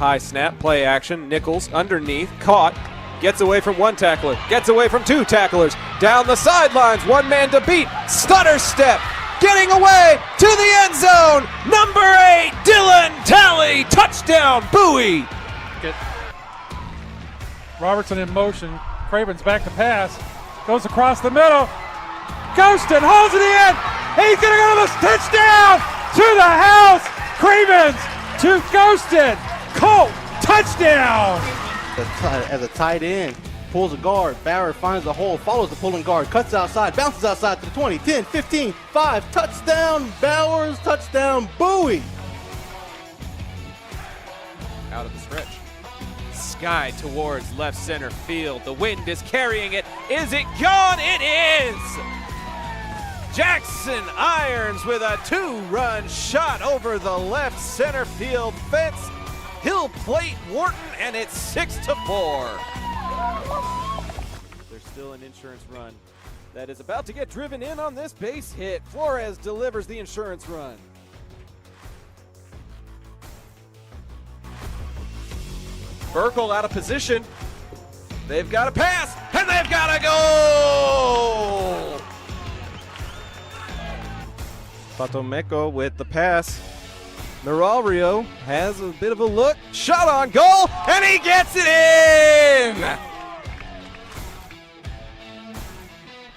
High snap, play action, Nichols underneath, caught, gets away from one tackler, gets away from two tacklers, down the sidelines, one man to beat, stutter step, getting away to the end zone, number 8, Dylan Talley, touchdown, Bowie. Robertson in motion, Craven's back to pass, goes across the middle, Ghostin holds it in, he's gonna go to the touchdown, to the house, Cravens to Ghostin, Colt, touchdown. As a tight end, pulls a guard, Barrett finds a hole, follows the pulling guard, cuts outside, bounces outside to the 20, 10, 15, 5, touchdown, Bowers, touchdown, Bowie. Out of the stretch. Sky towards left center field. The wind is carrying it. Is it gone? It is! Jackson Irons with a 2-run shot over the left center field fence. He'll plate Wharton, and it's 6-4. There's still an insurance run that is about to get driven in on this base hit. Flores delivers the insurance run. Burkle out of position. They've got to pass, and they've got to go! Patomeco with the pass. Miralrio has a bit of a look. Shot on goal, and he gets it in!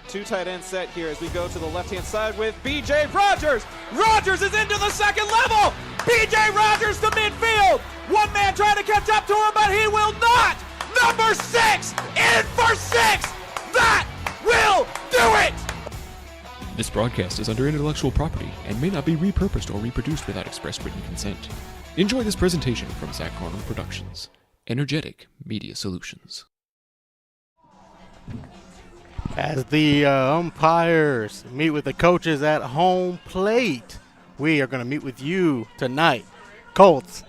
Two tight end set here as we go to the left-hand side with B.J. Rogers. Rogers is into the second level. B.J. Rogers to midfield. One man trying to catch up to him, but he will not. Number 6 in for 6. That will do it. This broadcast is under intellectual property and may not be repurposed or reproduced without express written consent. Enjoy this presentation from Zach Carnell Productions. Energetic Media Solutions. As the umpires meet with the coaches at home plate, we are going to meet with you tonight. Colts,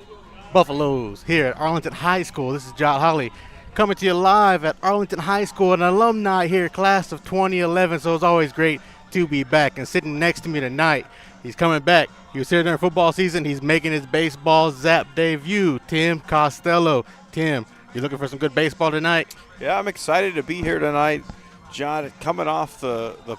Buffaloes here at Arlington High School. This is John Holly coming to you live at Arlington High School, an alumni here, class of 2011, so it's always great to be back. And sitting next to me tonight, he's coming back. He was here during football season. He's making his baseball zap debut, Tim Costello. Tim, you looking for some good baseball tonight? Yeah, I'm excited to be here tonight. John, coming off the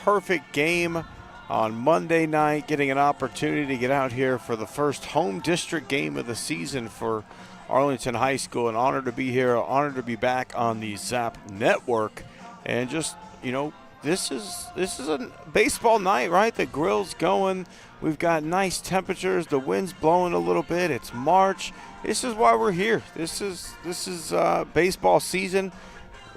perfect game on Monday night, getting an opportunity to get out here for the first home district game of the season for Arlington High School. An honor to be here, an honor to be back on the Zap Network. And just, you know, this is a baseball night, right? The grill's going. We've got nice temperatures. The wind's blowing a little bit. It's March. This is why we're here. This is baseball season.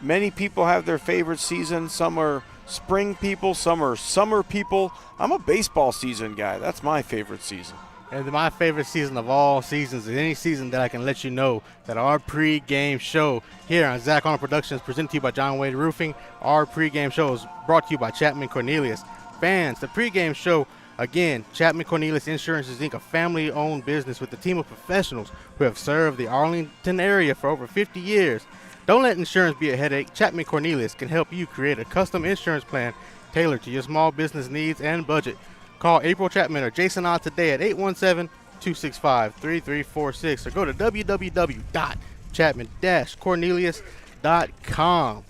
Many people have their favorite season. Some are spring people, some are summer people. I'm a baseball season guy. That's my favorite season. And my favorite season of all seasons is any season that I can let you know that our pregame show here on Zach Carnell Productions, presented to you by John Wade Roofing. Our pregame show is brought to you by Chapman Cornelius. Fans, the pregame show, again, Chapman Cornelius Insurances Inc., a family-owned business with a team of professionals who have served the Arlington area for over 50 years. Don't let insurance be a headache. Chapman Cornelius can help you create a custom insurance plan tailored to your small business needs and budget. Call April Chapman or Jason Ott today at 817-265-3346 or go to www.chapman-cornelius.com.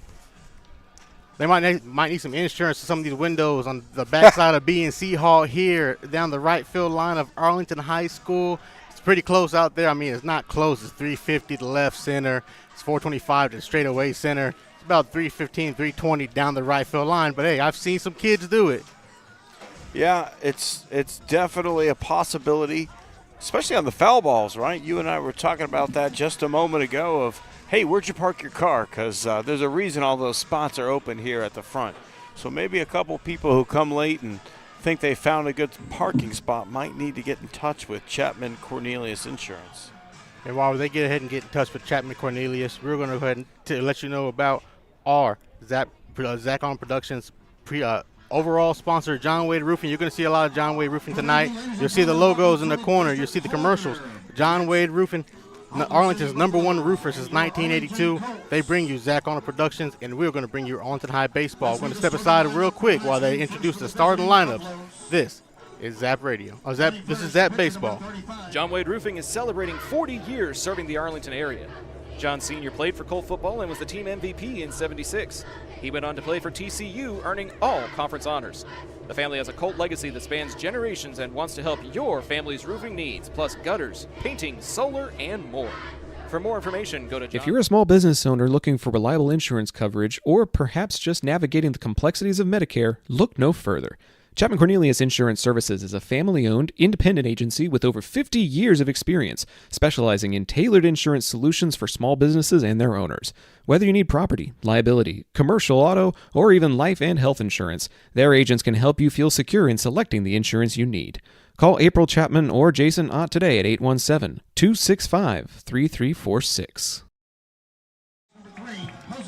They might need some insurance for some of these windows on the backside of B&C Hall here down the right field line of Arlington High School. It's pretty close out there. I mean, it's not close. It's 350 to left center. It's 425 to the straightaway center. It's about 315, 320 down the right field line. But, hey, I've seen some kids do it. Yeah, it's definitely a possibility, especially on the foul balls, right? You and I were talking about that just a moment ago of, hey, where'd you park your car? Because there's a reason all those spots are open here at the front. So maybe a couple people who come late and think they found a good parking spot might need to get in touch with Chapman Cornelius Insurance. And while they get ahead and get in touch with Chapman Cornelius, we're going to go ahead and let you know about our Zach On Productions overall sponsor, John Wade Roofing. You're going to see a lot of John Wade Roofing tonight. You'll see the logos in the corner. You'll see the commercials. John Wade Roofing, Arlington's #1 roofer since 1982. They bring you Zach On Productions, and we're going to bring you Arlington High Baseball. We're going to step aside real quick while they introduce the starting lineups. This is Zap Radio. This is Zap Baseball. John Wade Roofing is celebrating 40 years serving the Arlington area. John Sr. played for Colt football and was the team MVP in '76. He went on to play for TCU, earning all conference honors. The family has a Colt legacy that spans generations and wants to help your family's roofing needs, plus gutters, painting, solar, and more. For more information, go to John. If you're a small business owner looking for reliable insurance coverage, or perhaps just navigating the complexities of Medicare, look no further. Chapman Cornelius Insurance Services is a family-owned, independent agency with over 50 years of experience, specializing in tailored insurance solutions for small businesses and their owners. Whether you need property, liability, commercial auto, or even life and health insurance, their agents can help you feel secure in selecting the insurance you need. Call April Chapman or Jason Ott today at 817-265-3346.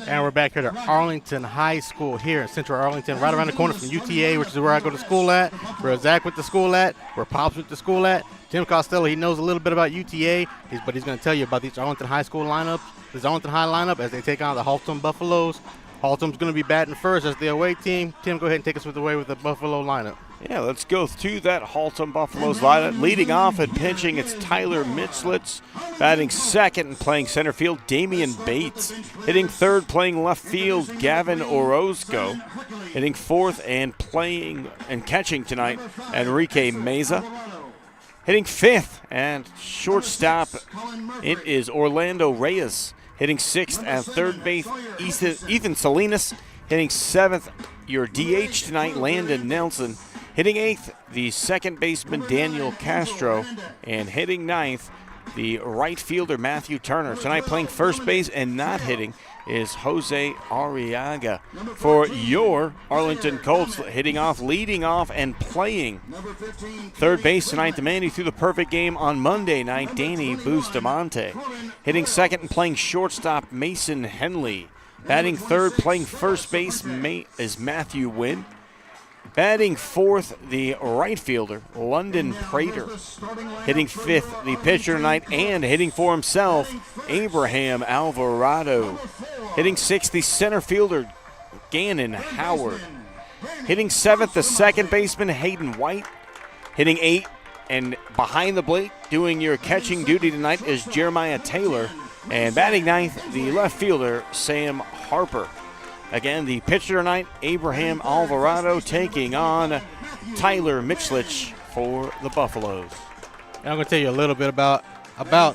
And we're back here at Arlington High School here in Central Arlington, right around the corner from UTA, which is where I go to school at, where Zach went to school at, where Pops went to school at. Tim Costello, he knows a little bit about UTA, but he's going to tell you about these Arlington High School lineups, this Arlington High lineup as they take on the Haltom Buffaloes. Haltom's going to be batting first as the away team. Tim, go ahead and take us away with the Buffalo lineup. Yeah, let's go through that Haltom Buffaloes lineup. Leading off and pitching, it's Tyler Mitchlitz. Batting second and playing center field, Damian Bates. Hitting third, playing left field, Gavin Orozco. Hitting fourth and playing and catching tonight, Enrique Meza. Hitting fifth and shortstop, it is Orlando Reyes. Hitting sixth at third base, Ethan Salinas. Hitting seventh, your DH tonight, Landon Nelson. Hitting eighth, the second baseman, Daniel Castro. And hitting ninth, the right fielder, Matthew Turner. Tonight playing first base and not hitting is Jose Arriaga. For your Arlington Colts, leading off and playing third base tonight, the man who threw the perfect game on Monday night, Danny Bustamante. Hitting second and playing shortstop, Mason Henley. Batting third, playing first base is Matthew Wynn. Batting fourth, the right fielder, London Prater. Hitting fifth, the pitcher tonight, and hitting for himself, Abraham Alvarado. Hitting sixth, the center fielder, Gannon Howard. Hitting seventh, the second baseman, Hayden White. Hitting eighth, and behind the plate, doing your catching duty tonight is Jeremiah Taylor. And batting ninth, the left fielder, Sam Harper. Again, the pitcher tonight, Abraham Alvarado, taking on Tyler Mitchlich for the Buffaloes. And I'm going to tell you a little bit about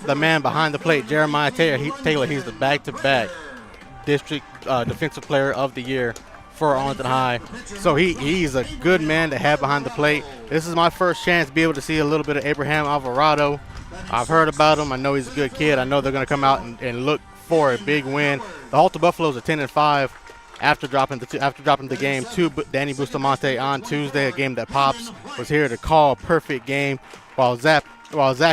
the man behind the plate, Jeremiah Taylor. He's the back-to-back district defensive player of the year for Arlington High. So he's a good man to have behind the plate. This is my first chance to be able to see a little bit of Abraham Alvarado. I've heard about him. I know he's a good kid. I know they're going to come out and look for a big win. The Haltom Buffaloes are 10-5. After dropping the game to Danny Bustamante on Tuesday, a game that Pops was here to call a perfect game, while Zach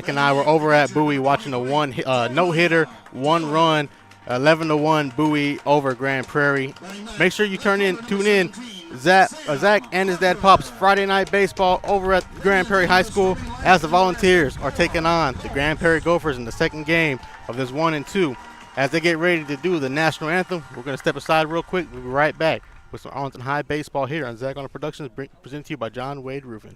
and I were over at Bowie watching a no-hitter, one-run, 11-1 Bowie over Grand Prairie. Make sure you tune in. Zach and his dad Pops Friday Night Baseball over at Grand Prairie High School as the Volunteers are taking on the Grand Prairie Gophers in the second game of this 1-2. As they get ready to do the national anthem, we're going to step aside real quick. We'll be right back with some Arlington High baseball here on Zach on Productions, presented to you by John Wade Roofing.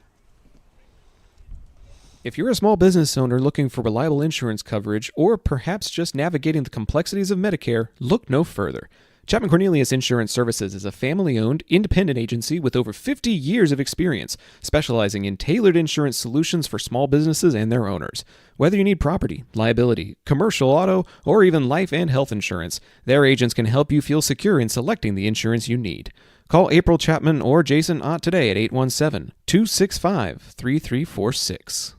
If you're a small business owner looking for reliable insurance coverage, or perhaps just navigating the complexities of Medicare, look no further. Chapman Cornelius Insurance Services is a family-owned, independent agency with over 50 years of experience, specializing in tailored insurance solutions for small businesses and their owners. Whether you need property, liability, commercial auto, or even life and health insurance, their agents can help you feel secure in selecting the insurance you need. Call April Chapman or Jason Ott today at 817-265-3346.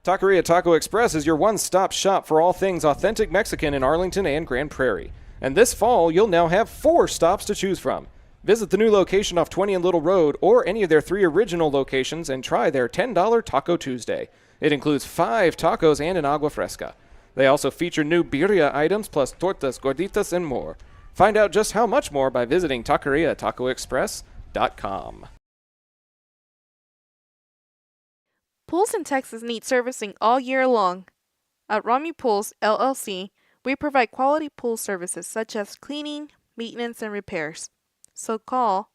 Taqueria Taco Express is your one-stop shop for all things authentic Mexican in Arlington and Grand Prairie. And this fall, you'll now have 4 stops to choose from. Visit the new location off 20 and Little Road or any of their 3 original locations and try their $10 Taco Tuesday. It includes 5 tacos and an agua fresca. They also feature new birria items plus tortas, gorditas, and more. Find out just how much more by visiting taqueriatacoexpress.com. Pools in Texas need servicing all year long. At Rami Pools, LLC, we provide quality pool services such as cleaning, maintenance, and repairs. So call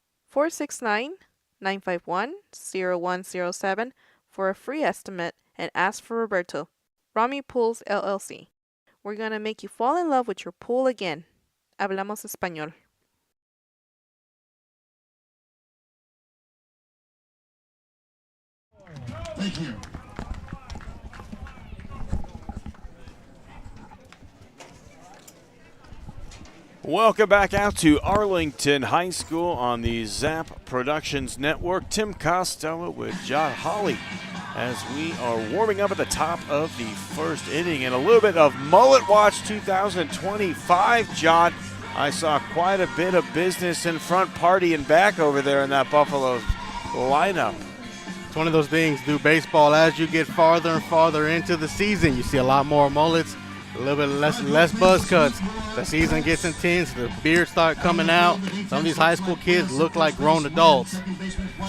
951-0107 for a free estimate and ask for Roberto. Rami Pools LLC. We're going to make you fall in love with your pool again. Hablamos español. Thank you. Welcome back out to Arlington High School on the Zap Productions Network. Tim Costello with John Hawley as we are warming up at the top of the first inning. And a little bit of Mullet Watch 2025, John. I saw quite a bit of business in front, party and back over there in that Buffalo lineup. It's one of those things, do baseball, as you get farther and farther into the season, you see a lot more mullets, a little bit less buzz cuts. The season gets intense, the beards start coming out. Some of these high school kids look like grown adults.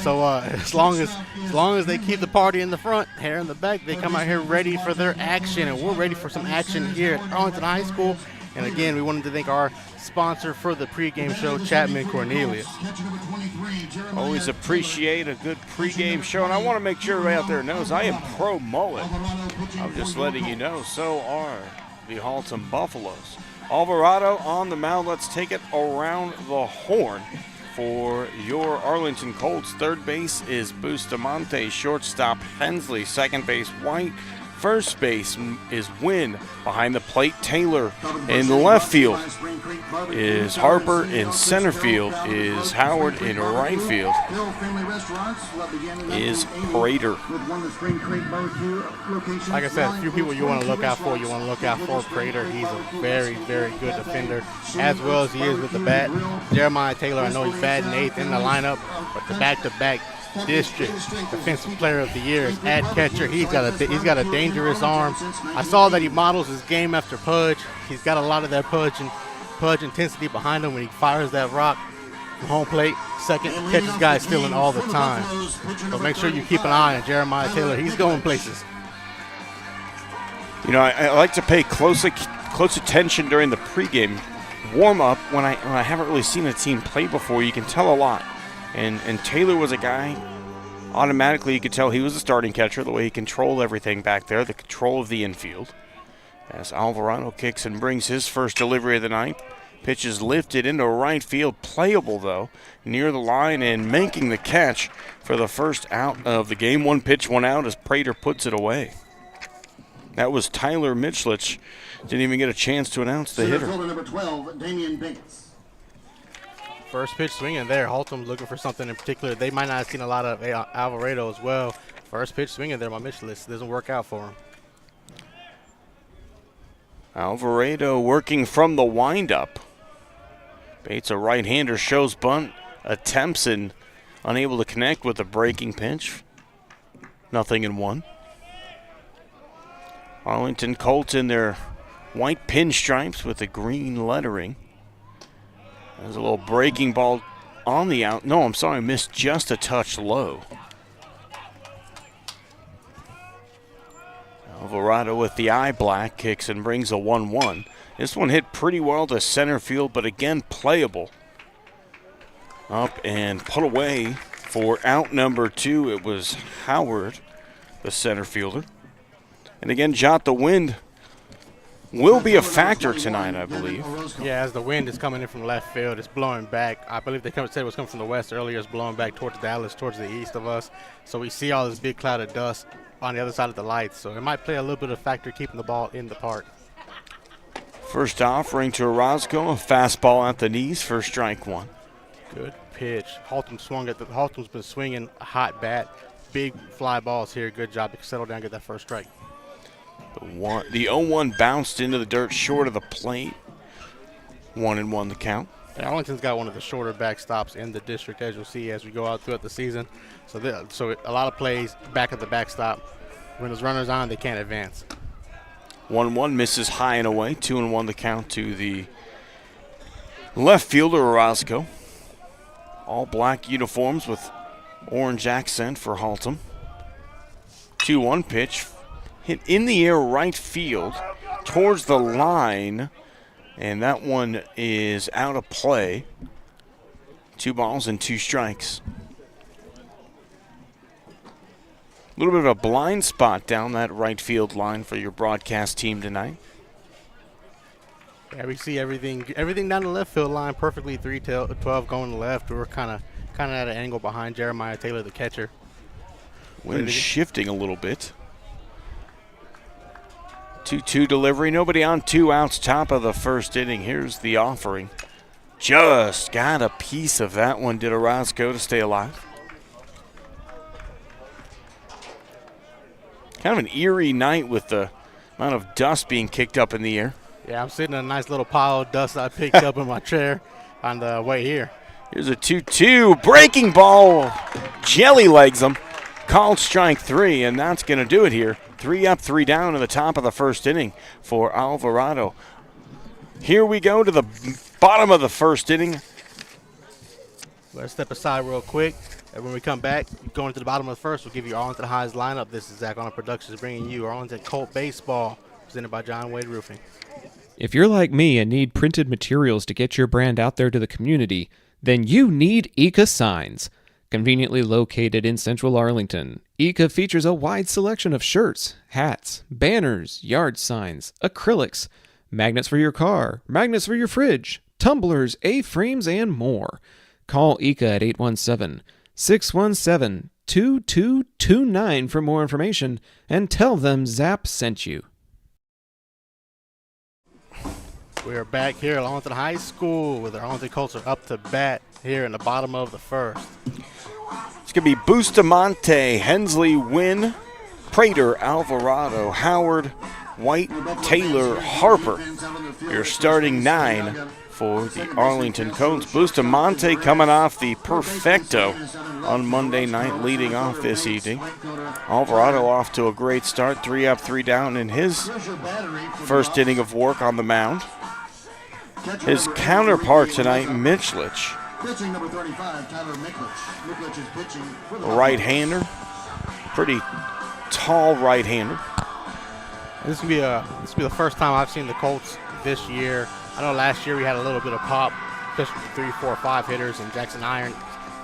So as long as they keep the party in the front, hair in the back, they come out here ready for their action, and we're ready for some action here at Arlington High School. And again, we wanted to thank our sponsor for the pregame show, Chapman Cornelius. Always appreciate a good pregame show, and I want to make sure everybody out there knows I am pro mullet. I'm just letting you know, so are the Haltom Buffaloes. Alvarado on the mound. Let's take it around the horn for your Arlington Colts. Third base is Bustamante, shortstop Hensley, second base White, first base is Wynn, behind the plate Taylor, in the left field is Harper, in center field is Howard, in right field is Prater. Like I said, a few people you want to look out for. You want to look out for Prater. He's a very, very good defender, as well as he is with the bat. Jeremiah Taylor, I know he's batting eighth in the lineup, but the back-to-back district defensive player of the year is at catcher. He's got a dangerous arm. I saw that he models his game after Pudge. He's got a lot of that Pudge intensity behind him when he fires that rock from home plate. Second, catches guys stealing all the time. So make sure you keep an eye on Jeremiah Taylor. He's going places. You know, I like to pay close attention during the pregame warm-up when I haven't really seen a team play before. You can tell a lot. And Taylor was a guy, automatically you could tell he was a starting catcher, the way he controlled everything back there, the control of the infield. As Alvarado kicks and brings his first delivery of the night. Pitch is lifted into right field, playable though, near the line and making the catch for the first out of the game. One pitch, one out as Prater puts it away. That was Tyler Mitchlich. Didn't even get a chance to announce the hitter. Number 12, Damian Bates. First pitch swinging there. Haltom's looking for something in particular. They might not have seen a lot of Alvarado as well. First pitch swinging there by Mitchell. Doesn't work out for him. Alvarado working from the windup. Bates, a right-hander, shows bunt, attempts and unable to connect with the breaking pitch. 0-1. Arlington Colts in their white pinstripes with the green lettering. There's a little breaking ball on the out. No, I'm sorry, missed just a touch low. Alvarado with the eye black kicks and brings a 1-1. This one hit pretty well to center field, but again playable. Up and put away for out number 2. It was Howard, the center fielder. And again, Jot, the wind will be a factor tonight, I believe. Yeah, as the wind is coming in from left field, it's blowing back. I believe they said it was coming from the west earlier. It's blowing back towards Dallas, towards the east of us. So we see all this big cloud of dust on the other side of the lights. So it might play a little bit of factor keeping the ball in the park. First offering to Orozco, a fastball at the knees for strike one. Good pitch. Haltom's been swinging a hot bat. Big fly balls here. Good job to settle down and get that first strike. The 0-1 bounced into the dirt short of the plate. 1-1 the count. And Arlington's got one of the shorter backstops in the district, as you'll see as we go out throughout the season. So a lot of plays back at the backstop. When there's runners on, they can't advance. 1-1 misses high and away. 2-1 the count to the left fielder, Orozco. All black uniforms with orange accent for Haltom. 2-1 pitch. Hit in the air right field towards the line, and that one is out of play. 2 balls and 2 strikes. A little bit of a blind spot down that right field line for your broadcast team tonight. Yeah, we see everything down the left field line perfectly. 3-12 going left. We're kind of at an angle behind Jeremiah Taylor, the catcher. Wind shifting a little bit. 2-2 delivery. Nobody on, 2 outs, top of the first inning. Here's the offering. Just got a piece of that one, did Orozco, to stay alive. Kind of an eerie night with the amount of dust being kicked up in the air. Yeah, I'm sitting in a nice little pile of dust I picked up in my chair on the way here. Here's a 2-2. Breaking ball. Jelly legs him. Called strike 3, and that's going to do it here. 3 up, 3 down in the top of the first inning for Alvarado. Here we go to the bottom of the first inning. Let's step aside real quick. And when we come back, going to the bottom of the first, we'll give you Arlington High's lineup. This is Zach on Productions bringing you Arlington Colt Baseball, presented by John Wade Roofing. If you're like me and need printed materials to get your brand out there to the community, then you need Eka Signs. Conveniently located in central Arlington, Eka features a wide selection of shirts, hats, banners, yard signs, acrylics, magnets for your car, magnets for your fridge, tumblers, A-frames, and more. Call Eka at 817-617-2229 for more information and tell them Zap sent you. We are back here at Arlington High School with the Arlington Colts are up to bat here in the bottom of the first. It's going to be Bustamante, Hensley, Wynn, Prater, Alvarado, Howard, White, Taylor, Harper. Your starting 9 for the Arlington Colts. Bustamante coming off the perfecto on Monday night, leading off this evening. Alvarado off to a great start, 3 up, 3 down in his first inning of work on the mound. His counterpart tonight, Mitchlich. Pitching number 35, Tyler Miklich. Miklich is pitching for the Right-hander. Pretty tall right-hander. This will be the first time I've seen the Colts this year. I know last year we had a little bit of pop, especially with 3, 4, 5 hitters and Jackson Iron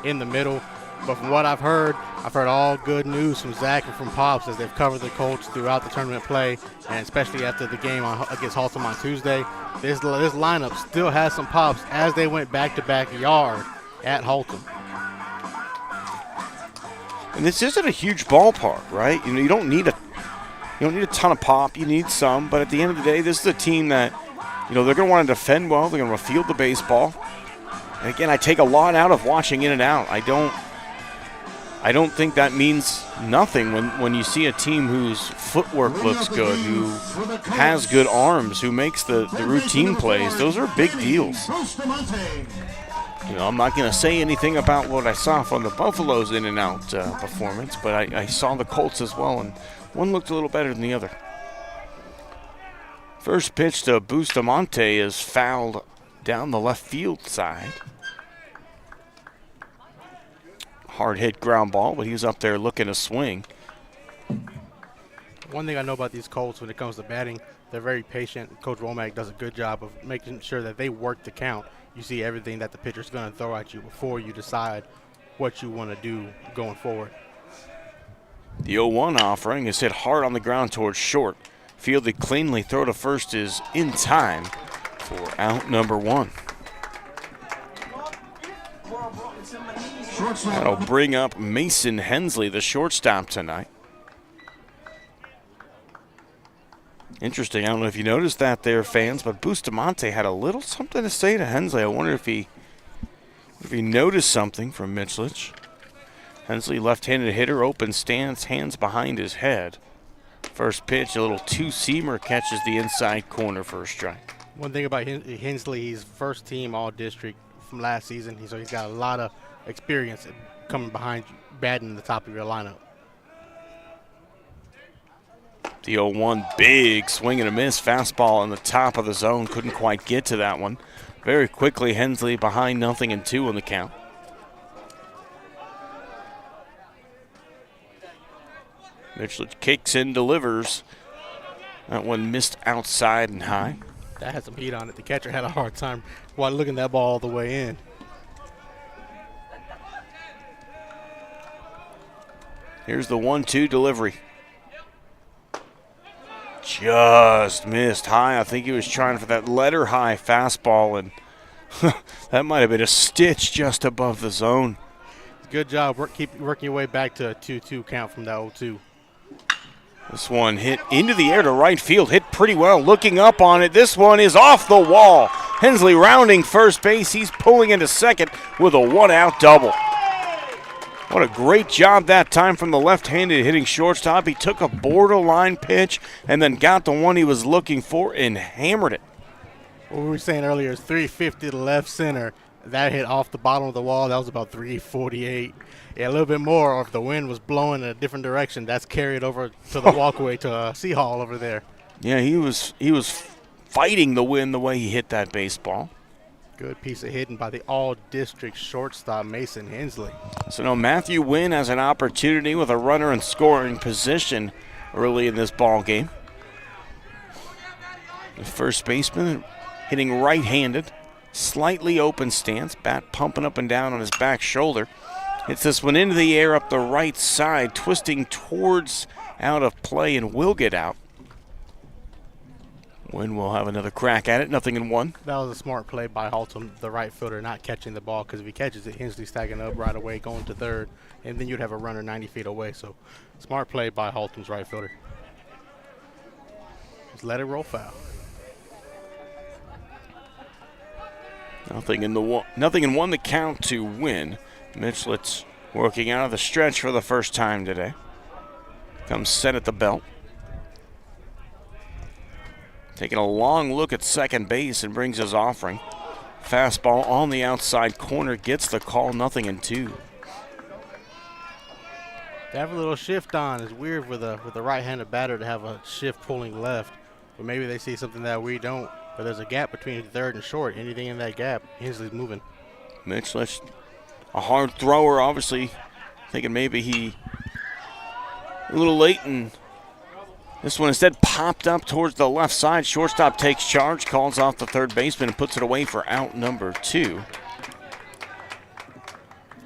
in the middle. But from what I've heard all good news from Zach and from Pops as they've covered the Colts throughout the tournament play, and especially after the game against Haltom on Tuesday. This lineup still has some pops as they went back-to-back yard at Haltom. And this isn't a huge ballpark, right? You know, you don't need a ton of pop. You need some, but at the end of the day, this is a team that, you know, they're going to want to defend well. They're going to field the baseball. And again, I take a lot out of watching in and out. I don't think that means nothing when you see a team whose footwork looks good, who has good arms, who makes the routine plays. Those are big deals. You know, I'm not going to say anything about what I saw from the Buffaloes in and out performance, but I saw the Colts as well, and one looked a little better than the other. First pitch to Bustamante is fouled down the left field side. Hard hit ground ball, but he's up there looking to swing. One thing I know about these Colts when it comes to batting, they're very patient. Coach Womack does a good job of making sure that they work the count. You see everything that the pitcher's going to throw at you before you decide what you want to do going forward. The 0-1 offering is hit hard on the ground towards short. Fielded cleanly, throw to first is in time for out number 1. That'll bring up Mason Hensley, the shortstop tonight. Interesting. I don't know if you noticed that there, fans, but Bustamante had a little something to say to Hensley. I wonder if he noticed something from Mitchlich. Hensley, left-handed hitter, open stance, hands behind his head. First pitch, a little two-seamer, catches the inside corner for a strike. One thing about Hensley, he's first team all-district from last season, so he's got a lot of experience coming behind you, batting the top of your lineup. The 0-1, big swing and a miss. Fastball in the top of the zone. Couldn't quite get to that one. Very quickly, Hensley behind 0-2 on the count. Mitchell kicks in, delivers. That one missed outside and high. That had some heat on it. The catcher had a hard time while looking that ball all the way in. Here's the 1-2 delivery. Just missed high. I think he was trying for that letter high fastball, and that might have been a stitch just above the zone. Good job. Keep working your way back to a 2-2 count from that 0-2. This one hit into the air to right field. Hit pretty well. Looking up on it. This one is off the wall. Hensley rounding first base. He's pulling into second with a one-out double. What a great job that time from the left-handed hitting shortstop. He took a borderline pitch and then got the one he was looking for and hammered it. What we were saying earlier is 350 to left center. That hit off the bottom of the wall. That was about 348. Yeah, a little bit more, or if the wind was blowing in a different direction, that's carried over to the walkway to Sea Hall over there. Yeah, he was fighting the wind the way he hit that baseball. Good piece of hitting by the all-district shortstop, Mason Hensley. So now Matthew Wynn has an opportunity with a runner in scoring position early in this ball game. The first baseman hitting right-handed, slightly open stance, bat pumping up and down on his back shoulder. Hits this one into the air up the right side, twisting towards out of play and will get out. Wynn will have another crack at it, 0-1. That was a smart play by Haltom, the right fielder, not catching the ball, because if he catches it, Hensley's tagging up right away, going to third, and then you'd have a runner 90 feet away. So smart play by Haltom's right fielder. Just let it roll foul. 0-1 the count to Wynn. Mitchlett's working out of the stretch for the first time today. Comes set at the belt. Taking a long look at second base and brings his offering. Fastball on the outside corner, gets the call, 0-2. They have a little shift on. It's weird with a right-handed batter to have a shift pulling left, but maybe they see something that we don't. But there's a gap between third and short. Anything in that gap, Hensley's moving. Mitchell, a hard thrower, obviously thinking maybe he a little late, and this one instead popped up towards the left side. Shortstop takes charge, calls off the third baseman, and puts it away for out number 2.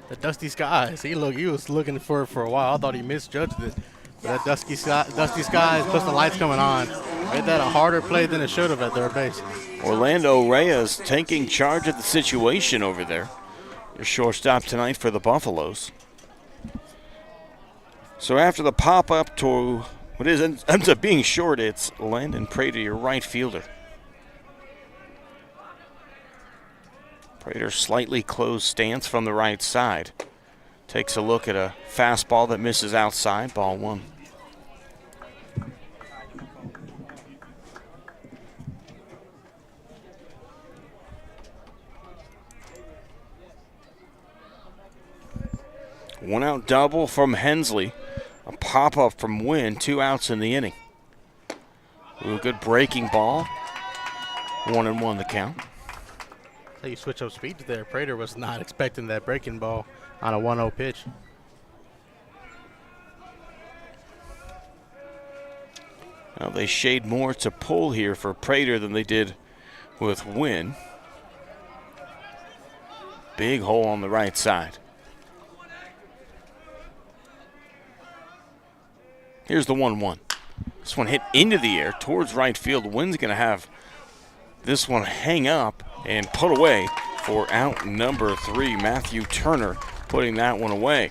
The Dusty Skies. He was looking for it for a while. I thought he misjudged it. But that Dusty Skies plus the lights coming on made that a harder play than it should have at third base. Orlando Reyes taking charge of the situation over there. Your shortstop tonight for the Buffaloes. So after the pop-up to what ends up being short, it's Landon Prater, your right fielder. Prater slightly closed stance from the right side. Takes a look at a fastball that misses outside, ball 1. One out double from Hensley. A pop-up from Wynn, 2 outs in the inning. Ooh, good breaking ball. 1-1 the count. So you switch up speeds there. Prater was not expecting that breaking ball on a 1-0 pitch. Well, they shade more to pull here for Prater than they did with Wynn. Big hole on the right side. Here's the 1-1. This one hit into the air towards right field. Wynn's going to have this one hang up and put away for out number 3. Matthew Turner putting that one away.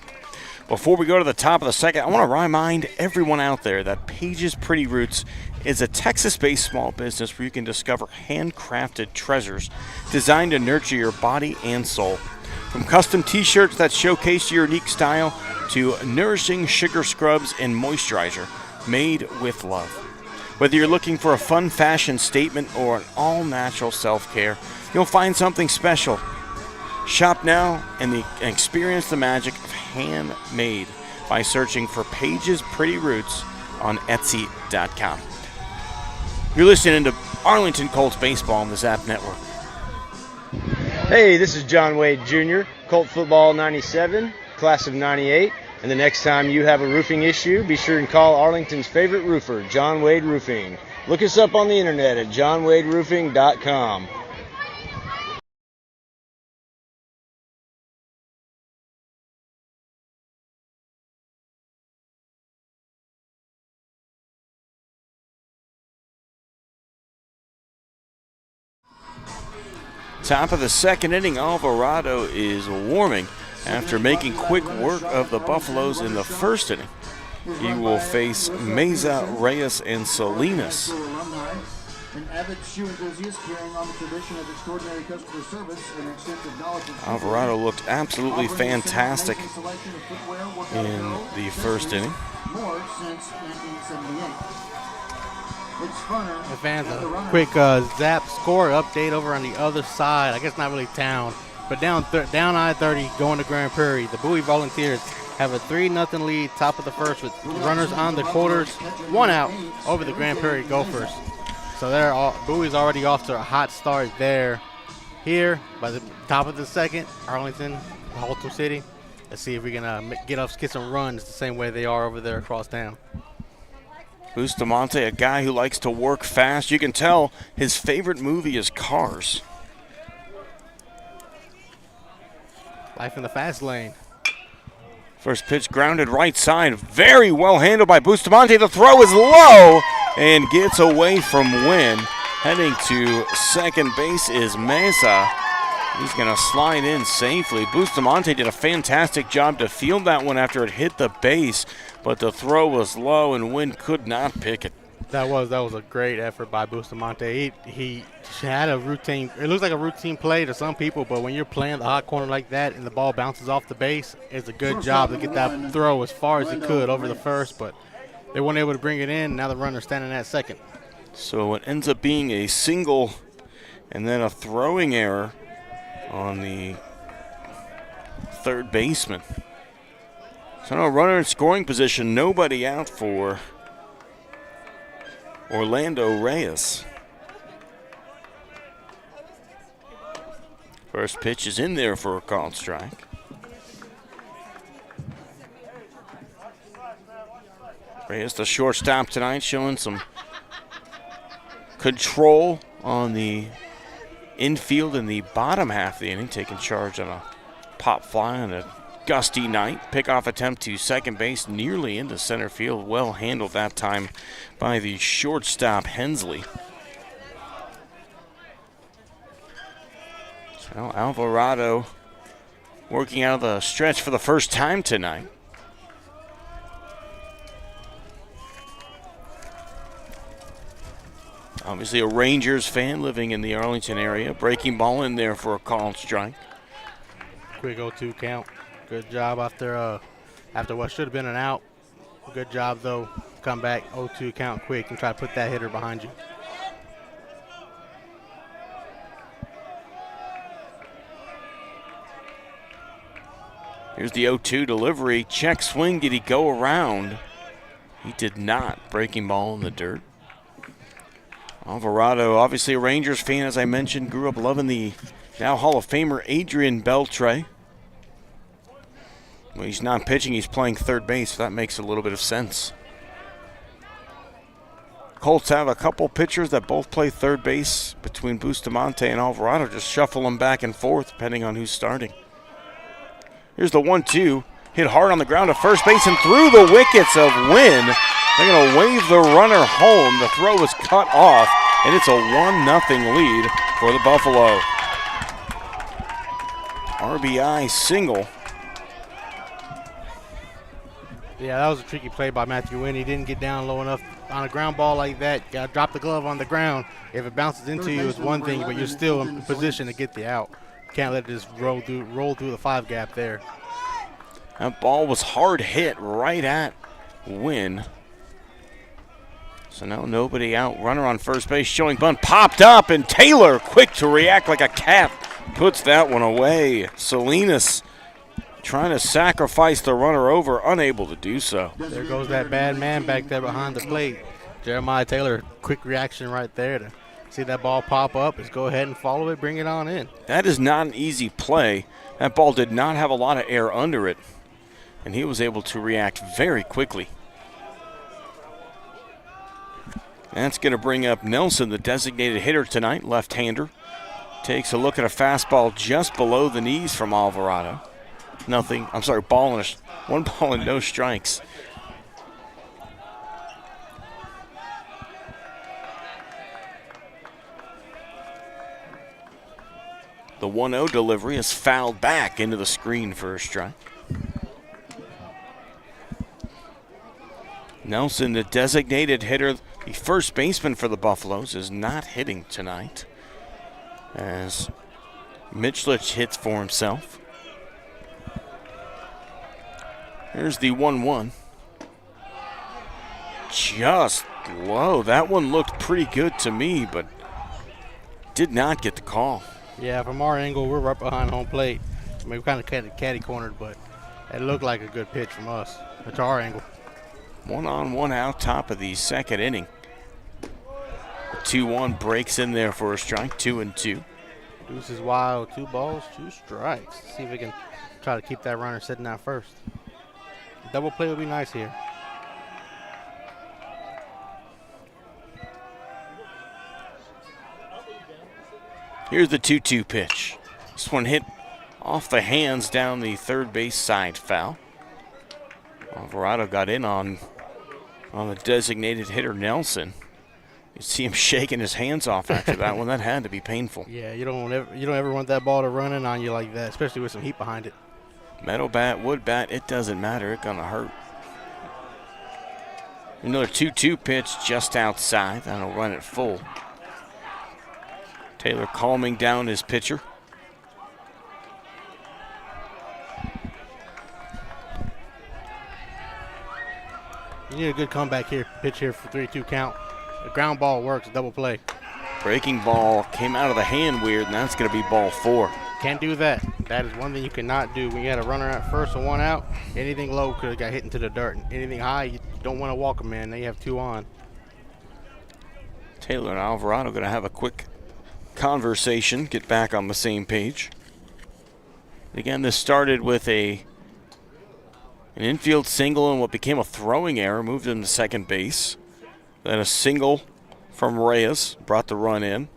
Before we go to the top of the second, I want to remind everyone out there that Page's Pretty Roots is a Texas-based small business where you can discover handcrafted treasures designed to nurture your body and soul. From custom t-shirts that showcase your unique style to nourishing sugar scrubs and moisturizer made with love. Whether you're looking for a fun fashion statement or an all-natural self-care, you'll find something special. Shop now and experience the magic of handmade by searching for Page's Pretty Roots on Etsy.com. You're listening to Arlington Colts baseball on the Zap Network. Hey, this is John Wade Jr., Colt Football 97, class of 98. And the next time you have a roofing issue, be sure and call Arlington's favorite roofer, John Wade Roofing. Look us up on the internet at johnwaderoofing.com. Top of the second inning, Alvarado is warming after making quick work of the Buffaloes in the first inning. He will face Meza, Reyes, and Salinas. An avid shoe enthusiast carrying on the tradition of extraordinary customer service and extensive knowledge of Alvarado looked absolutely fantastic in the first inning. More since 1978. It's funner. The fans, a quick zap score update over on the other side. I guess not really town, but down I-30 going to Grand Prairie. The Bowie Volunteers have a 3-0 lead, top of the first with runners on the quarters, 1 out over the Grand Prairie Gophers. So Bowie's already off to a hot start there. Here, by the top of the second, Arlington, Haltom City. Let's see if we can get some runs the same way they are over there across town. Bustamante, a guy who likes to work fast. You can tell his favorite movie is Cars. Life in the fast lane. First pitch grounded right side. Very well handled by Bustamante. The throw is low and gets away from Wynn. Heading to second base is Mesa. He's going to slide in safely. Bustamante did a fantastic job to field that one after it hit the base, but the throw was low and Wynn could not pick it. That was a great effort by Bustamante. He had a routine. It looks like a routine play to some people, but when you're playing the hot corner like that and the ball bounces off the base, it's a good job to get that throw as far as he could over the first, but they weren't able to bring it in. Now the runner's standing at second. So it ends up being a single and then a throwing error on the third baseman. So no runner in scoring position, nobody out for Orlando Reyes. First pitch is in there for a called strike. Reyes, the shortstop tonight, showing some control on the infield in the bottom half of the inning, taking charge on a pop fly on a gusty night. Pickoff attempt to second base, nearly into center field. Well handled that time by the shortstop Hensley. So Alvarado working out of the stretch for the first time tonight. Obviously a Rangers fan living in the Arlington area. Breaking ball in there for a called strike. Quick 0-2 count. Good job after what should have been an out. Good job, though. Come back 0-2 count quick and try to put that hitter behind you. Here's the 0-2 delivery. Check swing. Did he go around? He did not. Breaking ball in the dirt. Alvarado, obviously a Rangers fan, as I mentioned, grew up loving the now Hall of Famer Adrian Beltre. When he's not pitching, he's playing third base, so that makes a little bit of sense. Colts have a couple pitchers that both play third base between Bustamante and Alvarado. Just shuffle them back and forth depending on who's starting. Here's the 1-2. Hit hard on the ground to first base and through the wickets of Wynn. They're going to wave the runner home. The throw is cut off, and it's a 1-0 lead for the Buffalo. RBI single. Yeah, that was a tricky play by Matthew Wynn. He didn't get down low enough on a ground ball like that. Got to drop the glove on the ground. If it bounces into you, it's one thing, but you're still in position to get the out. Can't let it just roll through the 5 gap there. That ball was hard hit right at Wynn. So now nobody out. Runner on first base showing bunt. Popped up, and Taylor, quick to react like a cat, puts that one away. Salinas trying to sacrifice the runner over, unable to do so. There goes that bad man back there behind the plate. Jeremiah Taylor, quick reaction right there to see that ball pop up. Just go ahead and follow it, bring it on in. That is not an easy play. That ball did not have a lot of air under it, and he was able to react very quickly. That's going to bring up Nelson, the designated hitter tonight, left-hander. Takes a look at a fastball just below the knees from Alvarado. One ball and no strikes. The 1-0 delivery is fouled back into the screen for a strike. Nelson, the designated hitter, the first baseman for the Buffaloes, is not hitting tonight as Mitchlich hits for himself. Here's the 1-1. Just low. That one looked pretty good to me, but did not get the call. Yeah, from our angle, we're right behind home plate. I mean, we kind of caddy cornered, but it looked like a good pitch from us. It's our angle. 1 on, 1 out, top of the second inning. 2-1 breaks in there for a strike, 2-2. Deuce is wild, 2 balls, 2 strikes. See if we can try to keep that runner sitting out first. Double play would be nice here. Here's the 2-2 pitch. This one hit off the hands down the third base side, foul. Alvarado got in on the designated hitter Nelson. You see him shaking his hands off after that one. That had to be painful. Yeah, you don't ever want that ball to run in on you like that, especially with some heat behind it. Metal bat, wood bat, it doesn't matter. It's gonna hurt. Another 2-2 pitch just outside. That'll run it full. Taylor calming down his pitcher. You need a good comeback here, pitch here for 3-2 count. The ground ball works, double play. Breaking ball came out of the hand weird, and that's going to be ball 4. Can't do that. That is one thing you cannot do. When you had a runner at first and 1 out, anything low could have got hit into the dirt. Anything high, you don't want to walk them, man. Now you have 2 on. Taylor and Alvarado going to have a quick conversation, get back on the same page. Again, this started with an infield single and what became a throwing error, moved him to second base. Then a single from Reyes brought the run in.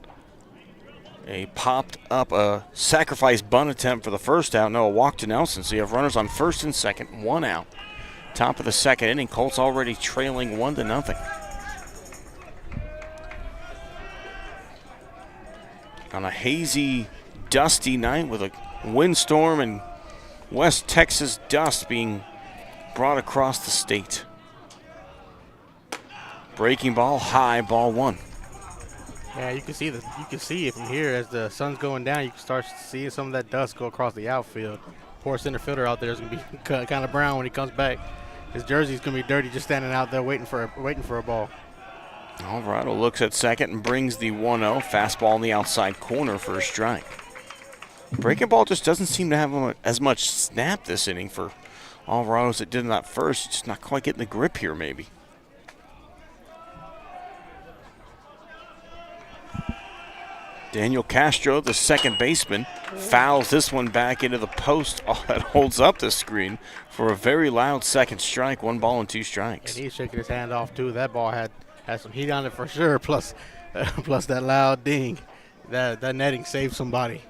Popped up a sacrifice bunt attempt for the first out. No, a walk to Nelson. So you have runners on first and second, 1 out. Top of the second inning, Colts already trailing 1-0. On a hazy, dusty night with a windstorm and West Texas dust being brought across the state. Breaking ball high, ball 1. Yeah, you can see it from here as the sun's going down. You can start seeing some of that dust go across the outfield. Poor center fielder out there is going to be kind of brown when he comes back. His jersey's going to be dirty just standing out there waiting for a ball. Alvarado looks at second and brings the 1-0 fastball in the outside corner for a strike. Breaking ball just doesn't seem to have as much snap this inning for Alvarado as it did in that first. Just not quite getting the grip here, maybe. Daniel Castro, the second baseman, fouls this one back into the post. Oh, that holds up the screen for a very loud second strike. 1 ball and 2 strikes. And he's shaking his hand off too. That ball had some heat on it for sure. Plus that loud ding. That netting saved somebody.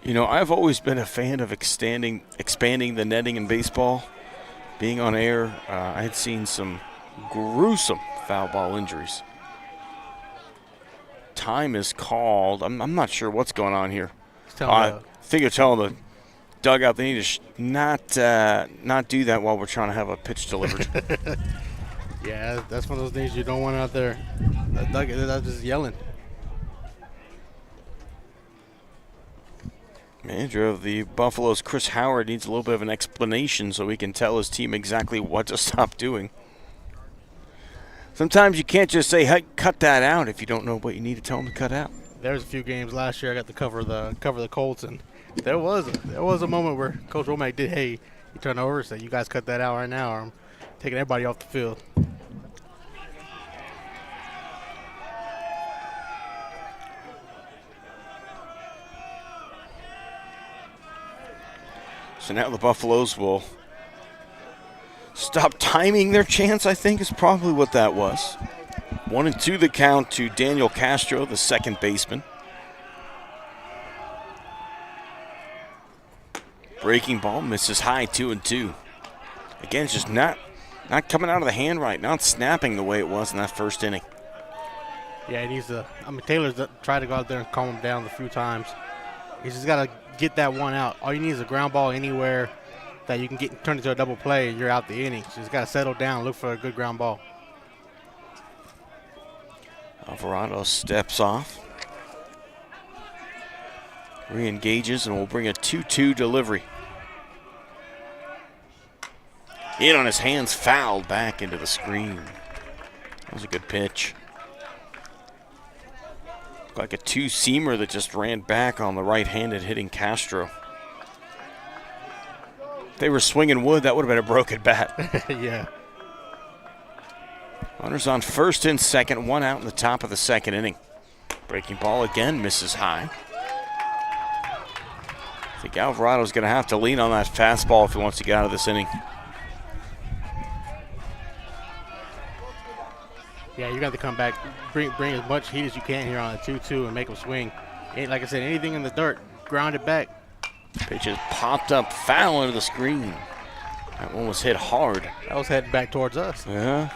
You know, I've always been a fan of expanding the netting in baseball. Being on air, I had seen some gruesome foul ball injuries. Time is called. I'm not sure what's going on here. I think you're telling the dugout they need to not do that while we're trying to have a pitch delivered. Yeah, that's one of those things you don't want out there. That dugout, that's just yelling. Manager of the Buffaloes, Chris Howard, needs a little bit of an explanation so he can tell his team exactly what to stop doing. Sometimes you can't just say, hey, cut that out if you don't know what you need to tell them to cut out. There's a few games last year I got to cover the Colts, and there was a moment where Coach Womack did, hey, he turned over and said, you guys cut that out right now or I'm taking everybody off the field. So now the Buffaloes will stop timing their chance, I think is probably what that was. 1-2 the count to Daniel Castro, the second baseman. Breaking ball misses high, 2-2. Again, it's just not coming out of the hand right, not snapping the way it was in that first inning. Yeah, he needs to. Taylor's tried to go out there and calm him down a few times. You just got to get that one out. All you need is a ground ball anywhere that you can get turn into a double play. You're out the inning. You just got to settle down, look for a good ground ball. Alvarado steps off, re-engages, and will bring a 2-2 delivery. In on his hands, fouled back into the screen. That was a good pitch. Looked like a two-seamer that just ran back on the right-handed hitting Castro. If they were swinging wood, that would have been a broken bat. Yeah. Runners on first and second, one out in the top of the second inning. Breaking ball again, misses high. I think Alvarado's going to have to lean on that fastball if he wants to get out of this inning. Yeah, you got to come back, bring as much heat as you can here on a 2-2 and make them swing. Like I said, anything in the dirt, ground it back. Pitch is popped up, foul into the screen. That one was hit hard. That was heading back towards us. Yeah.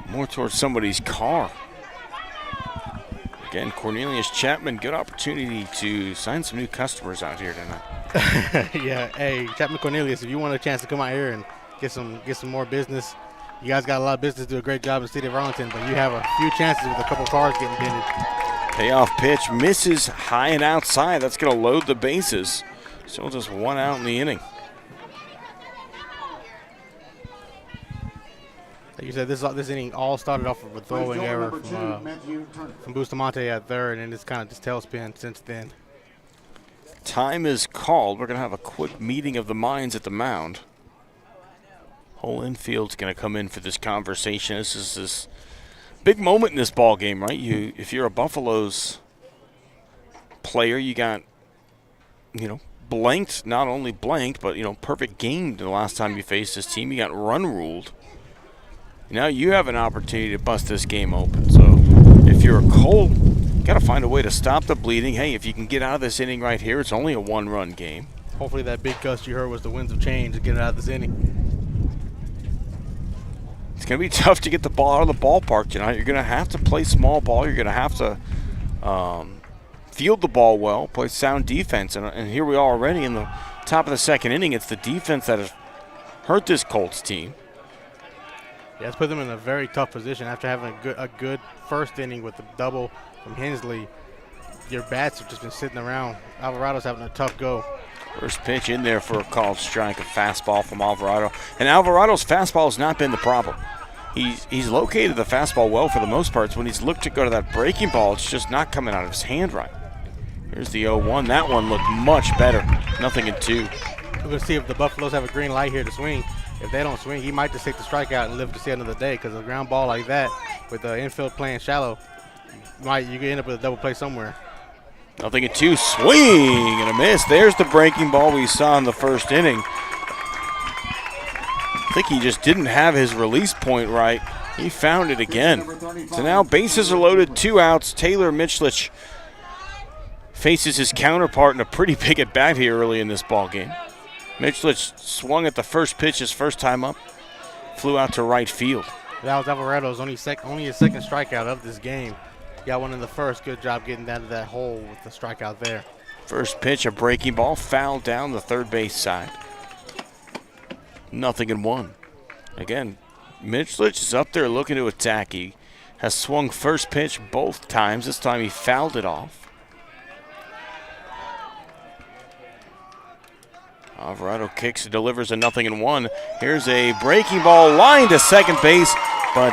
More towards somebody's car. Again, Cornelius Chapman, good opportunity to sign some new customers out here tonight. Yeah, hey, Chapman Cornelius, if you want a chance to come out here and get some more business, you guys got a lot of business, do a great job in the city of Arlington, but you have a few chances with a couple cars getting dented. Payoff pitch misses high and outside. That's going to load the bases. Still just one out in the inning. Like you said, this inning all started off with a throwing error from Bustamante at third, and it's kind of just tailspin since then. Time is called. We're going to have a quick meeting of the minds at the mound. Whole infield's going to come in for this conversation. This is this big moment in this ball game, right? If you're a Buffaloes player, you got, blanked, not only blanked, but, perfect game the last time you faced this team. You got run ruled. Now you have an opportunity to bust this game open. So if you're a Colt, you got to find a way to stop the bleeding. Hey, if you can get out of this inning right here, it's only a one-run game. Hopefully that big gust you heard was the winds of change to get it out of this inning. It's going to be tough to get the ball out of the ballpark tonight. You're going to have to play small ball. You're going to have to field the ball well, play sound defense. And here we are already in the top of the second inning. It's the defense that has hurt this Colts team. Yeah, it's put them in a very tough position after having a good first inning with the double from Hensley. Your bats have just been sitting around. Alvarado's having a tough go. First pitch in there for a called strike, a fastball from Alvarado. And Alvarado's fastball has not been the problem. He's located the fastball well for the most part. When he's looked to go to that breaking ball, it's just not coming out of his hand right. Here's the 0-1. That one looked much better. 0-2. We're going to see if the Buffaloes have a green light here to swing. If they don't swing, he might just take the strikeout and live to see another day, because a ground ball like that with the infield playing shallow, you could end up with a double play somewhere. 0-2. Swing and a miss. There's the breaking ball we saw in the first inning. I think he just didn't have his release point right. He found it again. So now bases are loaded, 2 outs. Taylor Michlich faces his counterpart in a pretty big at bat here early in this ball game. Michlich swung at the first pitch his first time up, flew out to right field. That was Alvarado's only his second strikeout of this game. Got one in the first. Good job getting down to that hole with the strikeout there. First pitch, a breaking ball, fouled down the third base side. 0-1. Again, Michlich is up there looking to attack. He has swung first pitch both times. This time he fouled it off. Alvarado kicks and delivers a 0-1. Here's a breaking ball line to second base, but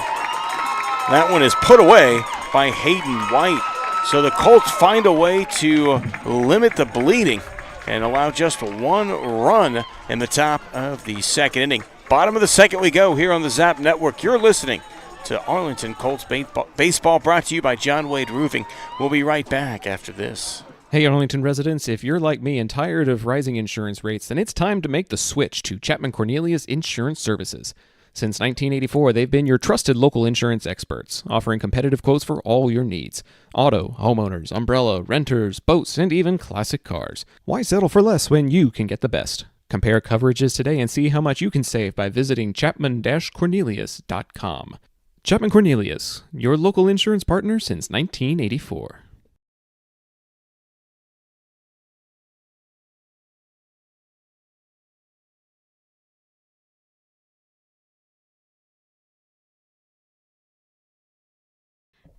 that one is put away by Hayden White. So the Colts find a way to limit the bleeding and allow just one run in the top of the second inning. Bottom of the second we go here on the Zap Network. You're listening to Arlington Colts Baseball, brought to you by John Wade Roofing. We'll be right back after this. Hey Arlington residents, if you're like me and tired of rising insurance rates, then it's time to make the switch to Chapman Cornelius Insurance Services. Since 1984, they've been your trusted local insurance experts, offering competitive quotes for all your needs. Auto, homeowners, umbrella, renters, boats, and even classic cars. Why settle for less when you can get the best? Compare coverages today and see how much you can save by visiting chapman-cornelius.com. Chapman Cornelius, your local insurance partner since 1984.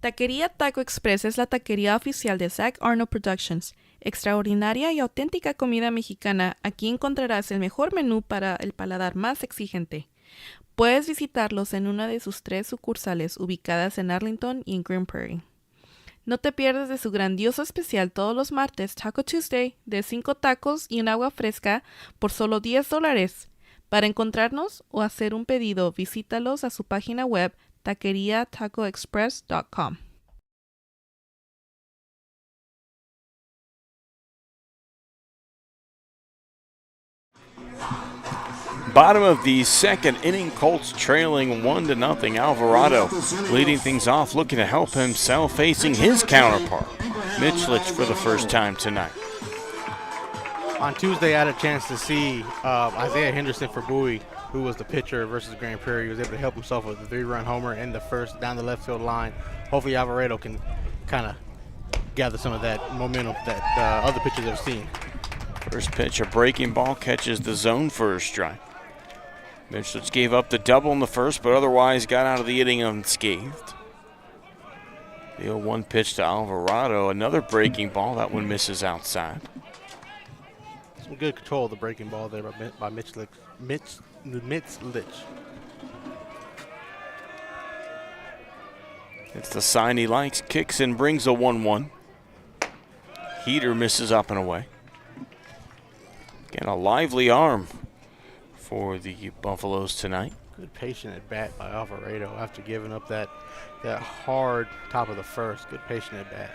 Taquería Taco Express es la taquería oficial de Zach Arnold Productions. Extraordinaria y auténtica comida mexicana. Aquí encontrarás el mejor menú para el paladar más exigente. Puedes visitarlos en una de sus 3 sucursales ubicadas en Arlington y en Green Prairie. No te pierdas de su grandioso especial todos los martes, Taco Tuesday, de 5 tacos y un agua fresca por solo $10. Para encontrarnos o hacer un pedido, visítalos a su página web taqueriatacoexpress.com. Bottom of the second inning, Colts trailing 1-0. Alvarado leading things off, looking to help himself, facing his counterpart, Mitch Litch, for the first time tonight. On Tuesday, I had a chance to see Isaiah Henderson for Bowie, who was the pitcher versus Grand Prairie. He was able to help himself with a 3-run homer in the first down the left field line. Hopefully Alvarado can kind of gather some of that momentum that other pitchers have seen. First pitch, a breaking ball, catches the zone for a strike. Mitch Litch gave up the double in the first, but otherwise got out of the inning unscathed. The 0-1 pitch to Alvarado, another breaking ball. That one misses outside. Some good control of the breaking ball there by Mitch Litch. It's the sign he likes, kicks and brings a 1-1. Heater misses up and away. Again, a lively arm for the Buffaloes tonight. Good patient at bat by Alvarado after giving up that hard top of the first. Good patient at bat.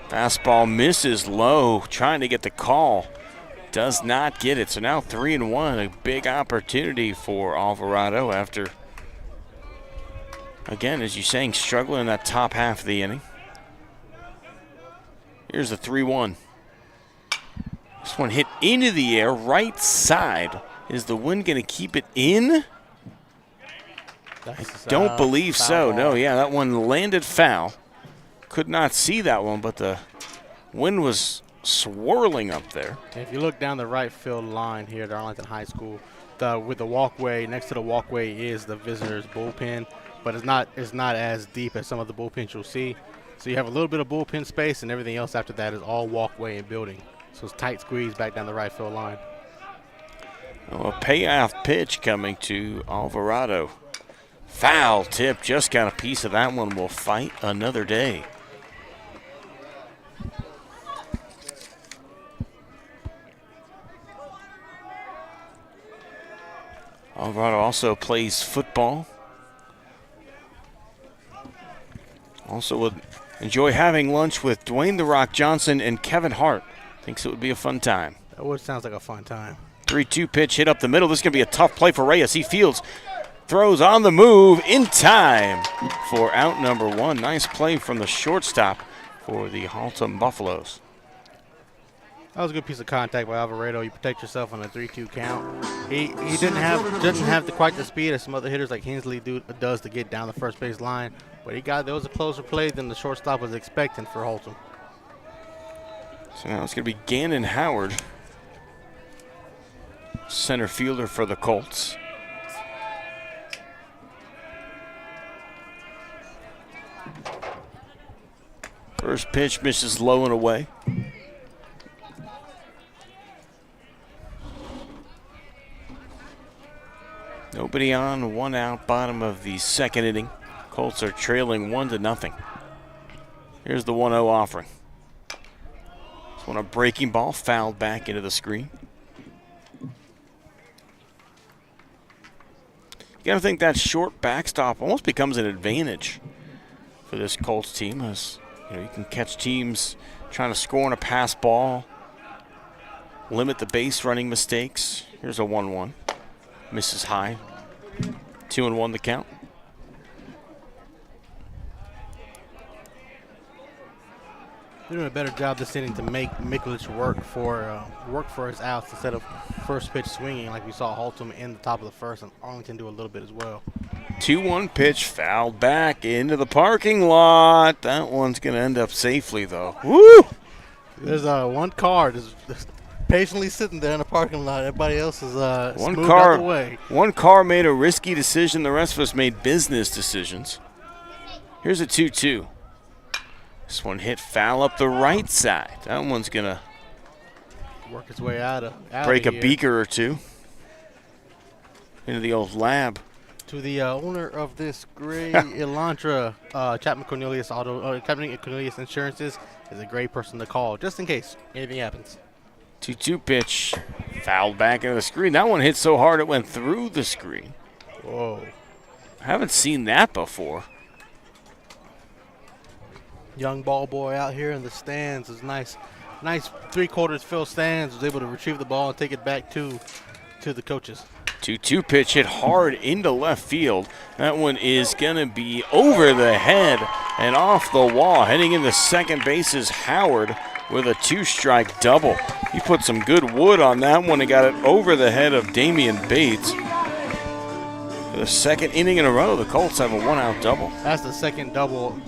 Fastball misses low, trying to get the call. Does not get it. So now 3-1, a big opportunity for Alvarado after, again, as you're saying, struggling in that top half of the inning. Here's the 3-1. This one hit into the air, right side. Is the wind going to keep it in? I don't believe so. No, yeah, that one landed foul. Could not see that one, but the wind was swirling up there. If you look down the right field line here at Arlington High School, with the walkway, next to the walkway is the visitors' bullpen, but it's not as deep as some of the bullpens you'll see. So you have a little bit of bullpen space, and everything else after that is all walkway and building. So it's tight squeeze back down the right field line. Oh, a payoff pitch coming to Alvarado. Foul tip, just got a piece of that one. Will fight another day. Alvarado also plays football. Also would enjoy having lunch with Dwayne "The Rock" Johnson and Kevin Hart. Thinks it would be a fun time. That sounds like a fun time. 3-2 pitch hit up the middle. This is going to be a tough play for Reyes. He fields, throws on the move in time for out number 1. Nice play from the shortstop for the Haltom Buffaloes. That was a good piece of contact by Alvarado. You protect yourself on a 3-2 count. He doesn't have quite the speed as some other hitters like Hensley does to get down the first base line, but there was a closer play than the shortstop was expecting for Haltom. So now it's going to be Gannon Howard, center fielder for the Colts. First pitch misses low and away. Nobody on, 1 out, bottom of the second inning. Colts are trailing 1-0. Here's the 1-0 offering. This one a breaking ball, fouled back into the screen. You gotta think that short backstop almost becomes an advantage for this Colts team, as you can catch teams trying to score on a pass ball, limit the base running mistakes. Here's a 1-1. Misses high. 2-1 the count. They're doing a better job this inning to make Mikulich work for his outs instead of first pitch swinging like we saw Haltom in the top of the first, and Arlington do a little bit as well. 2-1 pitch, fouled back into the parking lot. That one's going to end up safely, though. Woo! There's one car patiently sitting there in the parking lot. Everybody else is One moved out the way. One car made a risky decision. The rest of us made business decisions. Here's a 2-2. This one hit foul up the right side. That one's going to Work its way out break of a here. beaker or two into the old lab. To the owner of this gray Elantra, Chapman Cornelius Chapman Cornelius Insurances is a great person to call just in case anything happens. 2-2 pitch. Fouled back into the screen. That one hit so hard it went through the screen. Whoa. I haven't seen that before. Young ball boy out here in the stands is nice 3/4 fill stands. Was able to retrieve the ball and take it back to the coaches. 2-2 pitch hit hard into left field. That one is going to be over the head and off the wall. Heading into second base is Howard with a 2-strike double. He put some good wood on that one and got it over the head of Damian Bates. For the second inning in a row, the Colts have a 1-out double. That's the second double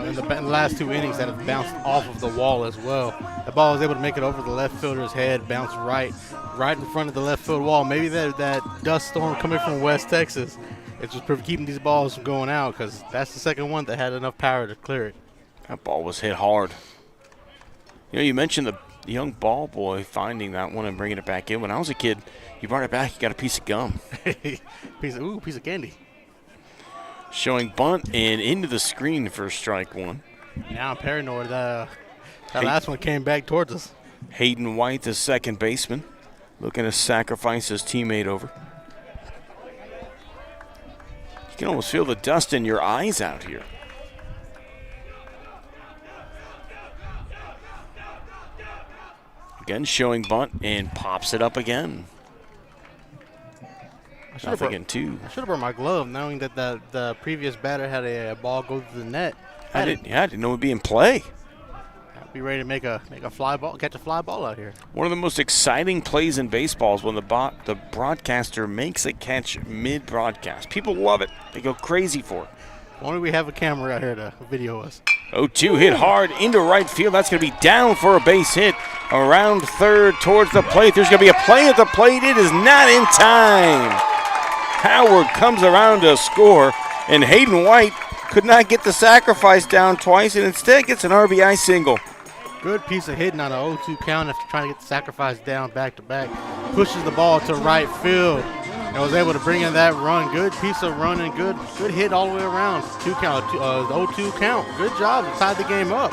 in the last 2 innings that have bounced off of the wall as well. The ball was able to make it over the left fielder's head, bounce right in front of the left field wall. Maybe that dust storm coming from West Texas, it's just keeping these balls from going out because that's the second one that had enough power to clear it. That ball was hit hard. You know, you mentioned the young ball boy finding that one and bringing it back in. When I was a kid, you brought it back, you got a piece of gum. piece of candy. Showing bunt and into the screen for strike one. Now I'm paranoid that last one came back towards us. Hayden White, the second baseman, looking to sacrifice his teammate over. You can almost feel the dust in your eyes out here. Again, showing bunt and pops it up again. Nothing in 2. I should have brought my glove, knowing that the previous batter had a ball go through the net. I didn't know it would be in play. I'd be ready to make a fly ball, catch a fly ball out here. One of the most exciting plays in baseball is when the broadcaster makes a catch mid-broadcast. People love it. They go crazy for it. Why don't we have a camera out here to video us? 0-2 hit hard into right field. That's going to be down for a base hit. Around third towards the plate. There's going to be a play at the plate. It is not in time. Howard comes around to score, and Hayden White could not get the sacrifice down twice and instead gets an RBI single. Good piece of hitting on an 0-2 count after trying to get the sacrifice down back-to-back. Pushes the ball to right field and was able to bring in that run. Good piece of running, good hit all the way around. 0-2 count. Good job to tie the game up.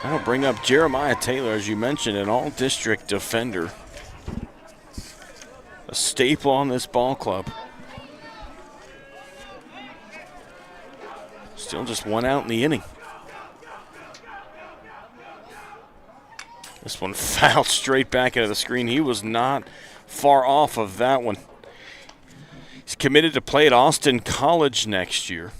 That'll bring up Jeremiah Taylor, as you mentioned, an all-district defender. A staple on this ball club. Still just 1 out in the inning. This one fouled straight back into the screen. He was not far off of that one. He's committed to play at Austin College next year.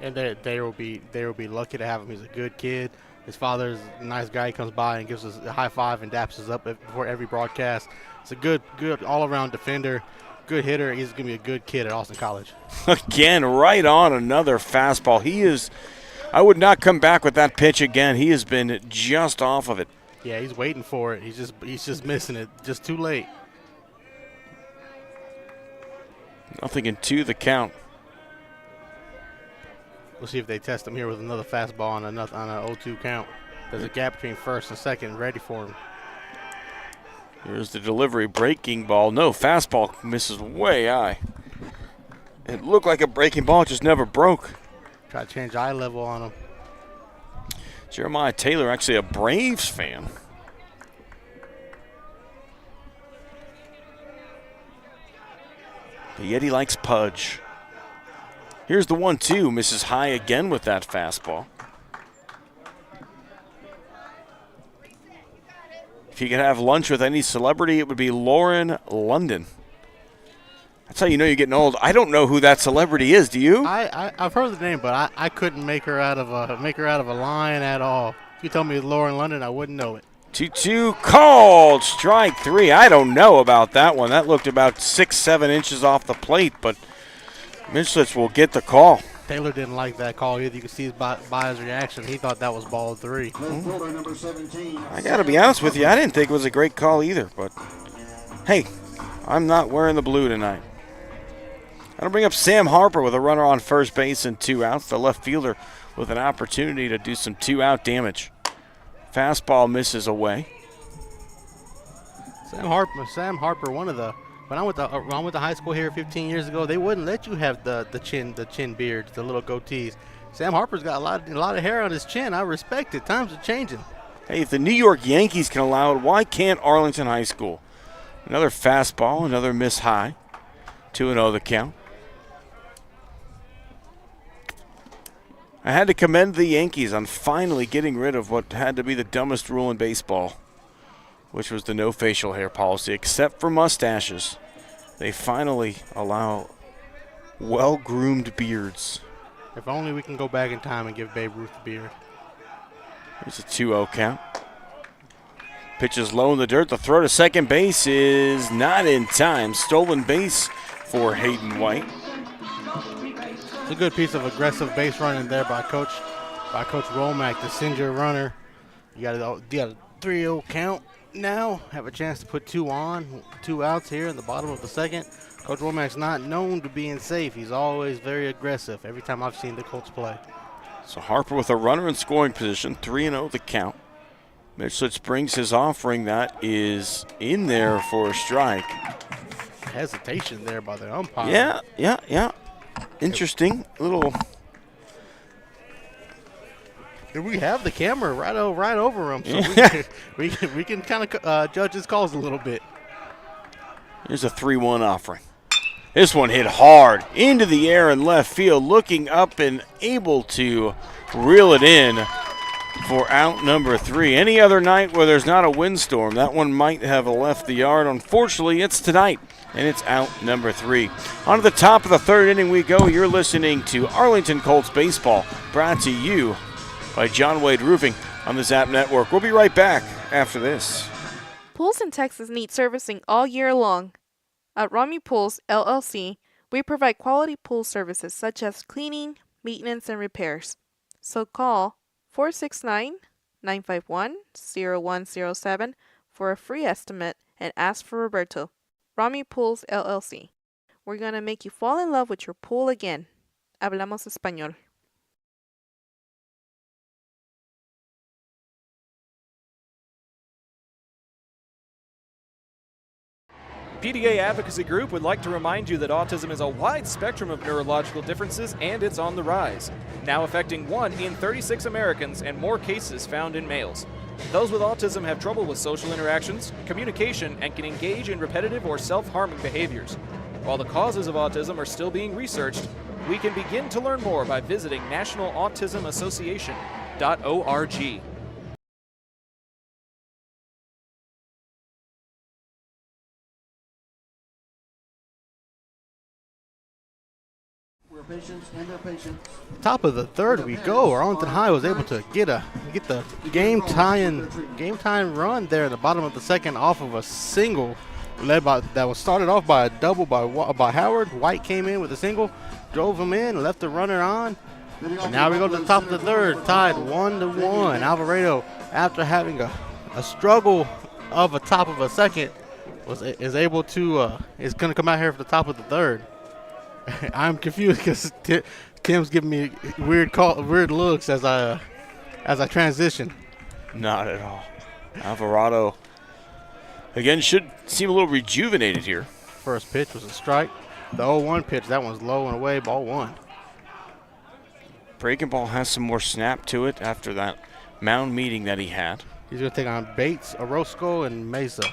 And they will be lucky to have him. He's a good kid. His father's a nice guy. He comes by and gives us a high five and daps us up before every broadcast. It's a good all-around defender, good hitter. He's going to be a good kid at Austin College. Again, right on another fastball. I would not come back with that pitch again. He has been just off of it. Yeah, he's waiting for it. He's just missing it. Just too late. Nothing in 2 the count. We'll see if they test him here with another fastball on a 0-2 count. There's a gap between first and second ready for him. Here's the delivery, breaking ball. No, fastball misses way high. It looked like a breaking ball, it just never broke. Try to change eye level on him. Jeremiah Taylor, actually a Braves fan. But yet he likes Pudge. Here's the 1-2, misses high again with that fastball. If you could have lunch with any celebrity, it would be Lauren London. That's how you know you're getting old. I don't know who that celebrity is. Do you? I've heard the name, but I couldn't make her out of a line at all. If you told me Lauren London, I wouldn't know it. 2-2 called. Strike 3. I don't know about that one. That looked about 6-7 inches off the plate, but Minchlitz will get the call. Taylor didn't like that call either. You can see by his reaction. He thought that was ball 3. Left fielder number 17. I got to be honest with you, I didn't think it was a great call either. But, hey, I'm not wearing the blue tonight. I'll bring up Sam Harper with a runner on first base and 2 outs. The left fielder with an opportunity to do some 2-out damage. Fastball misses away. Sam Harper, when I went to high school here 15 years ago, they wouldn't let you have the chin beards, the little goatees. Sam Harper's got a lot of hair on his chin. I respect it. Times are changing. Hey, if the New York Yankees can allow it, why can't Arlington High School? Another fastball, another miss high. 2-0 the count. I had to commend the Yankees on finally getting rid of what had to be the dumbest rule in baseball, which was the no facial hair policy, except for mustaches. They finally allow well-groomed beards. If only we can go back in time and give Babe Ruth a beard. There's a 2-0 count. Pitch is low in the dirt. The throw to second base is not in time. Stolen base for Hayden White. It's a good piece of aggressive base running there by Coach Romack to send your runner. You got a 3-0 count now. Have a chance to put 2 outs here in the bottom of the second. Coach Romack's not known to being safe. He's always very aggressive every time I've seen the Colts play. So Harper with a runner in scoring position, 3-0 the count. Mitchell brings his offering. That is in there for a strike. Hesitation there by the umpire. Yeah. Interesting little. We have the camera right over him, so we can kind of judge his calls a little bit. Here's a 3-1 offering. This one hit hard into the air in left field, looking up and able to reel it in for out number 3. Any other night where there's not a windstorm, that one might have left the yard. Unfortunately, it's tonight, and it's out number 3. On to the top of the 3rd inning we go. You're listening to Arlington Colts Baseball, brought to you by John Wade Roofing on the Zap Network. We'll be right back after this. Pools in Texas need servicing all year long. At Rami Pools, LLC, we provide quality pool services such as cleaning, maintenance, and repairs. So call 469-951-0107 for a free estimate and ask for Roberto. Rami Pools, LLC. We're going to make you fall in love with your pool again. Hablamos español. PDA Advocacy Group would like to remind you that autism is a wide spectrum of neurological differences and it's on the rise, now affecting 1 in 36 Americans and more cases found in males. Those with autism have trouble with social interactions, communication, and can engage in repetitive or self-harming behaviors. While the causes of autism are still being researched, we can begin to learn more by visiting nationalautismassociation.org. Top of the 3rd we go. Arlington High was able to get the game tying run there in the bottom of the 2nd off of a single that was started off by a double by Howard. White came in with a single, drove him in, left the runner on. And now we go to the top of the 3rd, tied 1-1. Alvarado, after having a struggle of a top of a 2nd, is able to is going to come out here for the top of the 3rd. I'm confused because Tim's giving me weird looks as I transition. Not at all. Alvarado, again, should seem a little rejuvenated here. First pitch was a strike. The 0-1 pitch, that one's low and away, ball 1. Breaking ball has some more snap to it after that mound meeting that he had. He's going to take on Bates, Orozco, and Mesa.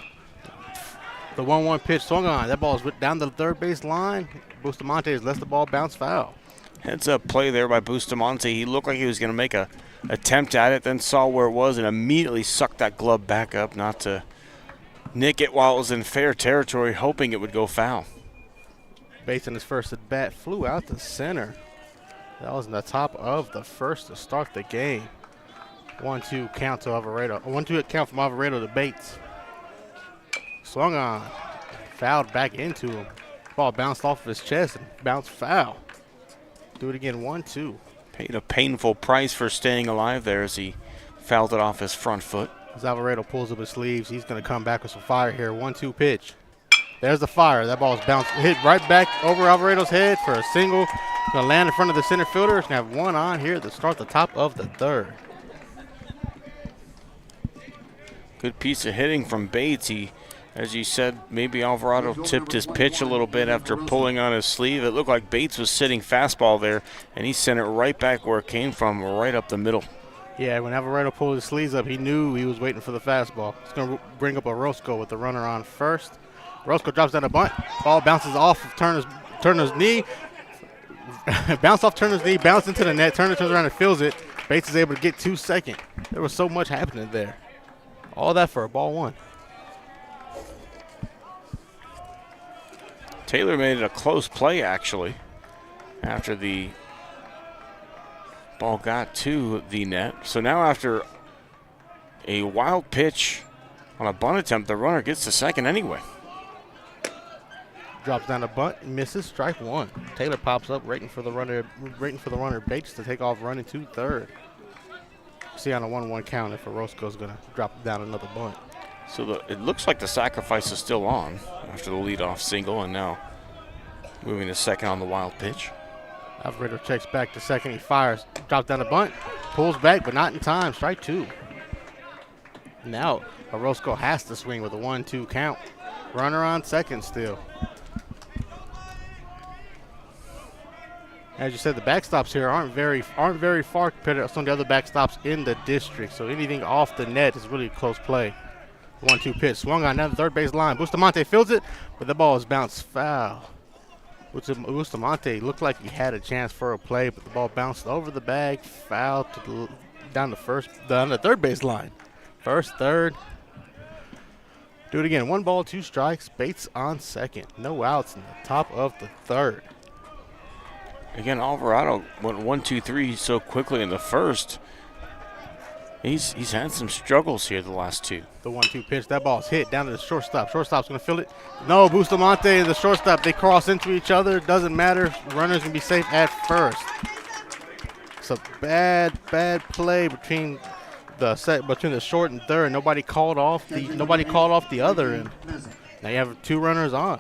The 1-1 pitch swung on. That ball is down the 3rd base line. Bustamante has let the ball bounce foul. Heads up play there by Bustamante. He looked like he was going to make a attempt at it, then saw where it was and immediately sucked that glove back up, not to nick it while it was in fair territory, hoping it would go foul. Bates in his first at bat flew out to center. That was in the top of the 1st to start the game. 1-2 count to Alvarado. 1-2 count from Alvarado to Bates. Swung on, fouled back into him. Ball bounced off of his chest and bounced foul. Do it again, 1-2. Paid a painful price for staying alive there as he fouled it off his front foot. As Alvarado pulls up his sleeves, he's going to come back with some fire here. 1-2 pitch. There's the fire. That ball's bounced, hit right back over Alvarado's head for a single. Going to land in front of the center fielder. He's going to have one on here to start the top of the third. Good piece of hitting from Bates. He, as you said, maybe Alvarado tipped his pitch a little bit after pulling on his sleeve. It looked like Bates was sitting fastball there, and he sent it right back where it came from, right up the middle. Yeah, when Alvarado pulled his sleeves up, he knew he was waiting for the fastball. He's going to bring up a Orozco with the runner on first. Orozco drops down a bunt. Ball bounces off of Turner's knee. Bounce off Turner's knee, bounce into the net. Turner turns around and fills it. Bates is able to get to second. There was so much happening there. All that for a ball one. Taylor made it a close play, actually, after the ball got to the net. So now after a wild pitch on a bunt attempt, the runner gets to second anyway. Drops down a bunt, misses, strike one. Taylor pops up, waiting for the runner Bates to take off running to third. See on a 1-1 count if Orozco's going to drop down another bunt. So it looks like the sacrifice is still on after the leadoff single, and now moving to second on the wild pitch. Alvarado checks back to second. He fires, drops down a bunt, pulls back, but not in time. Strike two. Now Orozco has to swing with a 1-2 count. Runner on second still. As you said, the backstops here aren't very far compared to some of the other backstops in the district. So anything off the net is really close play. 1-2 pitch, swung on down the third base line. Bustamante fields it, but the ball is bounced foul. Bustamante looked like he had a chance for a play, but the ball bounced over the bag, foul to down the third base line. First, third. Do it again. 1 ball, 2 strikes. Bates on second. No outs in the top of the third. Again, Alvarado went 1-2-3 so quickly in the first. He's had some struggles here the last two. The 1-2 pitch. That ball's hit down to the shortstop. Shortstop's going to fill it. No, Bustamante and the shortstop, they cross into each other. Doesn't matter. Runner's going to be safe at first. It's a bad play between the short and third. Nobody called off the other end. Now you have 2 runners on.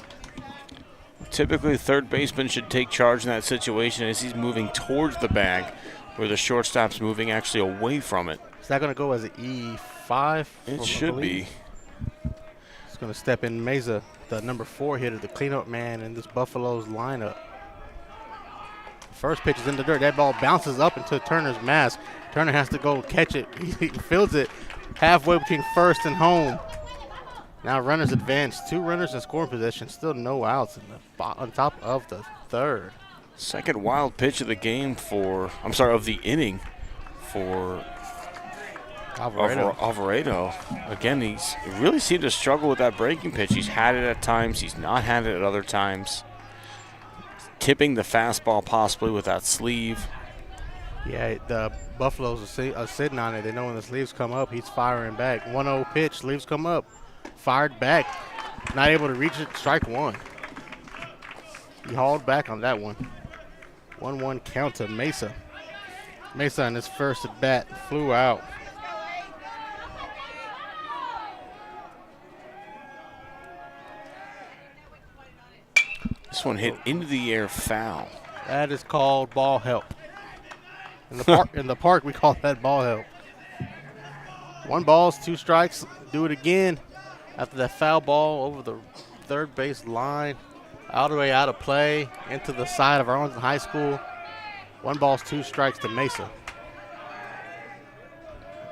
Typically, the third baseman should take charge in that situation as he's moving towards the bag, where the shortstop's moving actually away from it. Is that going to go as an E5? It should be. It's going to step in Meza, the number 4 hitter, the cleanup man in this Buffalo's lineup. First pitch is in the dirt. That ball bounces up into Turner's mask. Turner has to go catch it. He fields it halfway between first and home. Now runners advance. 2 runners in scoring position. Still no outs on top of the third. Second wild pitch of the game of the inning for Alvarado. Again, he's really seemed to struggle with that breaking pitch. He's had it at times. He's not had it at other times. Tipping the fastball possibly with that sleeve. Yeah, the Buffaloes are sitting on it. They know when the sleeves come up, he's firing back. 1-0 pitch, sleeves come up. Fired back. Not able to reach it, strike one. He hauled back on that one. 1-1 count to Mesa. Mesa on his first at bat flew out. This one hit into the air foul. That is called ball help. In the park, we call that ball help. 1 ball, 2 strikes. Do it again after that foul ball over the third base line, all the way out of play into the side of Arlington High School. 1 ball, 2 strikes to Mesa.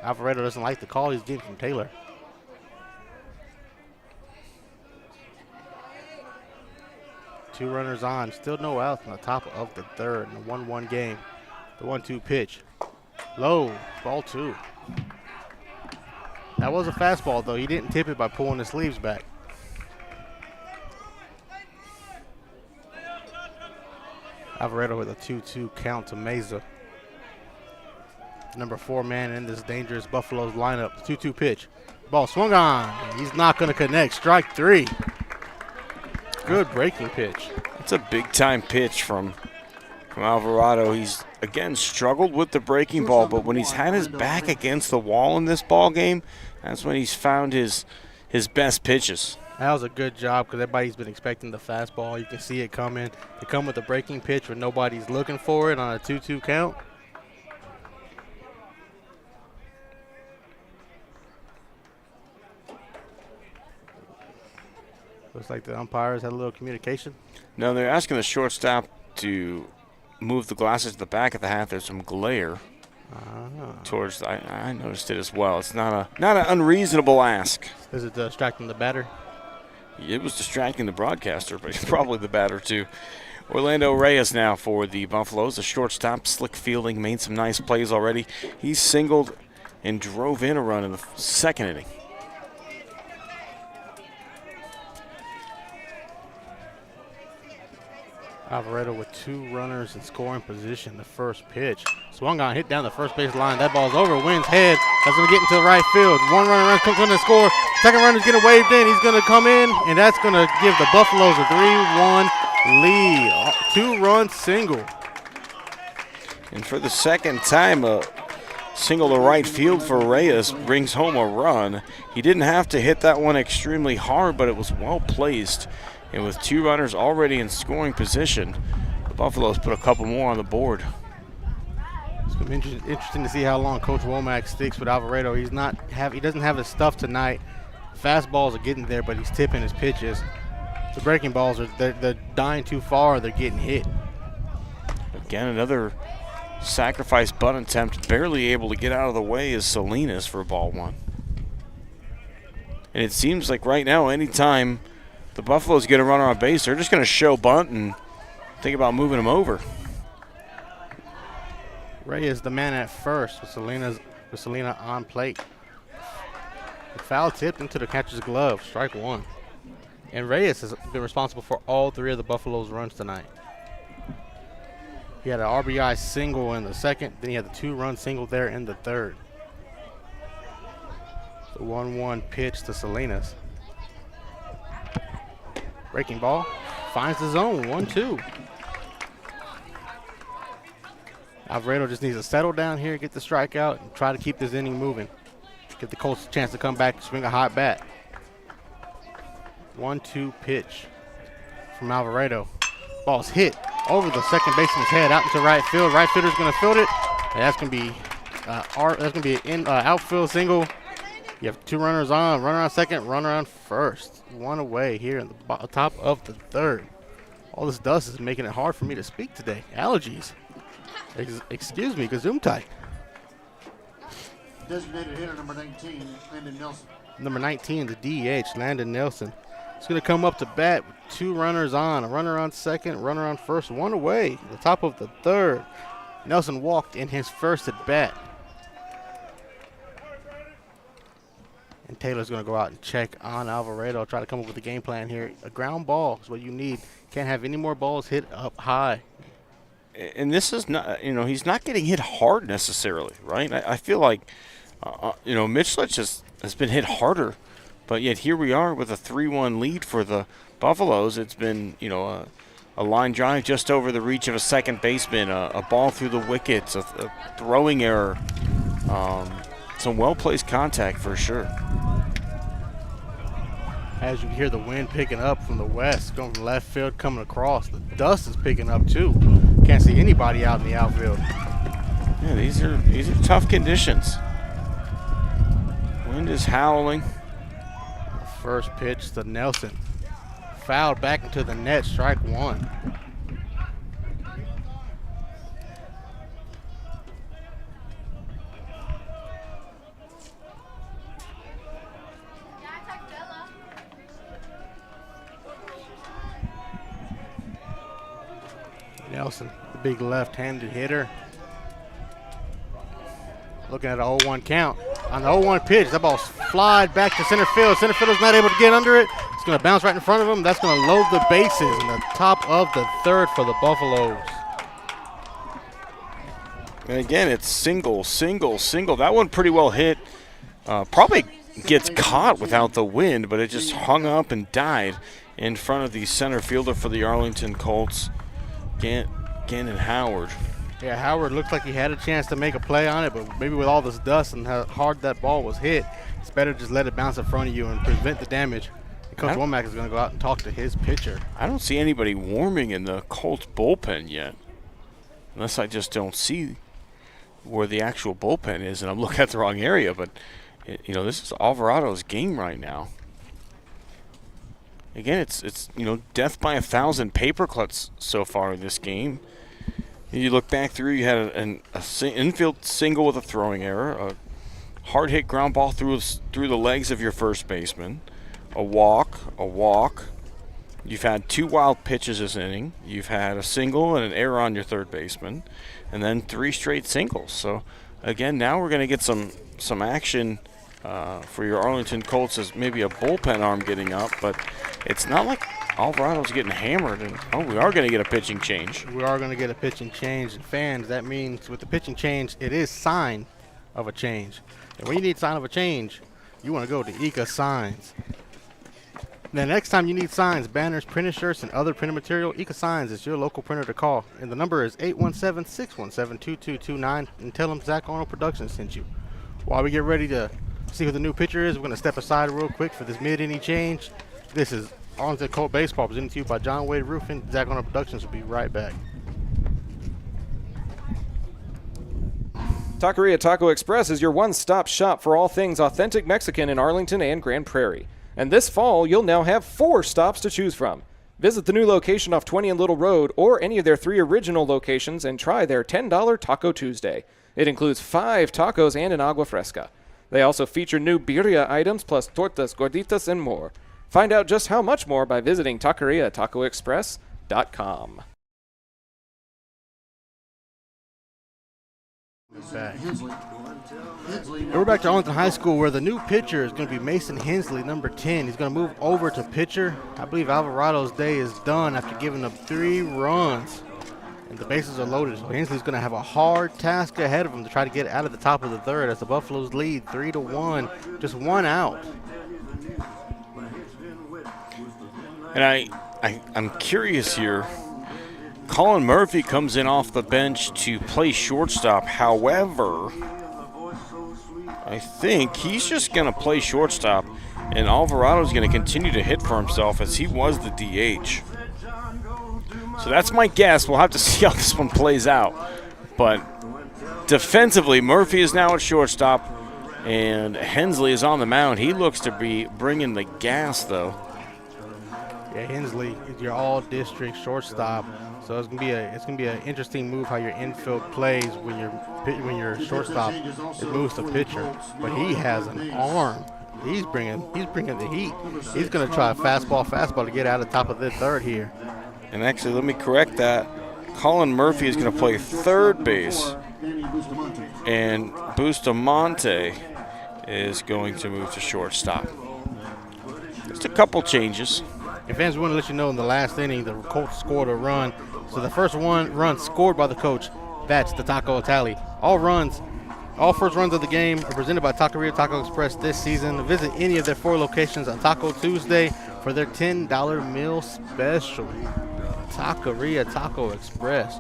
Alvarado doesn't like the call he's getting from Taylor. Two runners on, still no outs on the top of the third in a 1-1 game. The 1-2 pitch. Low, ball 2. That was a fastball, though. He didn't tip it by pulling the sleeves back. Alvarado with a 2-2 count to Mesa. Number 4 man in this dangerous Buffaloes lineup. The 2-2 pitch. Ball swung on. He's not going to connect. Strike 3. Good breaking pitch. It's a big-time pitch from from Alvarado. He's, again, struggled with the breaking ball, but when he's had his back against the wall in this ball game, that's when he's found his best pitches. That was a good job because everybody's been expecting the fastball. You can see it coming. They come with a breaking pitch when nobody's looking for it on a 2-2 count. Looks like the umpires had a little communication. No, they're asking the shortstop to move the glasses to the back of the hat. There's some glare towards. I noticed it as well. It's not an unreasonable ask. Is it distracting the batter? It was distracting the broadcaster, but probably the batter too. Orlando Reyes now for the Buffaloes. The shortstop, slick fielding, made some nice plays already. He singled and drove in a run in the second inning. Alvarado with 2 runners in scoring position. The first pitch. Swung on, hit down the first base line. That ball's over, wins head. That's going to get into the right field. 1 runner comes in to score. Second runner's getting waved in. He's going to come in, and that's going to give the Buffaloes a 3-1 lead. 2-run single. And for the second time, a single to right field for Reyes brings home a run. He didn't have to hit that one extremely hard, but it was well placed. And with 2 runners already in scoring position, the Buffaloes put a couple more on the board. It's going to be interesting to see how long Coach Womack sticks with Alvarado. He doesn't have his stuff tonight. Fastballs are getting there, but he's tipping his pitches. The breaking balls they're dying too far. They're getting hit. Again, another sacrifice bunt attempt, barely able to get out of the way is Salinas for ball 1. And it seems like right now, anytime the Buffaloes get a runner on base, they're just going to show bunt and think about moving him over. Reyes the man at first with Selena on plate. The foul tipped into the catcher's glove, strike 1. And Reyes has been responsible for all 3 of the Buffaloes' runs tonight. He had an RBI single in the second, then he had the 2-run single there in the third. The 1-1 pitch to Salinas. Breaking ball, finds the zone, 1-2. Alvarado just needs to settle down here, get the strikeout, and try to keep this inning moving. Give the Colts a chance to come back and swing a hot bat. 1-2 pitch from Alvarado. Ball's hit over the second baseman's head out into right field. Right fielder's going to field it. And that's going to be an outfield single. You have 2 runners on, runner on second, runner on first. 1 away here in the top of the third. All this dust is making it hard for me to speak today. Allergies. Excuse me, Gesundheit. Designated hitter number 19, Landon Nelson. Number 19, the DH, Landon Nelson. He's going to come up to bat with 2 runners on, a runner on second, runner on first, 1 away. The top of the third. Nelson walked in his first at bat. And Taylor's going to go out and check on Alvarado, try to come up with a game plan here. A ground ball is what you need. Can't have any more balls hit up high. And this is not, he's not getting hit hard necessarily, right? I feel like, Mitchell has been hit harder, but yet here we are with a 3-1 lead for the Buffaloes. It's been, a line drive just over the reach of a second baseman, a ball through the wickets, a throwing error, some well-placed contact for sure. As you hear the wind picking up from the west, going from left field, coming across, the dust is picking up too. Can't see anybody out in the outfield. Yeah, these are tough conditions. Wind is howling. First pitch to Nelson. Fouled back into the net, strike 1. Nelson, the big left-handed hitter. Looking at an 0-1 count. On the 0-1 pitch, that ball's flied back to center field. Center fielder's not able to get under it. It's going to bounce right in front of him. That's going to load the bases in the top of the third for the Buffaloes. And again, it's single, single, single. That one pretty well hit. Probably gets caught without the wind, but it just hung up and died in front of the center fielder for the Arlington Colts. Can't again in Howard. Yeah, Howard looked like he had a chance to make a play on it, but maybe with all this dust and how hard that ball was hit, it's better just let it bounce in front of you and prevent the damage. And Coach Womack is going to go out and talk to his pitcher. I don't see anybody warming in the Colts bullpen yet, unless I just don't see where the actual bullpen is and I'm looking at the wrong area. But, you know, this is Alvarado's game right now. Again, it's you know, death by 1,000 paper cuts so far in this game. You look back through, you had an infield single with a throwing error, a hard hit ground ball through the legs of your first baseman, a walk. You've had 2 wild pitches this inning. You've had a single and an error on your third baseman, and then 3 straight singles. So again, now we're going to get some action for your Arlington Colts as maybe a bullpen arm getting up, but it's not like Alvarado's getting hammered. And we are going to get a pitching change. We are going to get a pitching change. And fans, that means with the pitching change, it is sign of a change. And when you need sign of a change, you want to go to Ika Signs. The next time you need signs, banners, printed shirts, and other printed material, Ika Signs is your local printer to call. And the number is 817-617-2229. And tell them Zach Arnold Productions sent you. While we get ready to see who the new pitcher is, we're going to step aside real quick for this mid-inning change. This is Arlington Colt Baseball, presented to you by John Wade Roofing. Zach Arnold Productions will be right back. Taqueria Taco Express is your one-stop shop for all things authentic Mexican in Arlington and Grand Prairie. And this fall, you'll now have 4 stops to choose from. Visit the new location off 20 and Little Road or any of their 3 original locations and try their $10 Taco Tuesday. It includes 5 tacos and an agua fresca. They also feature new birria items plus tortas, gorditas, and more. Find out just how much more by visiting taqueriatacoexpress.com. And we're back to Arlington High School, where the new pitcher is going to be Mason Hensley, number 10. He's going to move over to pitcher. I believe Alvarado's day is done after giving up 3 runs. And the bases are loaded, so Hensley's going to have a hard task ahead of him to try to get out of the top of the third as the Buffaloes lead 3-1, just 1 out. And I'm curious here. Colin Murphy comes in off the bench to play shortstop. However, I think he's just going to play shortstop, and Alvarado's going to continue to hit for himself as he was the DH. So that's my guess. We'll have to see how this one plays out. But defensively, Murphy is now at shortstop, and Hensley is on the mound. He looks to be bringing the gas, though. Yeah, Hensley is your all-district shortstop, so it's gonna be an interesting move how your infield plays when your shortstop moves to pitcher. But he has an arm. He's bringing the heat. He's gonna try a fastball to get out of the top of the third here. And actually, let me correct that. Colin Murphy is going to play third base, and Bustamante is going to move to shortstop. Just a couple changes. And fans, we want to let you know in the last inning, the Colts scored a run. So the first run scored by the coach, that's the taco tally. All first runs of the game are presented by Taqueria Taco Express this season. Visit any of their 4 locations on Taco Tuesday for their $10 meal special. Taqueria Taco Express,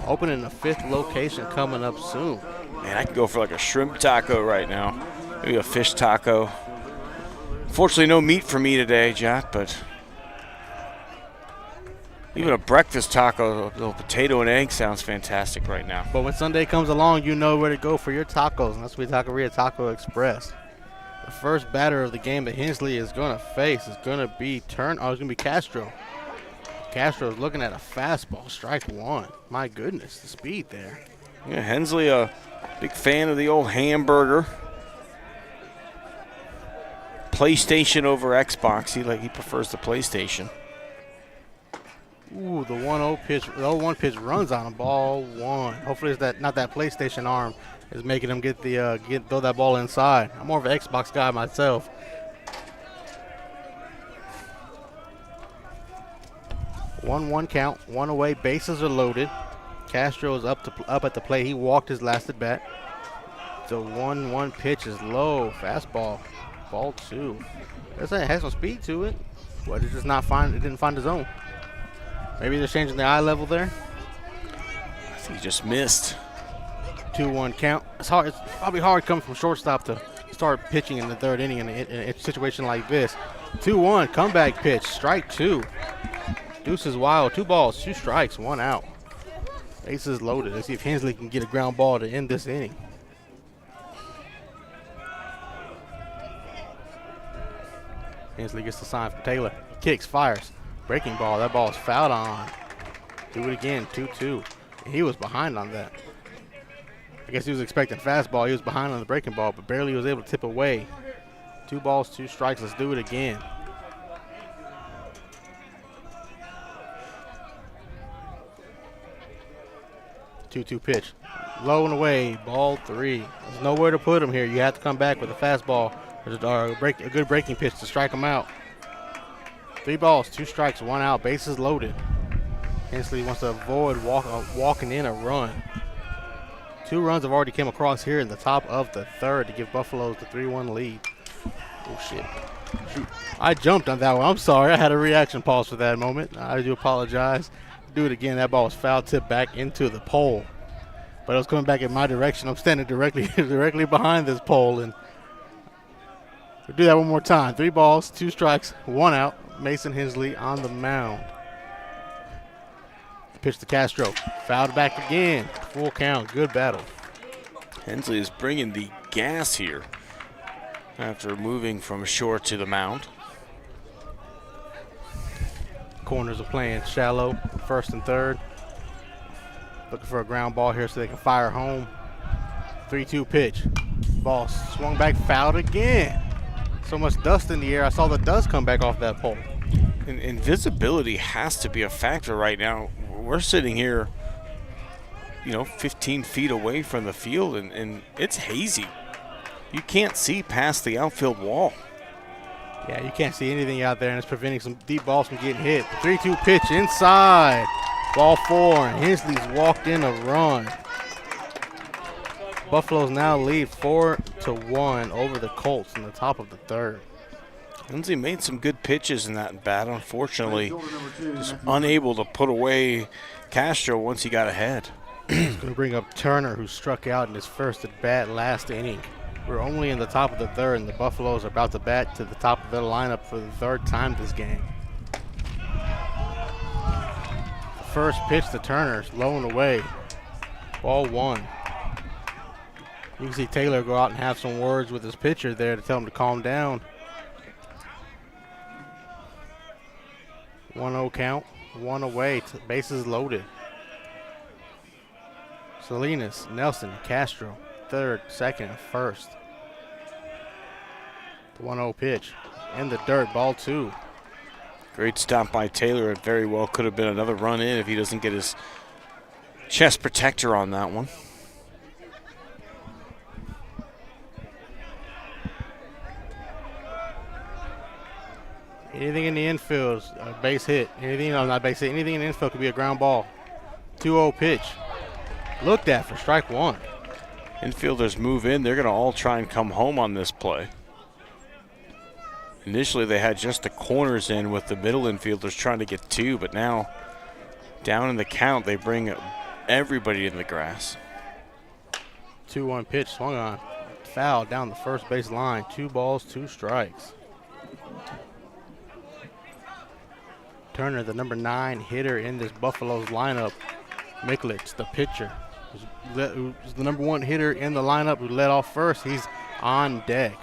opening a 5th location coming up soon. Man, I could go for like a shrimp taco right now. Maybe a fish taco. Fortunately, no meat for me today, Jack, but even a breakfast taco, a little potato and egg sounds fantastic right now. But when Sunday comes along, you know where to go for your tacos, and that's with Taqueria Taco Express. The first batter of the game that Hensley is going to face is going to be Castro. Castro's looking at a fastball, strike 1. My goodness, the speed there. Yeah, Hensley, a big fan of the old hamburger. PlayStation over Xbox. He prefers the PlayStation. Ooh, the 1-0 pitch. The 0-1 pitch runs on him. Ball 1. Hopefully, it's not that PlayStation arm is making him throw that ball inside. I'm more of an Xbox guy myself. 1-1 count, 1 away, bases are loaded. Castro is up at the plate. He walked his last at bat. The 1-1 pitch is low, fastball, ball 2. It has some speed to it, but it didn't find the zone. Maybe they're changing the eye level there. He just missed. 2-1 count. It's hard. It's probably hard coming from shortstop to start pitching in the third inning in a situation like this. 2-1 comeback pitch. Strike 2. Deuce is wild. 2 balls, 2 strikes, 1 out. Bases loaded. Let's see if Hensley can get a ground ball to end this inning. Hensley gets the sign from Taylor. Kicks, fires. Breaking ball. That ball is fouled on. Do it again. 2-2. And he was behind on that. I guess he was expecting fastball. He was behind on the breaking ball, but barely was able to tip away. 2 balls, 2 strikes. Let's do it again. Two pitch. Low and away. Ball 3. There's nowhere to put him here. You have to come back with a fastball or a good breaking pitch to strike him out. 3 balls, 2 strikes, 1 out. Bases loaded. Hensley wants to avoid walking in a run. 2 runs have already came across here in the top of the third to give Buffaloes the 3-1 lead. Oh, shit. Shoot. I jumped on that one. I'm sorry. I had a reaction pause for that moment. I do apologize. Do it again. That ball was foul tipped back into the pole. But it was coming back in my direction. I'm standing directly behind this pole. And we'll do that one more time. 3 balls, 2 strikes, 1 out. Mason Hensley on the mound. Pitch to Castro. Fouled back again. Full count. Good battle. Hensley is bringing the gas here after moving from short to the mound. Corners are playing shallow, first and third. Looking for a ground ball here so they can fire home. 3-2 pitch. Ball swung back, fouled again. So much dust in the air. I saw the dust come back off that pole. And visibility has to be a factor right now. We're sitting here, 15 feet away from the field, and it's hazy. You can't see past the outfield wall. Yeah, you can't see anything out there, and it's preventing some deep balls from getting hit. The 3-2 pitch inside. Ball 4, and Hensley's walked in a run. Buffaloes now lead 4-1 over the Colts in the top of the third. Hensley made some good pitches in that bat. Unfortunately, just unable to put away Castro once he got ahead. He's going to bring up Turner, who struck out in his first at bat last inning. We're only in the top of the third, and the Buffaloes are about to bat to the top of their lineup for the 3rd time this game. The first pitch to Turner is low and away. Ball 1. You can see Taylor go out and have some words with his pitcher there to tell him to calm down. 1-0 count, 1 away, bases loaded. Salinas, Nelson, Castro, 3rd, 2nd, and 1st. The 1-0 pitch in the dirt, ball 2. Great stop by Taylor. It very well could have been another run in if he doesn't get his chest protector on that one. Anything in the infield, base hit. Anything, no, not base hit. Anything in the infield could be a ground ball. 2-0 pitch. Looked at for strike 1. Infielders move in. They're going to all try and come home on this play. Initially, they had just the corners in with the middle infielders trying to get 2, but now down in the count, they bring everybody in the grass. 2-1 pitch swung on. Foul down the first base line. 2 balls, 2 strikes. Turner, the number 9 hitter in this Buffaloes lineup. Miklich, the pitcher, who's the number 1 hitter in the lineup, who led off first. He's on deck.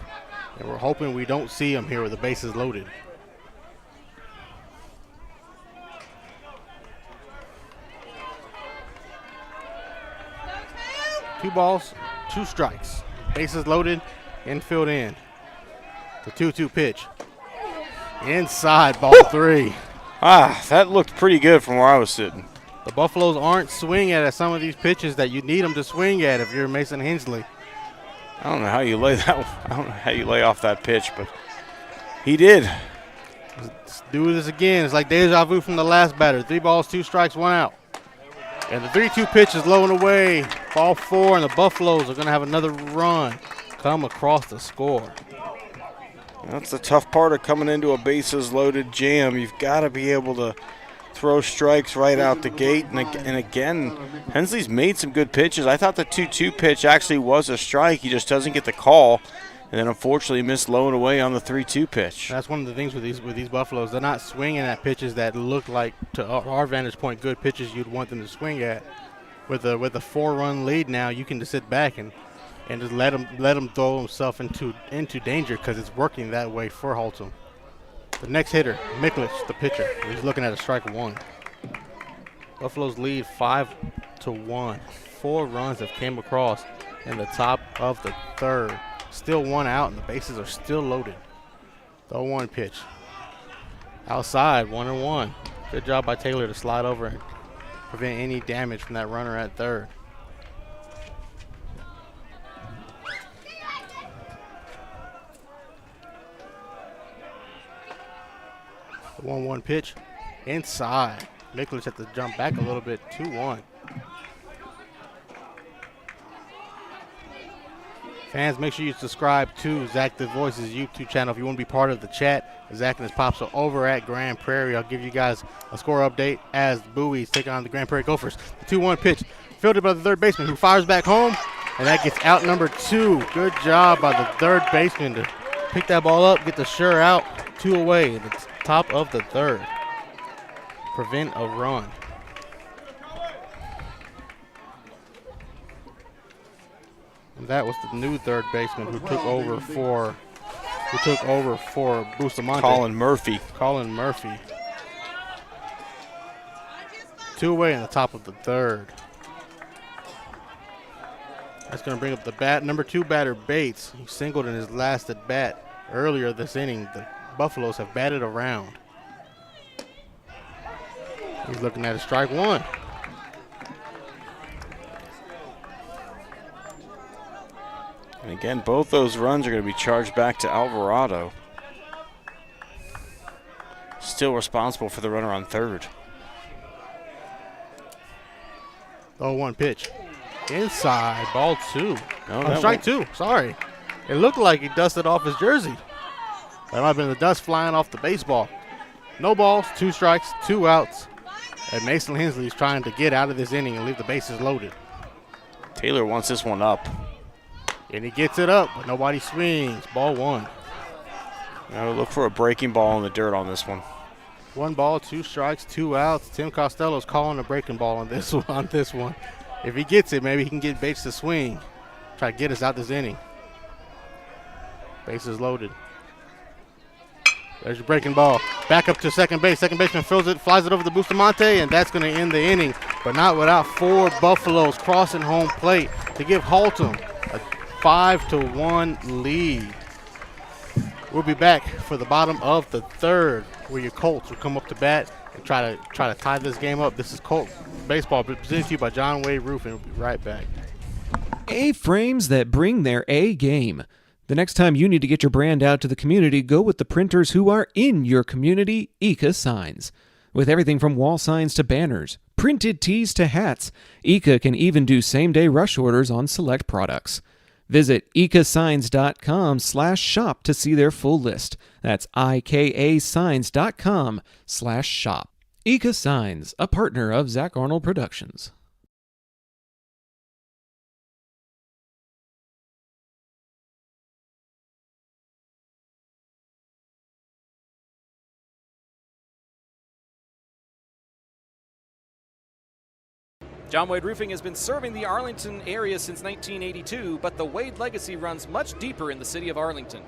And we're hoping we don't see him here with the bases loaded. Two balls, 2 strikes. Bases loaded, infield in. The 2-2 pitch. Inside, ball 3. That looked pretty good from where I was sitting. The Buffaloes aren't swinging at some of these pitches that you need them to swing at if you're Mason Hensley. I don't know how you lay that. I don't know how you lay off that pitch, but he did. Let's do this again. It's like deja vu from the last batter. 3 balls, 2 strikes, 1 out. And the 3-2 pitch is low and away. Ball 4, and the Buffaloes are going to have another run come across the score. That's the tough part of coming into a bases-loaded jam. You've got to be able to throw strikes right out the gate. And again, Hensley's made some good pitches. I thought the 2-2 pitch actually was a strike. He just doesn't get the call. And then unfortunately missed low and away on the 3-2 pitch. That's one of the things with these Buffaloes. They're not swinging at pitches that look like, to our vantage point, good pitches you'd want them to swing at. With a 4-run lead now, you can just sit back and just let him throw himself into danger because it's working that way for Haltom. The next hitter, Miklich, the pitcher. He's looking at a strike 1. Buffaloes lead 5-1. 4 runs have came across in the top of the 3rd. Still 1 out, and the bases are still loaded. The 0-1 pitch. Outside, 1-1. Good job by Taylor to slide over and prevent any damage from that runner at 3rd. The 1-1 pitch. Inside. Miklich had to jump back a little bit. 2-1. Fans, make sure you subscribe to Zach the Voice's YouTube channel if you want to be part of the chat. Zach and his pops are over at Grand Prairie. I'll give you guys a score update as Bowie's taking on the Grand Prairie Gophers. The 2-1 pitch fielded by the 3rd baseman who fires back home, and that gets out number 2. Good job by the 3rd baseman to pick that ball up, get the sure out, 2 away at the top of the 3rd. Prevent a run. And that was the new 3rd baseman who took over for Bustamante. Colin Murphy. 2 away in the top of the 3rd. That's going to bring up the number 2 batter, Bates. He singled in his last at bat earlier this inning. The Buffaloes have batted around. He's looking at a strike 1. And again, both those runs are going to be charged back to Alvarado. Still responsible for the runner on 3rd. 0-1 pitch. Inside, ball 2. No, strike 2, sorry. It looked like he dusted off his jersey. That might have been the dust flying off the baseball. No balls, 2 strikes, 2 outs. And Mason Hensley's trying to get out of this inning and leave the bases loaded. Taylor wants this one up. And he gets it up, but nobody swings. Ball 1. Now look for a breaking ball in the dirt on this one. 1 ball, 2 strikes, 2 outs. Tim Costello's calling a breaking ball on this one. If he gets it, maybe he can get Bates to swing. Try to get us out this inning. Bases loaded. There's your breaking ball. Back up to second base. Second baseman fills it, flies it over to Bustamante, and that's going to end the inning. But not without 4 Buffaloes crossing home plate to give Haltom a 5-1 lead. We'll be back for the bottom of the 3rd, where your Colts will come up to bat and try to tie this game up. This is Colt Baseball presented to you by John Wade Roofing. We'll be right back. A-frames that bring their A game. The next time you need to get your brand out to the community, go with the printers who are in your community, Ika Signs. With everything from wall signs to banners, printed tees to hats, Ika can even do same-day rush orders on select products. Visit ikasigns.com/shop to see their full list. That's ikasigns.com/shop. Ika Signs, a partner of Zach Arnold Productions. John Wade Roofing has been serving the Arlington area since 1982, but the Wade legacy runs much deeper in the city of Arlington.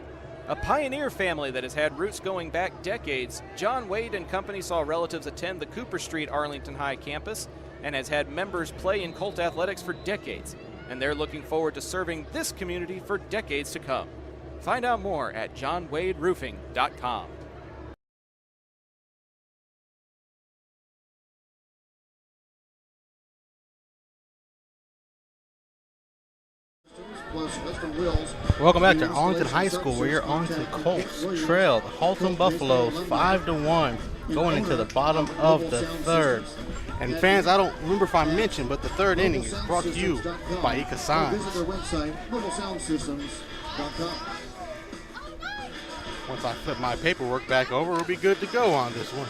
A pioneer family that has had roots going back decades, John Wade and Company saw relatives attend the Cooper Street Arlington High campus and has had members play in Colt athletics for decades, and they're looking forward to serving this community for decades to come. Find out more at johnwaderoofing.com. Welcome back to Arlington High School, where your Arlington Colts trail the Haltom Buffaloes 5-1 going into the bottom of the 3rd. And fans, I don't remember if I mentioned, but the 3rd inning is brought to you by Ika Signs. Once I flip my paperwork back over, we'll be good to go on this one.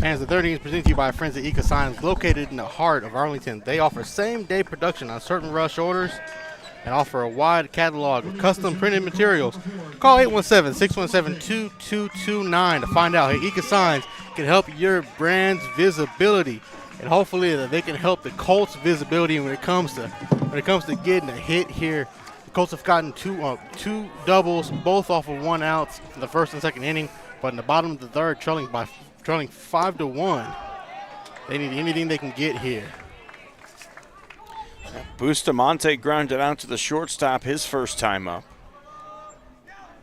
Fans, the third inning is presented to you by our friends at Eco Signs, located in the heart of Arlington. They offer same-day production on certain rush orders and offer a wide catalog of custom printed materials. Call 817-617-2229 to find out how Eco Signs can help your brand's visibility, and hopefully that they can help the Colts' visibility when it comes to getting a hit here. The Colts have gotten two doubles, both off of 1 out in the first and second inning, but in the bottom of the third, trailing 5-1. They need anything they can get here. Bustamante grounded out to the shortstop his first time up.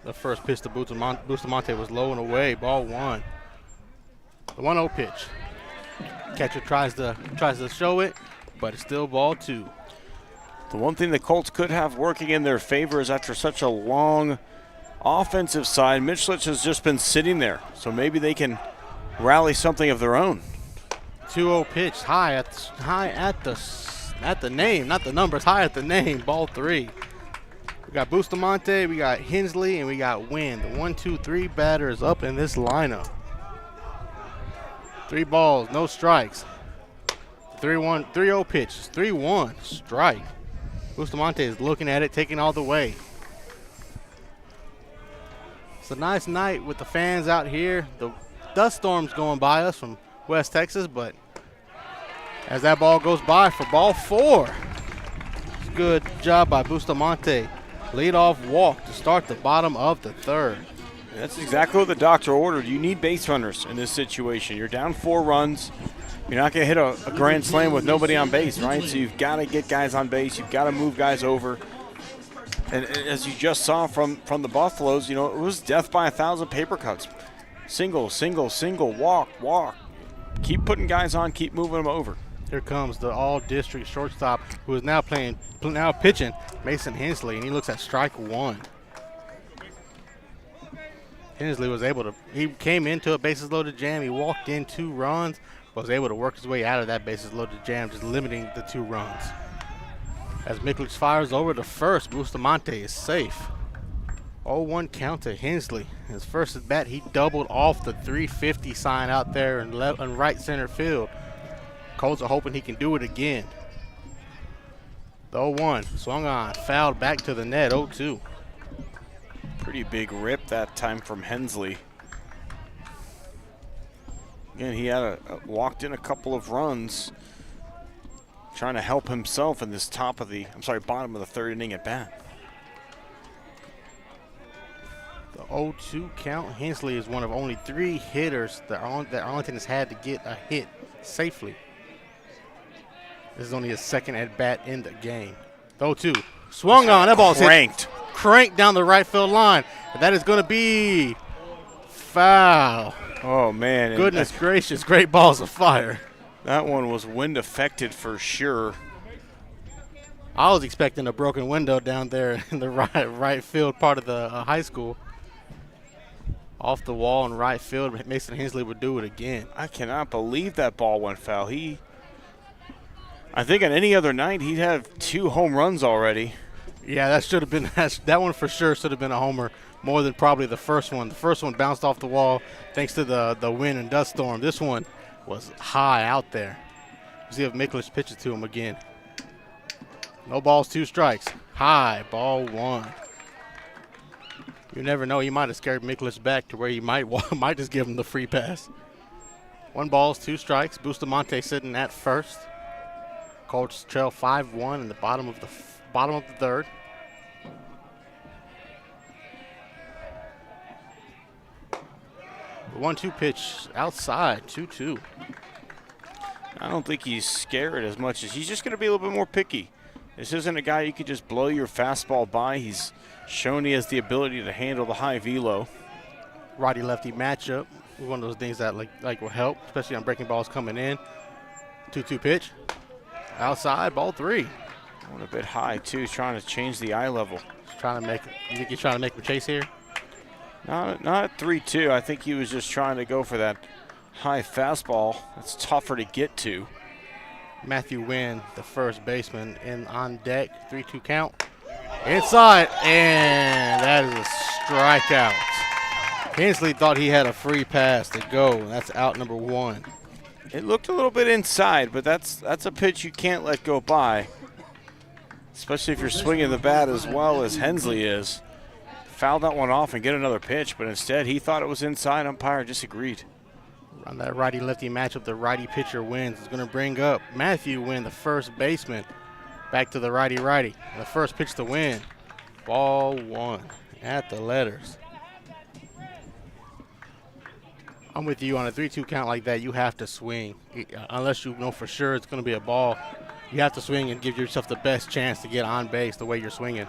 The first pitch to Bustamante was low and away, ball 1. The 1-0 pitch. Catcher tries to show it, but it's still ball 2. The one thing the Colts could have working in their favor is after such a long offensive side, Michelich has just been sitting there, so maybe they can rally something of their own. 2-0 pitch, high at the name, not the numbers, high at the name, ball 3. We got Bustamante, we got Hensley, and we got Wynn. The 1-2-3 batters up in this lineup. 3 balls, no strikes. 3-0 pitch, 3-1 strike. Bustamante is looking at it, taking all the way. It's a nice night with the fans out here. The dust storm's going by us from West Texas, but as that ball goes by for ball 4. Good job by Bustamante. Leadoff walk to start the bottom of the third. That's exactly what the doctor ordered. You need base runners in this situation. You're down 4 runs. You're not going to hit a grand slam with nobody on base, right? So you've got to get guys on base. You've got to move guys over. And as you just saw from the Buffaloes, it was death by 1,000 paper cuts. Single, single, single, walk, walk. Keep putting guys on, keep moving them over. Here comes the all-district shortstop who is now pitching, Mason Hensley, and he looks at strike 1. Hensley he came into a bases-loaded jam. He walked in 2 runs, was able to work his way out of that bases-loaded jam, just limiting the 2 runs. As Michelich fires over to first, Bustamante is safe. 0-1 count to Hensley. His first at bat, he doubled off the 350 sign out there in right center field. Colts are hoping he can do it again. The 0-1 swung on, fouled back to the net, 0-2. Pretty big rip that time from Hensley. Again, he had walked in a couple of runs, trying to help himself in this bottom of the third inning at bat. The 0-2 count. Hensley is one of only 3 hitters that Arlington has had to get a hit safely. This is only his second at bat in the game. The 0-2 swung on. That ball's cranked down the right field line. And that is going to be foul. Oh, man. Goodness gracious, great balls of fire. That one was wind affected for sure. I was expecting a broken window down there in the right field part of the high school. Off the wall in right field, Mason Hensley would do it again. I cannot believe that ball went foul. I think on any other night he'd have 2 home runs already. Yeah, that one for sure should have been a homer, more than probably the first one. The first one bounced off the wall thanks to the wind and dust storm. This one was high out there. Let's see if Michelich pitches to him again. No balls, 2 strikes. High, ball 1. You never know. He might have scared Michelich back to where he might just give him the free pass. 1 balls, 2 strikes. Bustamante sitting at first. Colts trail 5-1 in the bottom of the third. The 1-2 pitch outside, 2-2. I don't think he's scared as much as he's just going to be a little bit more picky. This isn't a guy you could just blow your fastball by. He's shown he has the ability to handle the high velo. Righty-lefty matchup. One of those things that like will help, especially on breaking balls coming in. 2-2 pitch. Outside, ball 3. Went a bit high, too. He's trying to change the eye level. You think he's trying to make him chase here? Not at 3-2. I think he was just trying to go for that high fastball. That's tougher to get to. Matthew Wynn, the first baseman, on deck. 3-2 count. Inside, and that is a strikeout. Hensley thought he had a free pass to go. That's out number 1. It looked a little bit inside, but that's a pitch you can't let go by, especially if you're swinging the bat as well as Hensley is. Foul that one off and get another pitch, but instead he thought it was inside. Umpire disagreed. On that righty-lefty matchup, the righty pitcher wins. It's going to bring up Matthew Wynn, the first baseman, back to the righty-righty. The first pitch to Win. Ball 1 at the letters. I'm with you on a 3-2 count like that. You have to swing. Unless you know for sure it's going to be a ball, you have to swing and give yourself the best chance to get on base the way you're swinging.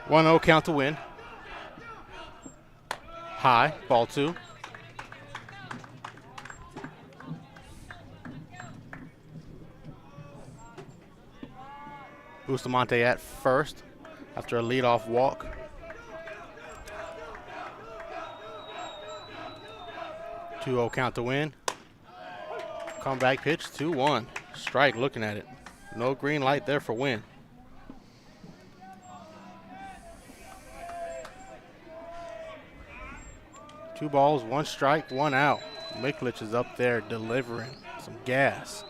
1-0 count to Win. High, ball 2. Bustamante at first after a leadoff walk. 2-0 count to Win. Comeback pitch, 2-1. Strike, looking at it. No green light there for Win. Two balls, 1 strike, 1 out. Miklich is up there delivering some gas.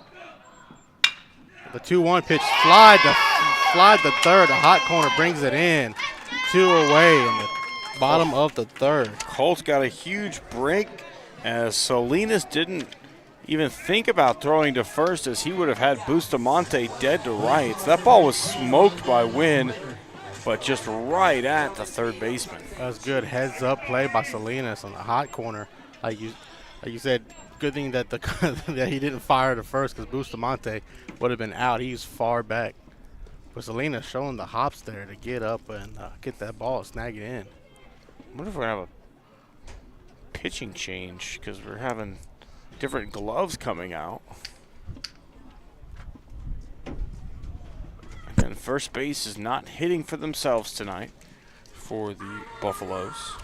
The 2-1 pitch, slide the third. The hot corner brings it in. 2 away in the bottom of the third. Colts got a huge break as Salinas didn't even think about throwing to first, as he would have had Bustamante dead to rights. That ball was smoked by Wynn, but just right at the third baseman. That was good heads-up play by Salinas on the hot corner. Like you said, good thing that that he didn't fire to first, because Bustamante would have been out. He's far back. But Salinas showing the hops there to get up and get that ball and snag it in. I wonder if we're going to have a pitching change, because we're having different gloves coming out. And first base is not hitting for themselves tonight for the Buffaloes.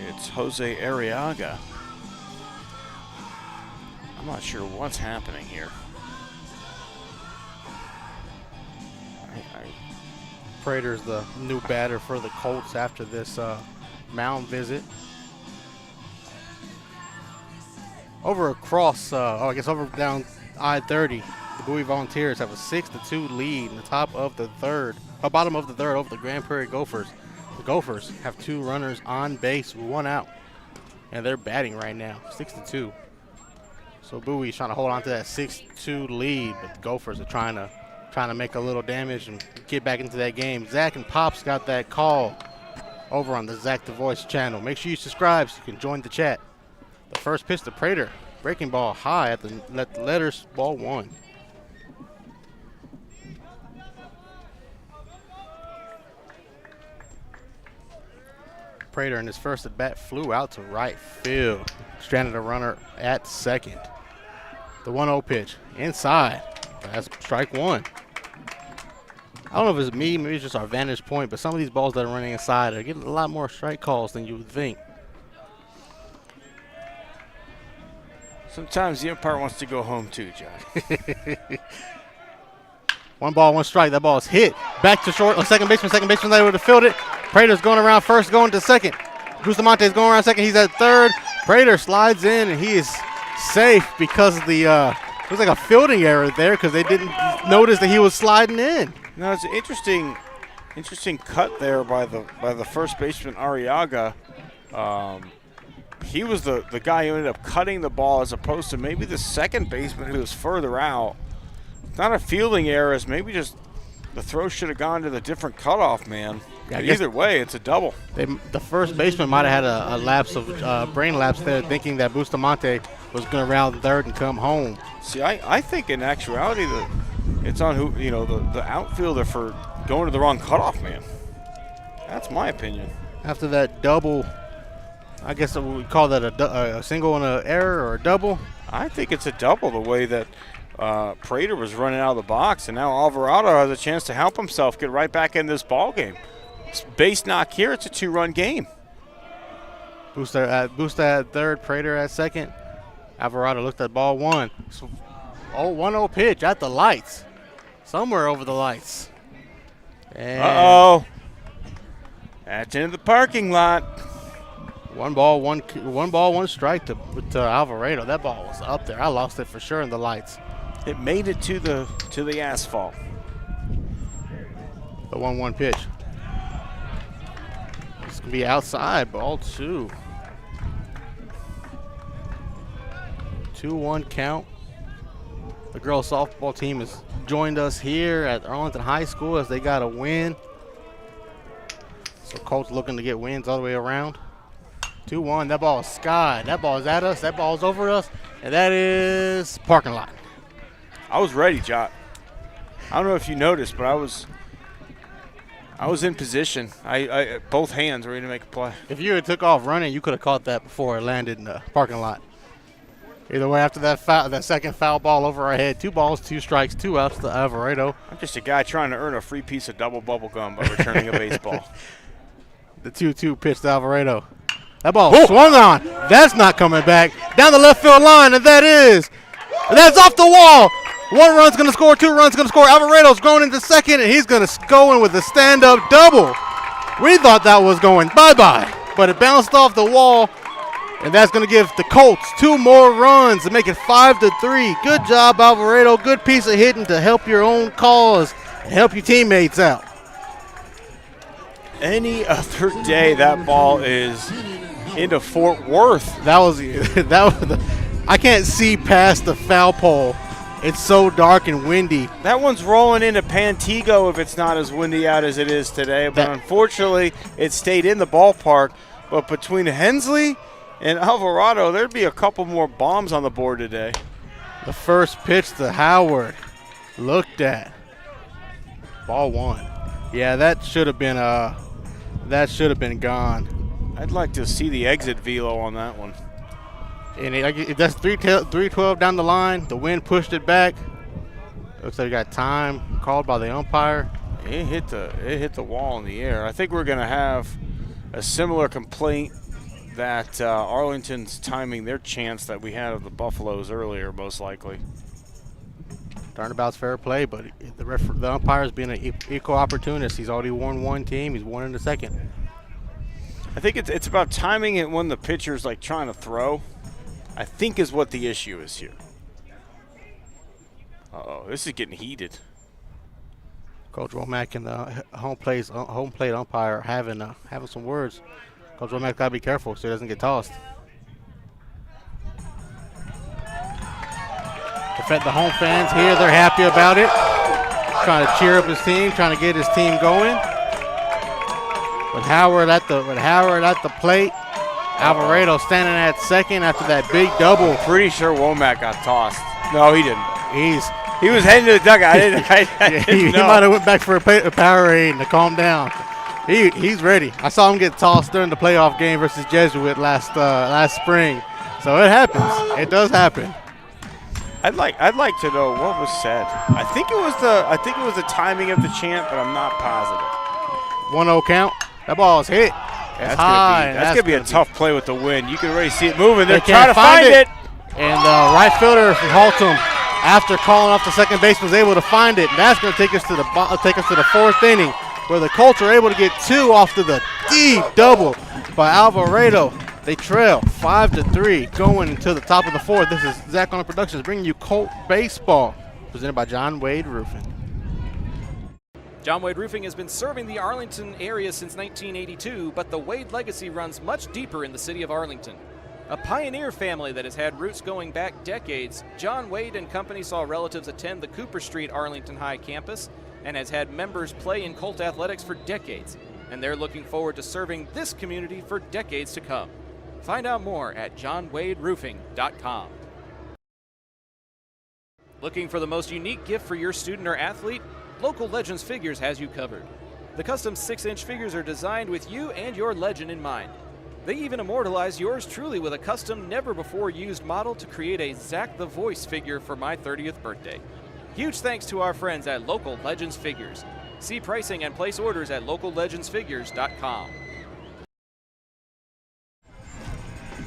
It's Jose Arriaga. I'm not sure what's happening here. Prater's the new batter for the Colts after this mound visit. Over down I-30, the Bowie Volunteers have a 6-2 lead in the top of the third, bottom of the third over the Grand Prairie Gophers. The Gophers have 2 runners on base, 1 out, and they're batting right now, 6-2. So Bowie's trying to hold on to that 6-2 lead, but the Gophers are trying to make a little damage and get back into that game. Zach and Pops got that call over on the Zach the Voice channel. Make sure you subscribe so you can join the chat. The first pitch to Prater, breaking ball high at the letters, ball 1. Prater in his first at bat flew out to right field, stranded a runner at second. The 1-0 pitch inside. That's strike 1. I don't know if it's me, maybe it's just our vantage point, but some of these balls that are running inside are getting a lot more strike calls than you would think. Sometimes the umpire wants to go home too, John. 1 ball, 1 strike. That ball is hit. Back to short. Second baseman able to field it. Prater's going around first, going to second. Bustamante is going around second. He's at third. Prater slides in, and he is safe because of the it was like a fielding error there because they didn't notice that he was sliding in. No, it's an interesting cut there by the first baseman Arriaga. He was the guy who ended up cutting the ball as opposed to maybe the second baseman who was further out. Not a fielding error, as maybe just the throw should have gone to the different cutoff man. Yeah, either way, it's a double. The first baseman might have had a lapse of brain lapse there, thinking that Bustamante was going to round third and come home. See, I think in actuality that it's on the outfielder for going to the wrong cutoff man. That's my opinion. After that double, I guess we would call that a single and an error or a double. I think it's a double the way that Prater was running out of the box, and now Alvarado has a chance to help himself get right back in this ball game. Base knock here, it's a 2-run game. Busta at third, Prater at second. Alvarado looked at ball 1. 1-0 pitch at the lights. Somewhere over the lights. And Uh-oh. That's into the parking lot. One ball, one strike to Alvarado. That ball was up there. I lost it for sure in the lights. It made it to the asphalt. The 1-1 pitch. It's gonna be outside, ball 2. 2-1 count. The girls softball team has joined us here at Arlington High School as they got a win. So Colts looking to get wins all the way around. 2-1, that ball is sky. That ball is at us, that ball is over us, and that is parking lot. I was ready, Jot. I don't know if you noticed, but I was in position. I both hands ready to make a play. If you had took off running, you could have caught that before it landed in the parking lot. Either way, after that second foul ball over our head, 2 balls, 2 strikes, 2 outs to Alvarado. I'm just a guy trying to earn a free piece of double bubble gum by returning a baseball. The 2-2 pitch to Alvarado. That ball swung on. That's not coming back. Down the left field line, and that's off the wall. 1 run's going to score, 2 runs going to score. Alvarado's going into second, and he's going to go in with a stand-up double. We thought that was going bye-bye, but it bounced off the wall, and that's going to give the Colts 2 more runs to make it 5-3. Good job, Alvarado. Good piece of hitting to help your own cause and help your teammates out. Any other day, that ball is into Fort Worth. That was I can't see past the foul pole. It's so dark and windy. That one's rolling into Pantego if it's not as windy out as it is today. But unfortunately, it stayed in the ballpark. But between Hensley and Alvarado, there'd be a couple more bombs on the board today. The first pitch to Howard. Looked at. Ball 1. Yeah, that should have been gone. I'd like to see the exit velo on that one. And that's 312 down the line. The wind pushed it back. Looks like we got time called by the umpire. It hit the wall in the air. I think we're going to have a similar complaint that Arlington's timing their chance that we had of the Buffaloes earlier, most likely. Turnabout's fair play, but the umpire's being an equal opportunist. He's already won 1 team. He's won in the second. I think it's about timing it when the pitcher's like trying to throw. I think is what the issue is here. Uh-oh, this is getting heated. Coach Womack and the home plate umpire having some words. Coach Womack got to be careful so he doesn't get tossed. The home fans here, they're happy about it. Trying to cheer up his team, trying to get his team going. With Howard at the plate. Alvarado standing at second after that big double. Pretty sure Womack got tossed. No, he didn't. He was heading to the dugout. He might have went back for a Powerade to calm down. He's ready. I saw him get tossed during the playoff game versus Jesuit last spring. So it happens. It does happen. I'd like to know what was said. I think it was the timing of the chant, but I'm not positive. 1-0 count. That ball is hit. That's gonna be a tough play with the wind. You can already see it moving. They're They trying to find it. And the right fielder from Haltom, after calling off the second base, was able to find it. And that's going to take us to the 4th inning, where the Colts are able to get 2 off to the deep double by Alvarado. They trail 5-3 going into the top of the 4th. This is Zach on Productions bringing you Colt Baseball, presented by John Wade Roofing. John Wade Roofing has been serving the Arlington area since 1982, but the Wade legacy runs much deeper in the city of Arlington. A pioneer family that has had roots going back decades, John Wade and Company saw relatives attend the Cooper Street Arlington High campus and has had members play in Colt athletics for decades, and they're looking forward to serving this community for decades to come. Find out more at johnwaderoofing.com. Looking for the most unique gift for your student or athlete? Local Legends Figures has you covered. The custom 6-inch figures are designed with you and your legend in mind. They even immortalize yours truly with a custom, never-before-used model to create a Zach the Voice figure for my 30th birthday. Huge thanks to our friends at Local Legends Figures. See pricing and place orders at locallegendsfigures.com.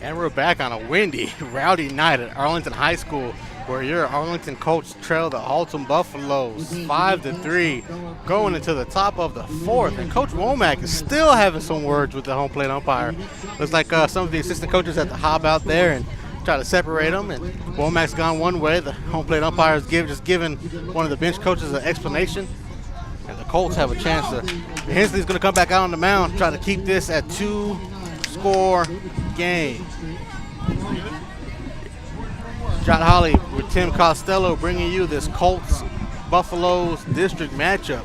And we're back on a windy, rowdy night at Arlington High School. where your Arlington Colts trail the Haltom Buffaloes 5-3 going into the top of the 4th. And Coach Womack is still having some words with the home plate umpire. Looks like some of the assistant coaches had to hob out there and try to separate them. And Womack's gone one way. The home plate umpire is just giving one of the bench coaches an explanation. And the Colts have a chance to. Hensley's going to come back out on the mound, try to keep this at 2-score game. Jot Holly with Tim Costello bringing you this Colts-Buffaloes district matchup.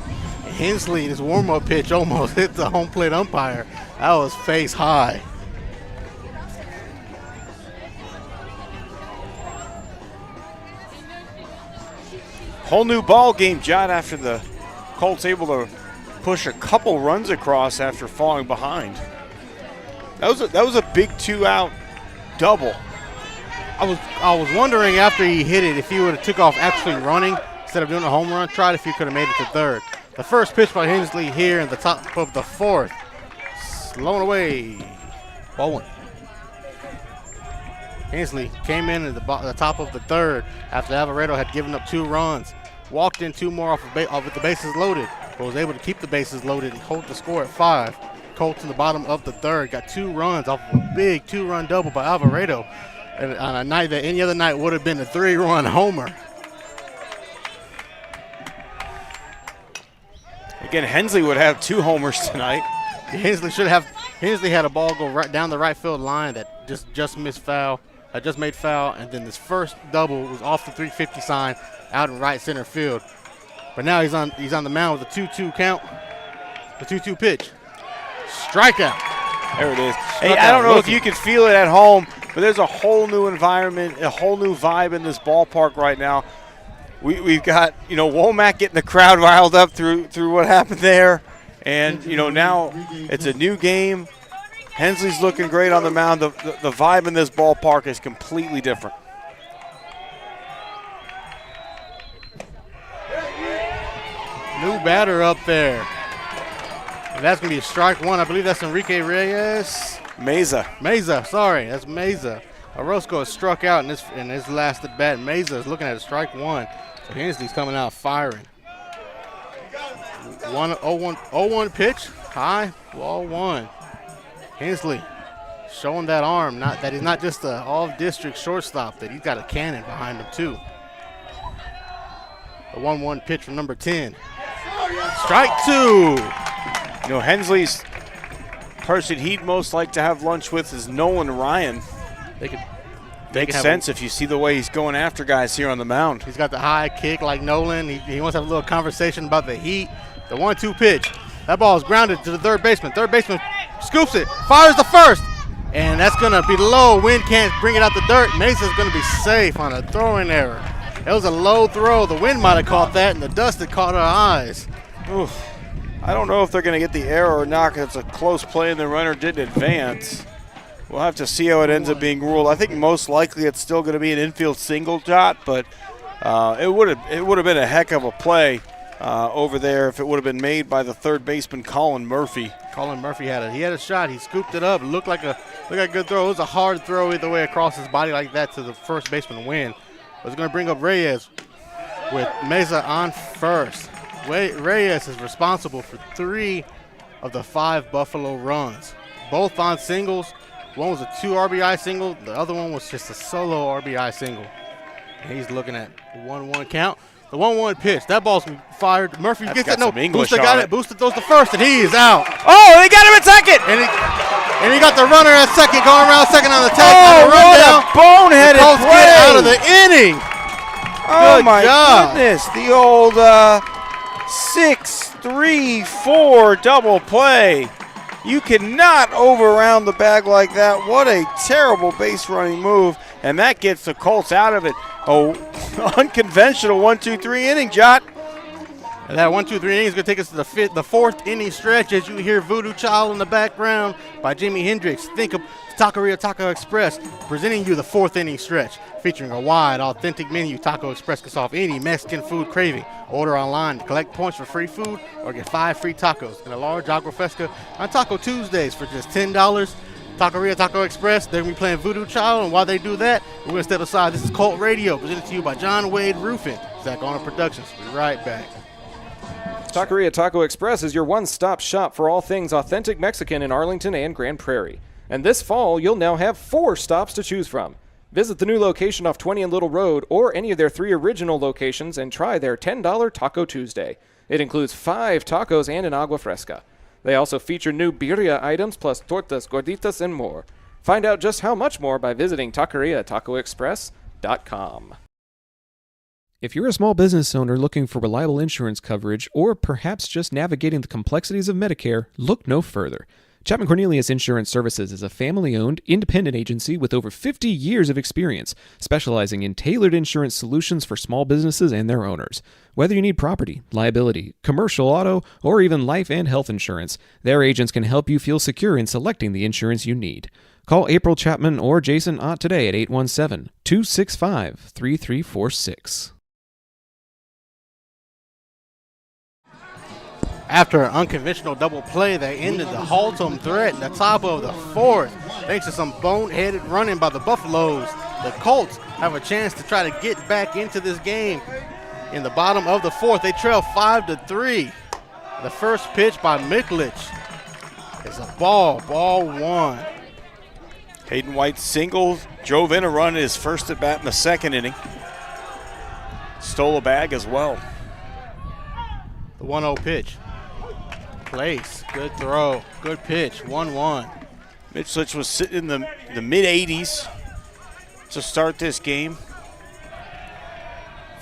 Hensley, his warm-up pitch almost hit the home plate umpire. That was face high. Whole new ball game, Jot, after the Colts able to push a couple runs across after falling behind. That was a big 2-out double. I was wondering after he hit it if he would have took off actually running instead of doing a home run trot, if he could have made it to third. The first pitch by Hensley here in the top of the 4th. Blown away. Ball 1. Hensley came in at the top of the 3rd after Alvarado had given up 2 runs. Walked in 2 more off with the bases loaded, but was able to keep the bases loaded and hold the score at 5. Colts in the bottom of the 3rd got 2 runs off of a big 2-run double by Alvarado. And on a night that any other night would have been a 3-run homer. Again, Hensley would have 2 homers tonight. Hensley had a ball go right down the right field line that just missed foul. Just made foul, and then this first double was off the 350 sign out in right center field. But now he's on the mound with a 2-2 count. The 2-2 pitch. Strikeout. There it is. Hey, I don't know if you can feel it at home, but there's a whole new environment, a whole new vibe in this ballpark right now. We've got, Womack getting the crowd riled up through what happened there. And, now it's a new game. Hensley's looking great on the mound. The vibe in this ballpark is completely different. New batter up there. And that's going to be a strike 1. I believe that's Enrique Reyes. Meza, sorry. That's Meza. Orozco has struck out in his last at bat. Meza is looking at a strike 1. So Hensley's coming out firing. 0-1 pitch. High, ball 1. Hensley showing that arm, that he's not just an all-district shortstop, that he's got a cannon behind him too. The 1-1 pitch from number 10. Strike 2. Hensley's person he'd most like to have lunch with is Nolan Ryan. Makes sense if you see the way he's going after guys here on the mound. He's got the high kick like Nolan. He wants to have a little conversation about the heat. The 1-2 pitch. That ball is grounded to the third baseman. Third baseman scoops it, fires the first, and that's going to be low. Wind can't bring it out the dirt. Mesa's going to be safe on a throwing error. It was a low throw. The wind might have caught that, and the dust had caught our eyes. Oof. I don't know if they're going to get the error or not, because it's a close play and the runner didn't advance. We'll have to see how it ends up being ruled. I think most likely it's still going to be an infield single, Jot, but it would have been a heck of a play over there if it would have been made by the third baseman, Colin Murphy. Colin Murphy had a shot. He scooped it up. It looked like a good throw. It was a hard throw either way across his body like that to the first baseman win. It was going to bring up Reyes with Meza on first. Reyes is responsible for 3 of the 5 Buffalo runs, both on singles. One was a 2 RBI single. The other one was just a solo RBI single. And he's looking at 1-1 count. The 1-1 pitch. That ball's fired. Murphy gets it. No, Booster got it. Booster throws the first, and he is out. Oh, they got him at second. And he got the runner at second, going around second on the tag. Oh, what a boneheaded Colts play. Get out of the inning. Oh, Good my job. goodness. The old 6-3-4 double play. You cannot overround the bag like that. What a terrible base running move. And that gets the Colts out of it. Oh, unconventional 1-2-3 inning, Jot. And that 1-2-3 inning is going to take us to the 4th inning stretch as you hear Voodoo Child in the background by Jimi Hendrix. Think of Taqueria Taco Express presenting you the 4th inning stretch, featuring a wide, authentic menu. Taco Express can solve any Mexican food craving. Order online to collect points for free food or get 5 free tacos and a large agua fresca on Taco Tuesdays for just $10. Taqueria Taco Express. They're going to be playing Voodoo Child, and while they do that, we're going to step aside. This is Colt Radio, presented to you by John Wade Roofing. Zach Arnold Productions. We'll be right back. Taqueria Taco Express is your one-stop shop for all things authentic Mexican in Arlington and Grand Prairie. And this fall, you'll now have 4 stops to choose from. Visit the new location off 20 and Little Road or any of their 3 original locations and try their $10 Taco Tuesday. It includes 5 tacos and an agua fresca. They also feature new birria items plus tortas, gorditas, and more. Find out just how much more by visiting taqueriatacoexpress.com. If you're a small business owner looking for reliable insurance coverage or perhaps just navigating the complexities of Medicare, look no further. Chapman Cornelius Insurance Services is a family-owned, independent agency with over 50 years of experience, specializing in tailored insurance solutions for small businesses and their owners. Whether you need property, liability, commercial auto, or even life and health insurance, their agents can help you feel secure in selecting the insurance you need. Call April Chapman or Jason Ott today at 817-265-3346. After an unconventional double play, they ended the Haltom threat in the top of the 4th. Thanks to some boneheaded running by the Buffaloes, the Colts have a chance to try to get back into this game. In the bottom of the 4th, they trail 5-3. The first pitch by Miklich is a ball 1. Hayden White singled, drove in a run his first at bat in the 2nd inning. Stole a bag as well. The 1-0 pitch. Place, good throw, good pitch, 1-1. Mitchlich was sitting in the mid-80s to start this game.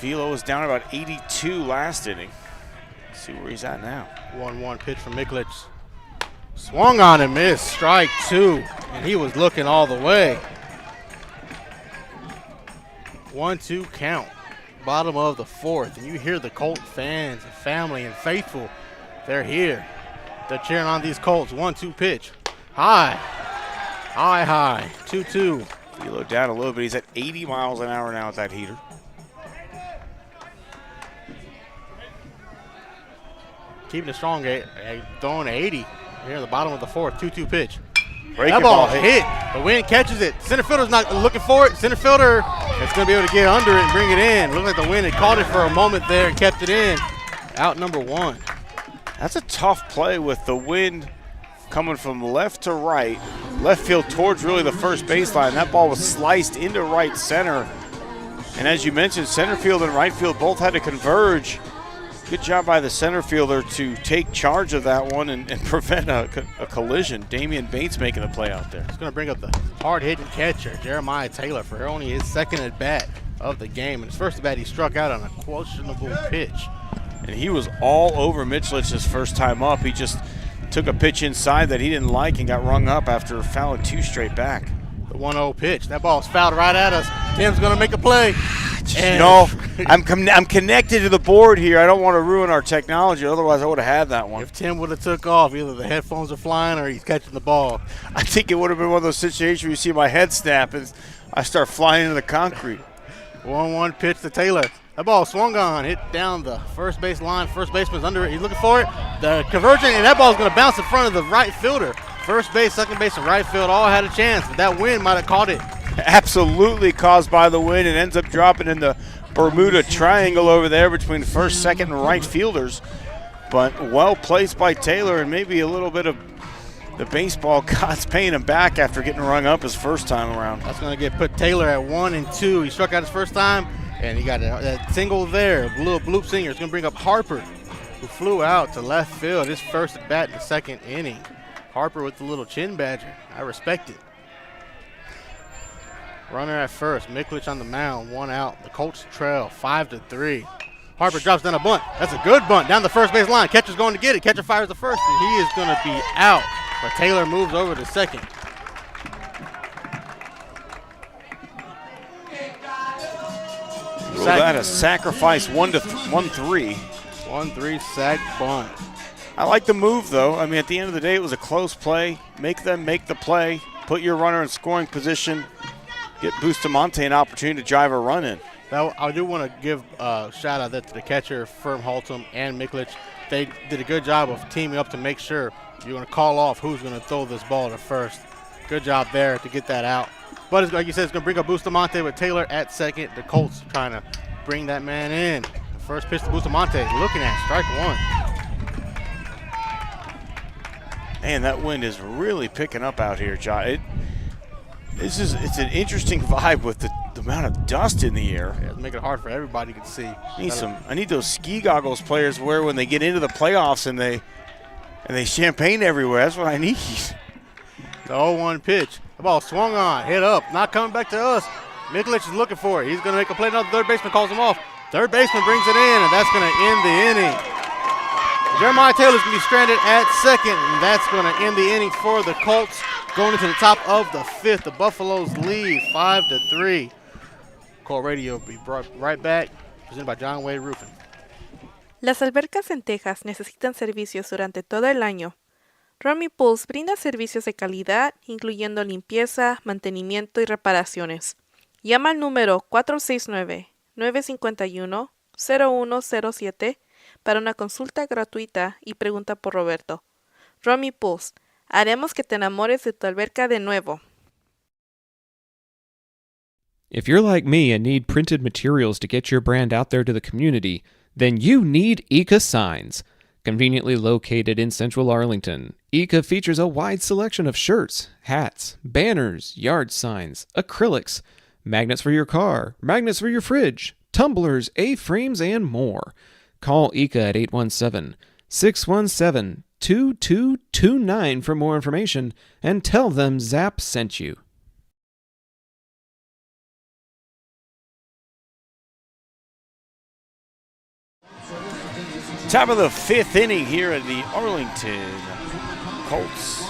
Velo was down about 82 last inning. Let's see where he's at now. 1-1 pitch from Miklich. Swung on and missed, strike 2, and he was looking all the way. 1-2 count, bottom of the 4th, and you hear the Colt fans and family and faithful. They're here. They're cheering on these Colts. 1-2 pitch. High. 2-2. Velo down a little bit. He's at 80 miles an hour now with that heater. Keeping it strong, throwing 80 here in the bottom of the 4th. 2-2 pitch. Breaking That ball hit. The wind catches it. Center fielder's not looking for it. Center fielder is going to be able to get under it and bring it in. Looked like the wind had caught it for a moment there and kept it in. Out number 1. That's a tough play with the wind coming from left to right. Left field towards really the first baseline. That ball was sliced into right center. And as you mentioned, center field and right field both had to converge. Good job by the center fielder to take charge of that one and prevent a collision. Damian Bates making the play out there. It's going to bring up the hard-hitting catcher, Jeremiah Taylor, for only his 2nd at-bat of the game. And his first at-bat, he struck out on a questionable pitch. And he was all over Mitchlich his first time up. He just took a pitch inside that he didn't like and got rung up after fouling 2 straight back. The 1-0 pitch. That ball's fouled right at us. Tim's going to make a play. No, I'm connected to the board here. I don't want to ruin our technology. Otherwise, I would have had that one. If Tim would have took off, either the headphones are flying or he's catching the ball. I think it would have been one of those situations where you see my head snap and I start flying into the concrete. 1-1 pitch to Taylor. That ball swung on, hit down the first base line. First baseman's under it. He's looking for it. The conversion, and that ball's going to bounce in front of the right fielder. First base, second base, and right field all had a chance, but that wind might have caught it. Absolutely caused by the wind. It ends up dropping in the Bermuda Triangle over there between first, second, and right fielders. But well placed by Taylor, and maybe a little bit of the baseball gods paying him back after getting rung up his first time around. That's going to put Taylor at 1-2. He struck out his first time, and he got that single there. A little bloop singer. It's going to bring up Harper, who flew out to left field. His first at bat in the 2nd inning. Harper with the little chin badger. I respect it. Runner at first. Miklich on the mound. 1 out. The Colts trail 5-3. Harper drops down a bunt. That's a good bunt down the first base line. Catcher's going to get it. Catcher fires the first, and he is going to be out. But Taylor moves over to second. Well, that a sacrifice 1-3. 1-3 sack bunt. I like the move, though. I mean, at the end of the day, it was a close play. Make them make the play. Put your runner in scoring position. Get Bustamante an opportunity to drive a run in. Now, I do want to give a shout out there to the catcher, Firm Haltom and Miklich. They did a good job of teaming up to make sure you're going to call off who's going to throw this ball to first. Good job there to get that out. But it's, like you said, it's going to bring up Bustamante with Taylor at second. The Colts trying to bring that man in. First pitch to Bustamante, looking at strike one. Man, that wind is really picking up out here, John. It's an interesting vibe with the amount of dust in the air. Yeah, it's making it hard for everybody to see. I need those ski goggles players wear when they get into the playoffs and they champagne everywhere. That's what I need. The 0-1 pitch. The ball swung on, hit up, not coming back to us. Mikulich is looking for it. He's going to make a play. Another third baseman calls him off. Third baseman brings it in, and that's going to end the inning. Jeremiah Taylor's going to be stranded at second, and that's going to end the inning for the Colts. Going into the top of the fifth, the Buffaloes lead 5-3. Colt Radio will be brought right back, presented by John Wade Roofing. Las albercas en Texas necesitan servicios durante todo el año. Romy Pools brinda servicios de calidad, incluyendo limpieza, mantenimiento y reparaciones. Llama al número 469-951-0107 para una consulta gratuita y pregunta por Roberto. Romy Pools, haremos que te enamores de tu alberca de nuevo. If you're like me and need printed materials to get your brand out there to the community, then you need Ika Signs. Conveniently located in central Arlington, Ika features a wide selection of shirts, hats, banners, yard signs, acrylics, magnets for your car, magnets for your fridge, tumblers, A-frames, and more. Call Ika at 817-617-2229 for more information and tell them Zap sent you. Top of the fifth inning here at the Arlington. Colts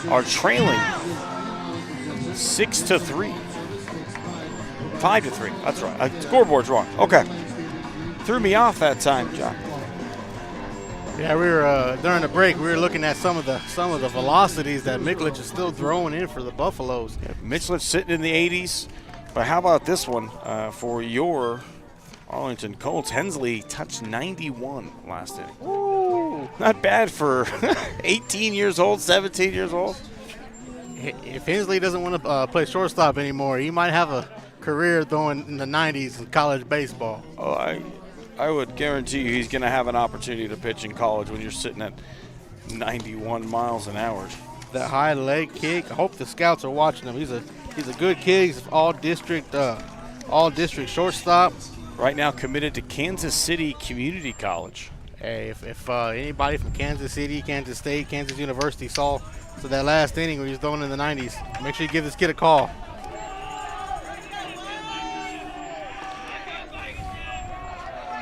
are trailing 6-3. 5-3. That's right. Scoreboard's wrong. Okay. Threw me off that time, John. Yeah, we were during the break. We were looking at some of the velocities that Mikulich is still throwing in for the Buffaloes. Yeah, Mikulich sitting in the 80s. But how about this one for your Arlington Colts? Hensley touched 91 last inning. Ooh, not bad for 18 years old, 17 years old. If Hensley doesn't want to play shortstop anymore, he might have a career throwing in the 90s in college baseball. Oh, I would guarantee you he's going to have an opportunity to pitch in college when you're sitting at 91 miles an hour. That high leg kick. I hope the scouts are watching him. He's a good kid. He's all district shortstop. Right now committed to Kansas City Community College. Hey, if anybody from Kansas City, Kansas State, Kansas University saw that last inning where he was throwing in the 90s, make sure you give this kid a call.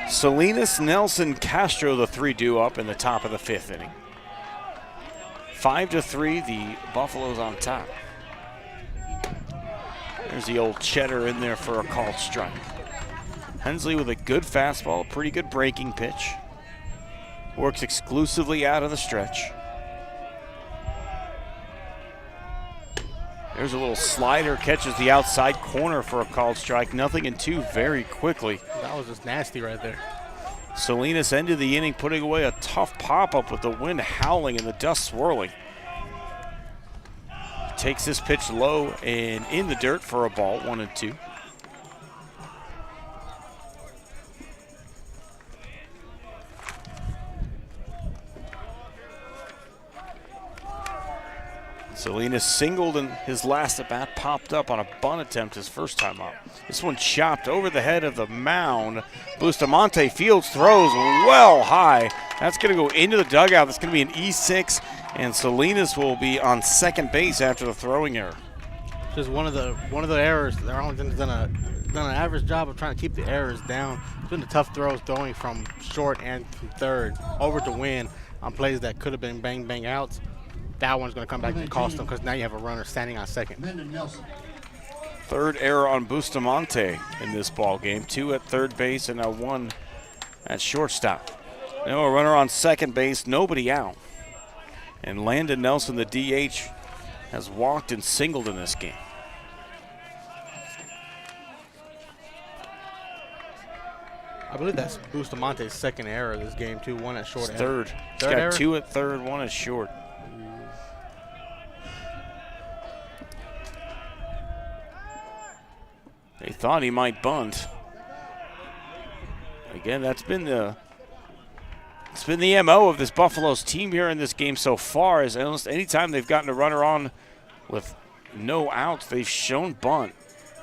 Salinas, Nelson, Castro, the 3-2 up in the top of the fifth inning. 5-3, the Buffaloes on top. There's the old cheddar in there for a called strike. Hensley with a good fastball, a pretty good breaking pitch. Works exclusively out of the stretch. There's a little slider, catches the outside corner for a called strike. Nothing in two very quickly. That was just nasty right there. Salinas ended the inning putting away a tough pop-up with the wind howling and the dust swirling. Takes this pitch low and in the dirt for a ball, 1-2. Salinas singled in his last at-bat, popped up on a bunt attempt his first time up. This one chopped over the head of the mound. Bustamante fields, throws well high. That's going to go into the dugout. That's going to be an E6, and Salinas will be on second base after the throwing error. Just one of the errors. Arlington's done an average job of trying to keep the errors down. Doing the tough throws, throwing from short and from third over to win on plays that could have been bang outs. That one's going to come back and cost them because now you have a runner standing on second. Third error on Bustamante in this ball game. 2 at third base and a 1 at shortstop. Now a runner on second base, nobody out. And Landon Nelson, the DH, has walked and singled in this game. I believe that's Bustamante's second error of this game, too. 1 at short. Third. He's got error? 2 at third, 1 at short. They thought he might bunt. Again, it's been the MO of this Buffaloes team here in this game so far, is almost anytime they've gotten a runner on with no outs, they've shown bunt.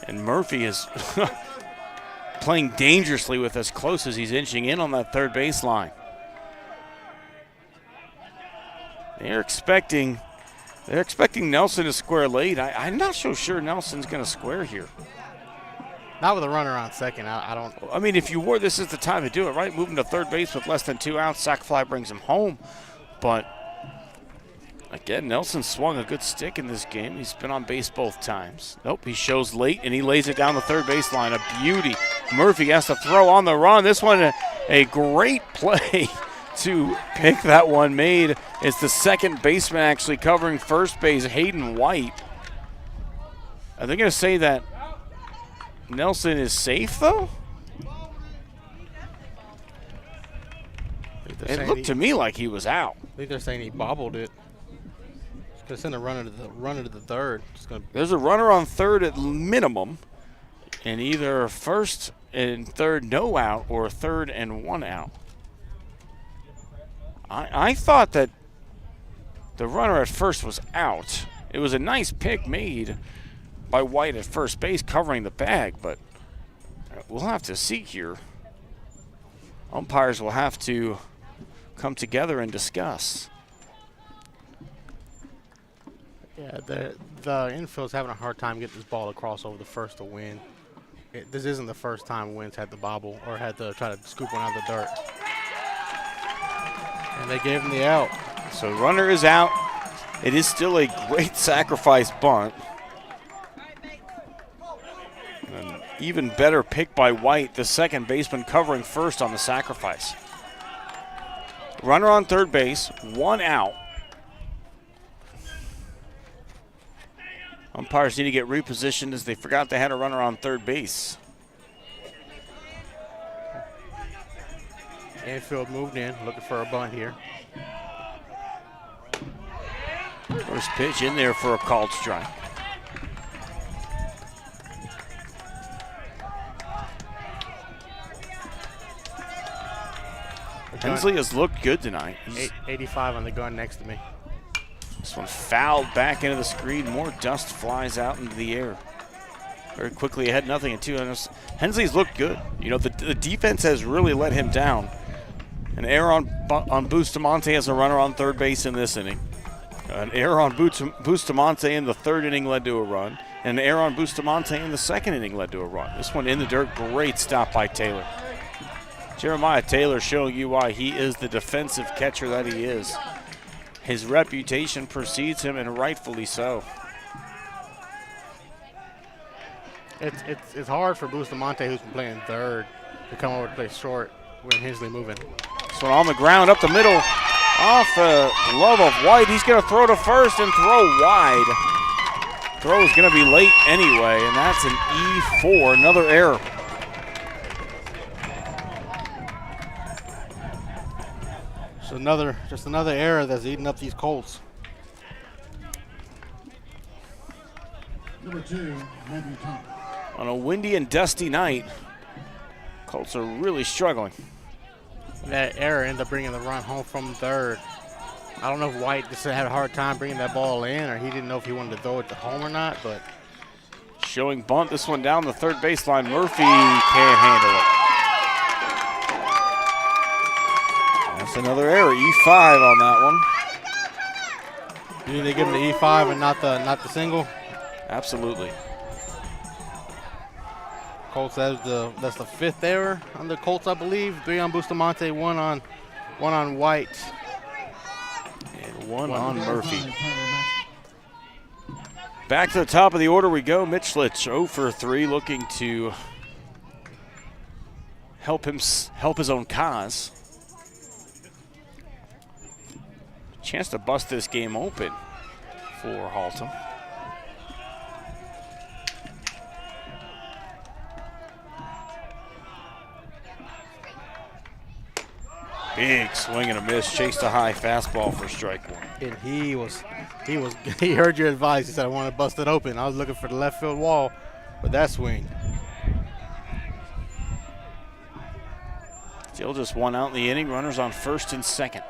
And Murphy is playing dangerously with as close as he's inching in on that third baseline. They're expecting Nelson to square late. I'm not so sure Nelson's going to square here. Not with a runner on second. I don't. I mean, if you were, this is the time to do it, right? Moving to third base with less than 2 outs, sac fly brings him home. But again, Nelson swung a good stick in this game. He's been on base both times. Nope, he shows late, and he lays it down the third baseline. A beauty. Murphy has to throw on the run. This one, a great play to pick that one made. It's the second baseman actually covering first base, Hayden White. Are they going to say that Nelson is safe, though? It looked to me like he was out. I think they're saying he bobbled it. It's going to send a runner to the third. There's a runner on third at minimum, and either first and third no out or third and 1 out. I thought that the runner at first was out. It was a nice pick made by White at first base covering the bag, but we'll have to see here. Umpires will have to come together and discuss. Yeah, the infield's having a hard time getting this ball across over the first to win. This isn't the first time Wynn's had the bobble or had to try to scoop one out of the dirt. And they gave him the out. So runner is out. It is still a great sacrifice bunt. An even better pick by White, the second baseman covering first on the sacrifice. Runner on third base, 1 out. Umpires need to get repositioned as they forgot they had a runner on third base. Infield moved in, looking for a bunt here. First pitch in there for a called strike. Hensley has looked good tonight. 85 on the gun next to me. This one fouled back into the screen. More dust flies out into the air. Very quickly ahead, 0-2. Hensley's looked good. You know, the defense has really let him down. An error on Bustamante as a runner on third base in this inning. An error on Bustamante in the third inning led to a run. And an error on Bustamante in the second inning led to a run. This one in the dirt, great stop by Taylor. Jeremiah Taylor showing you why he is the defensive catcher that he is. His reputation precedes him, and rightfully so. It's hard for Bustamante, who's been playing third, to come over to play short when Hensley moving. This one on the ground, up the middle, off the glove of White. He's going to throw to first and throw wide. Throw is going to be late anyway, and that's an E4, another error. So just another error that's eating up these Colts. Number 2, Matthew Thomas. On a windy and dusty night, Colts are really struggling. That error ended up bringing the run home from third. I don't know if White just had a hard time bringing that ball in, or he didn't know if he wanted to throw it to home or not, but. Showing bunt, this one down the third baseline. Murphy can't handle it. That's another error, E5 on that one. You think they give him the E5 and not the single? Absolutely. Colts, that's the 5th error on the Colts, I believe. 3 on Bustamante, 1 on White, and 1 on Murphy. Back to the top of the order we go. Mitch Litch 0 for 3, looking to help his own cause. Chance to bust this game open for Haltom. Big swing and a miss. Chased a high fastball for strike 1. And he heard your advice. He said, I want to bust it open. I was looking for the left field wall with that swing. Still just one out in the inning. Runners on first and second.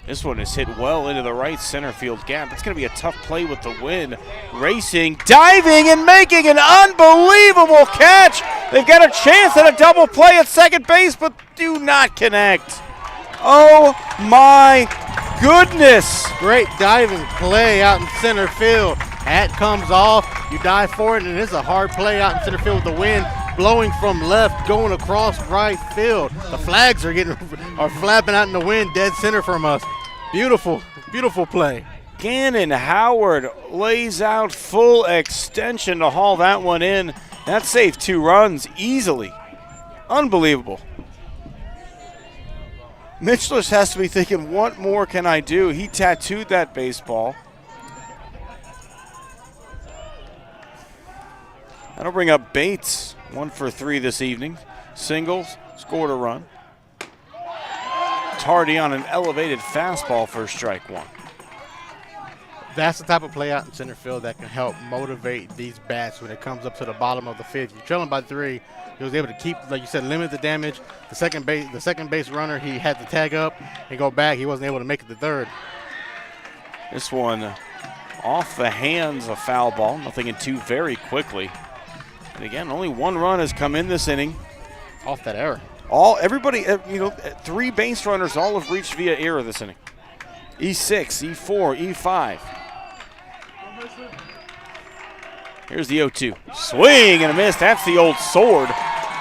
This one is hit well into the right center field gap. It's going to be a tough play with the wind. Racing, diving, and making an unbelievable catch. They've got a chance at a double play at second base, but do not connect. Oh my goodness. Great diving play out in center field. Hat comes off, you dive for it, and it's a hard play out in center field with the wind blowing from left, going across right field. The flags are flapping out in the wind, dead center from us. Beautiful, beautiful play. Gannon Howard lays out full extension to haul that one in. That saved 2 runs easily. Unbelievable. Mitchell has to be thinking, what more can I do? He tattooed that baseball. That'll bring up Bates, 1 for 3 this evening. Singles, scored a run. Tardy on an elevated fastball for strike 1. That's the type of play out in center field that can help motivate these bats when it comes up to the bottom of the 5th. You're trailing by 3. He was able to keep, like you said, limit the damage. The second base runner, he had to tag up and go back. He wasn't able to make it to third. This one off the hands, a foul ball. Nothing in 2 very quickly. And again, only 1 run has come in this inning. Off that error. Everybody, 3 base runners all have reached via error this inning. E6, E4, E5. Here's the 0-2. Swing and a miss. That's the old sword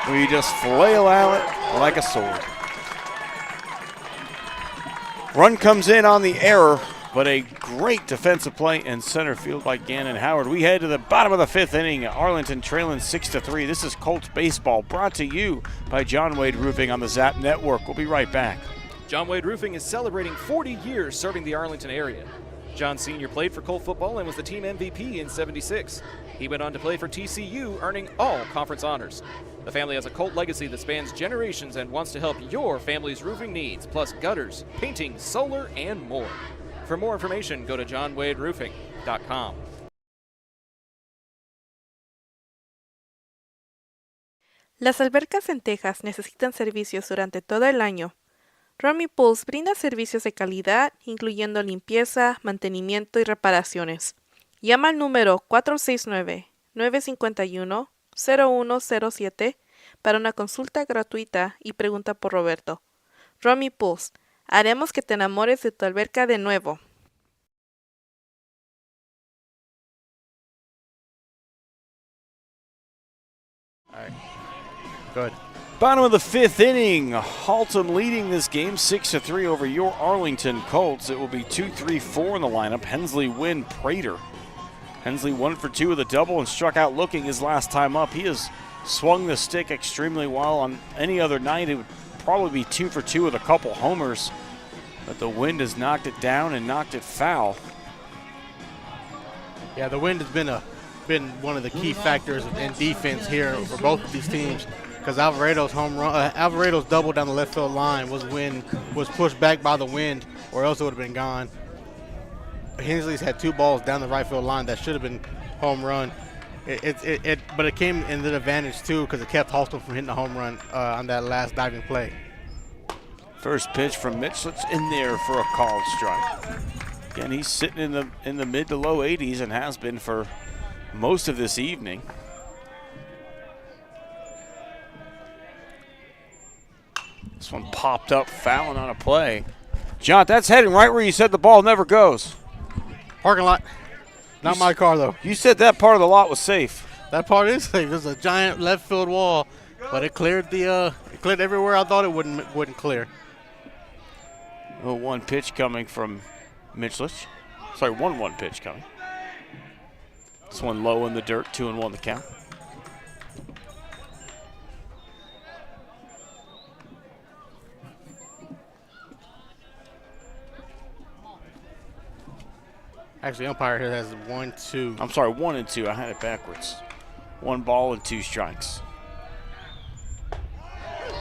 where you just flail out it like a sword. Run comes in on the error, but a great defensive play in center field by Gannon Howard. We head to the bottom of the 5th inning. Arlington trailing 6-3. This is Colts baseball, brought to you by John Wade Roofing on the Zap Network. We'll be right back. John Wade Roofing is celebrating 40 years serving the Arlington area. John Sr. played for Colt football and was the team MVP in '76. He went on to play for TCU, earning all conference honors. The family has a Colt legacy that spans generations and wants to help your family's roofing needs, plus gutters, painting, solar, and more. For more information, go to johnwaderoofing.com. Las albercas en Texas necesitan servicios durante todo el año. Rummy Pools brinda servicios de calidad, incluyendo limpieza, mantenimiento y reparaciones. Llama al número 469-951-0107 para una consulta gratuita y pregunta por Roberto. Rummy Pools, haremos que te enamores de tu alberca de nuevo. All right. Good. Bottom of the 5th inning. Haltom leading this game 6-3 over your Arlington Colts. It will be 2-3-4 in the lineup. Hensley, Wynn, Prater. Hensley 1 for 2 with a double and struck out looking his last time up. He has swung the stick extremely well. On any other night, it would probably be 2 for 2 with a couple homers. But the wind has knocked it down and knocked it foul. Yeah, the wind has been one of the key factors in defense here for both of these teams. Because Alvaredo's double down the left field line was pushed back by the wind, or else it would have been gone. Hensley's had 2 balls down the right field line that should have been home run. But it came in the advantage too because it kept Haltom from hitting a home run on that last diving play. First pitch from Mitch. It's in there for a called strike. Again, he's sitting in the mid to low 80s and has been for most of this evening. This one popped up, fouling on a play. John, that's heading right where you said the ball never goes. Parking lot. Not my car, though. You said that part of the lot was safe. That part is safe. There's a giant left field wall, but it cleared everywhere I thought it wouldn't clear. 1 pitch coming from Mitchlich. Sorry, 1-1 pitch coming. This one low in the dirt, 2-1 the count. Actually, umpire here has 1-2. I'm sorry, 1-2. I had it backwards. 1 ball and 2 strikes.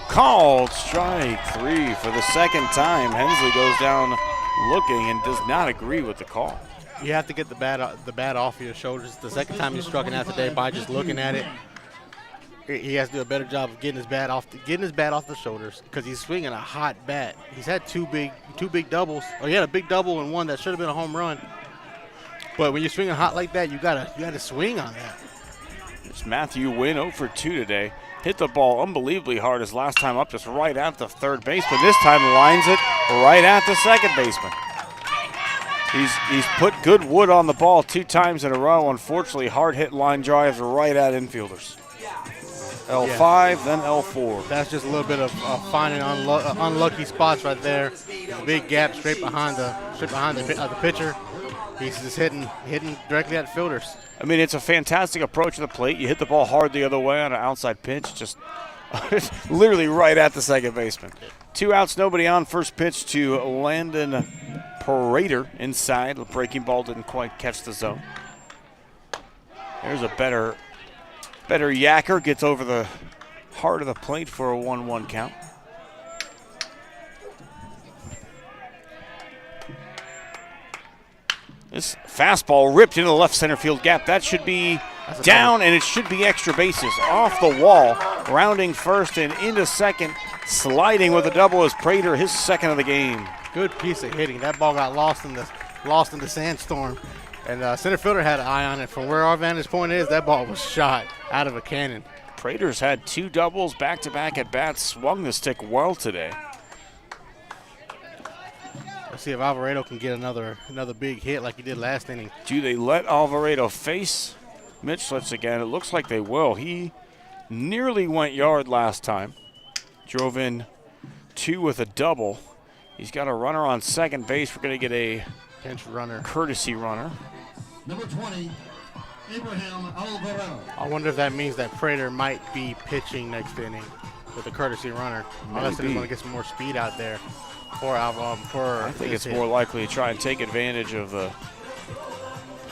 Called strike 3 for the second time. Hensley goes down looking and does not agree with the call. You have to get the bat off your shoulders. The second time you struck it out today by just looking at it. He has to do a better job of getting his bat off the shoulders because he's swinging a hot bat. He's had two big doubles. Oh, he had a big double and one that should have been a home run. But when you're swinging hot like that, you gotta swing on that. It's Matthew Wynn 0 for 2 today. Hit the ball unbelievably hard his last time up, just right at the third baseman. This time lines it right at the second baseman. He's put good wood on the ball 2 times in a row. Unfortunately, hard hit line drives right at infielders. L5, then L4. That's just a little bit of finding unlucky spots right there. A big gap straight behind the pitcher. He's just hitting directly at fielders. I mean, it's a fantastic approach to the plate. You hit the ball hard the other way on an outside pitch, just literally right at the second baseman. 2 outs, nobody on. First pitch to Landon Prater inside. The breaking ball didn't quite catch the zone. There's a better yacker, gets over the heart of the plate for a 1-1 count. This fastball ripped into the left center field gap. That should be down, and it should be extra bases. Off the wall, rounding first and into second. Sliding with a double is Prater, his second of the game. Good piece of hitting. That ball got lost in the sandstorm. And center fielder had an eye on it. From where our vantage point is, that ball was shot out of a cannon. Prater's had 2 doubles back-to-back at bats. Swung the stick well today. Let's see if Alvarado can get another big hit like he did last inning. Do they let Alvarado face Mitchlich again? It looks like they will. He nearly went yard last time. Drove in 2 with a double. He's got a runner on second base. We're going to get a pinch runner, courtesy runner. Number 20, Abraham Alvarado. I wonder if that means that Prater might be pitching next inning with a courtesy runner. Unless he's going to get some more speed out there. I think it's more likely to try and take advantage of the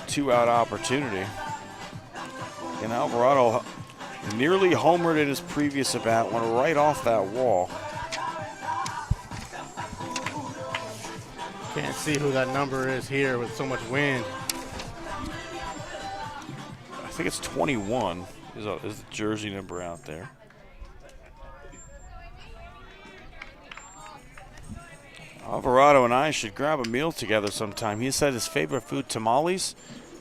2-out opportunity. And Alvarado nearly homered in his previous at bat, went right off that wall. Can't see who that number is here with so much wind. I think it's 21 is the jersey number out there. Alvarado and I should grab a meal together sometime. He said his favorite food, tamales.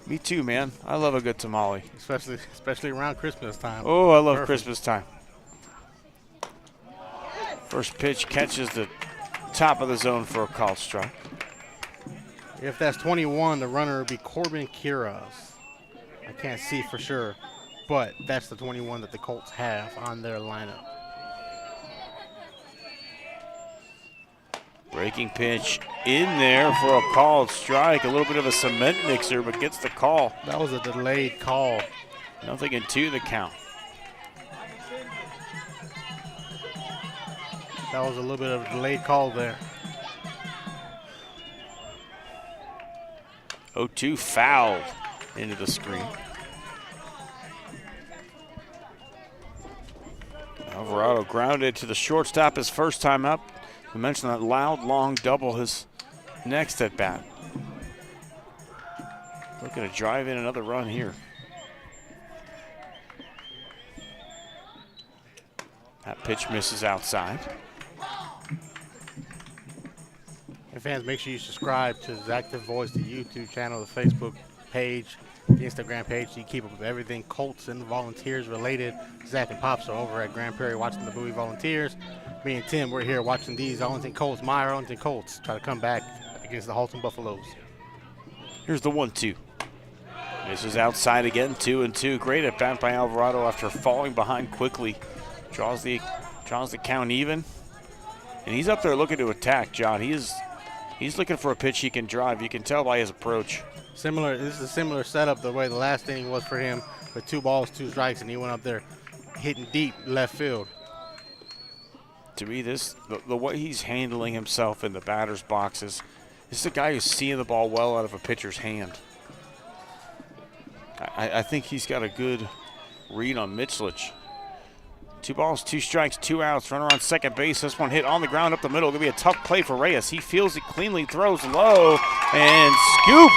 Me too, man. I love a good tamale. Especially around Christmas time. Oh, I love Christmas time. First pitch catches the top of the zone for a call strike. If that's 21, the runner would be Corbin Quiroz. I can't see for sure, but that's the 21 that the Colts have on their lineup. Breaking pitch in there for a called strike. A little bit of a cement mixer, but gets the call. That was a delayed call. 0-2 the count. That was a little bit of a delayed call there. 0-2 fouled into the screen. Alvarado grounded to the shortstop his first time up. We mentioned that loud, long double his next at bat. Looking to drive in another run here. That pitch misses outside. And fans, make sure you subscribe to the Active Voice, the YouTube channel, the Facebook page, the Instagram page, so you keep up with everything Colts and Volunteers related. Zach and Pops are over at Grand Prairie watching the Bowie Volunteers. Me and Tim, we're here watching these Arlington Colts, my Arlington Colts, try to come back against the Haltom Buffaloes. Here's the 1-2. This is outside again, 2-2. Great at bat by Alvarado after falling behind quickly. Draws the count even. And he's up there looking to attack, John. He's looking for a pitch he can drive. You can tell by his approach. This is a similar setup the way the last inning was for him with 2 balls, 2 strikes, and he went up there hitting deep left field. To me, the way he's handling himself in the batter's boxes, this is a guy who's seeing the ball well out of a pitcher's hand. I think he's got a good read on Mitchlich. 2 balls, 2 strikes, 2 outs. Runner on second base. This one hit on the ground up the middle. Going to be a tough play for Reyes. He feels it cleanly, throws low, and scooped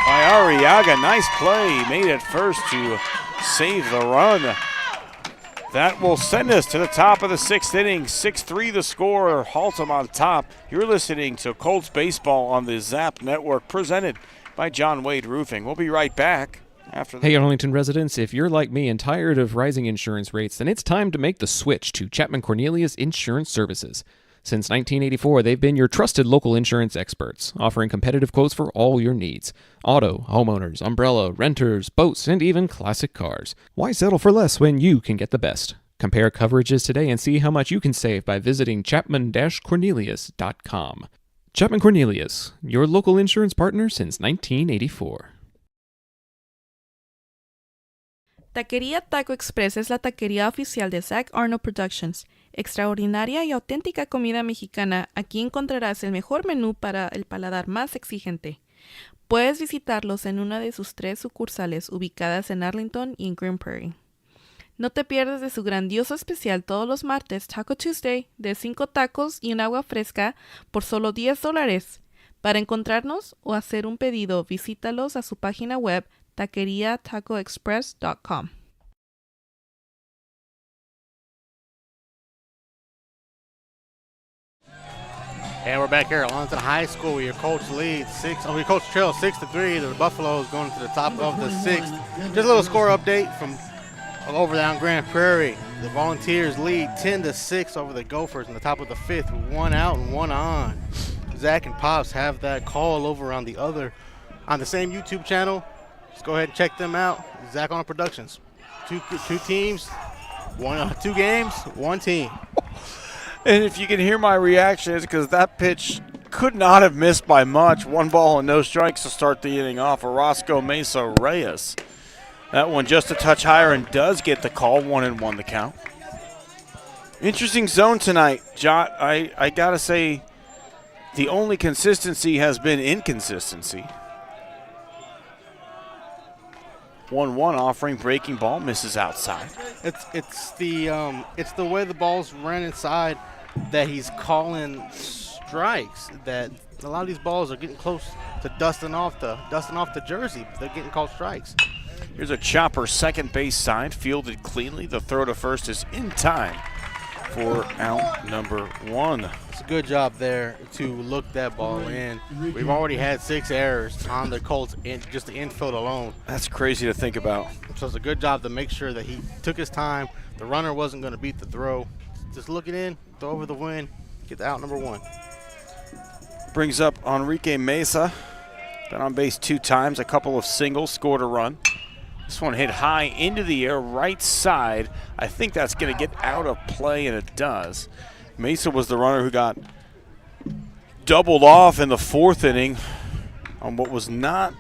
by Arriaga. Nice play. Made it first to save the run. That will send us to the top of the 6th inning. 6-3 the score. Haltom on top. You're listening to Colts Baseball on the Zap Network, presented by John Wade Roofing. We'll be right back after Hey, Arlington residents, if you're like me and tired of rising insurance rates, then it's time to make the switch to Chapman Cornelius Insurance Services. Since 1984, they've been your trusted local insurance experts, offering competitive quotes for all your needs. Auto, homeowners, umbrella, renters, boats, and even classic cars. Why settle for less when you can get the best? Compare coverages today and see how much you can save by visiting chapman-cornelius.com. Chapman Cornelius, your local insurance partner since 1984. Taquería Taco Express es la taquería oficial de Zach Arnold Productions. Extraordinaria y auténtica comida mexicana, aquí encontrarás el mejor menú para el paladar más exigente. Puedes visitarlos en una de sus 3 sucursales ubicadas en Arlington y en Grand Prairie. No te pierdas de su grandioso especial todos los martes, Taco Tuesday, de 5 tacos y un agua fresca por solo $10. Para encontrarnos o hacer un pedido, visítalos a su página web taqueriatacoexpress.com. And we're back here at Arlington High School where your Colts lead Colts trail 6-3. The Buffaloes going to the top of the 6th. Just a little score update from over there on Grand Prairie. The Volunteers lead 10-6 over the Gophers in the top of the 5th with 1 out and 1 on. Zach and Pops have that call over on the same YouTube channel. Just go ahead and check them out. Zach on Productions. Two teams, 2 games, 1 team. And if you can hear my reaction, it's because that pitch could not have missed by much. 1 ball and no strikes to start the inning off. Orozco Mesa Reyes. That one just a touch higher and does get the call. 1-1 the count. Interesting zone tonight, Jot. I got to say, the only consistency has been inconsistency. 1-1 offering, breaking ball, misses outside. It's the way the ball's ran inside that he's calling strikes. That a lot of these balls are getting close to dusting off the jersey. They're getting called strikes. Here's a chopper, second base side, fielded cleanly. The throw to first is in time for out number 1. It's a good job there to look that ball in. We've already had 6 errors on the Colts in just the infield alone. That's crazy to think about. So it's a good job to make sure that he took his time. The runner wasn't going to beat the throw. Just look it in, throw over the wind, get the out number 1. Brings up Enrique Mesa. Been on base 2 times, a couple of singles, scored a run. This one hit high into the air, right side. I think that's going to get out of play, and it does. Mesa was the runner who got doubled off in the 4th inning on what was not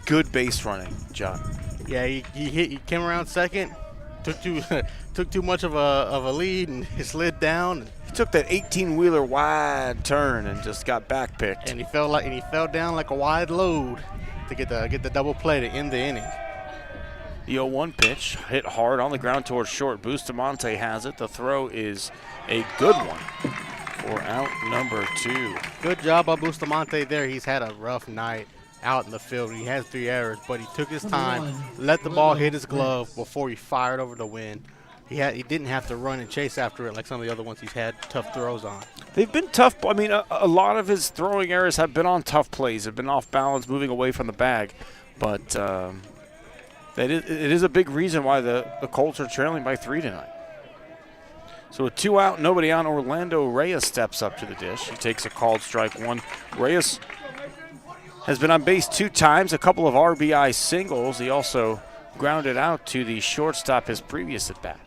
good base running, John. Yeah, he came around second, took too much of a lead, and he slid down. He took that 18-wheeler wide turn and just got backpicked. And he fell down like a wide load to get the double play to end the inning. The 0-1 pitch hit hard on the ground towards short. Bustamante has it. The throw is a good one for out number 2. Good job by Bustamante there. He's had a rough night out in the field. He has 3 errors, but he took his time, let the ball hit his glove before he fired over the wind. He didn't have to run and chase after it like some of the other ones he's had tough throws on. They've been tough. I mean, a lot of his throwing errors have been on tough plays, have been off balance, moving away from the bag. But it is a big reason why the Colts are trailing by 3 tonight. So with 2 out, nobody on, Orlando Reyes steps up to the dish. He takes a called strike 1. Reyes has been on base 2 times, a couple of RBI singles. He also grounded out to the shortstop his previous at-bat.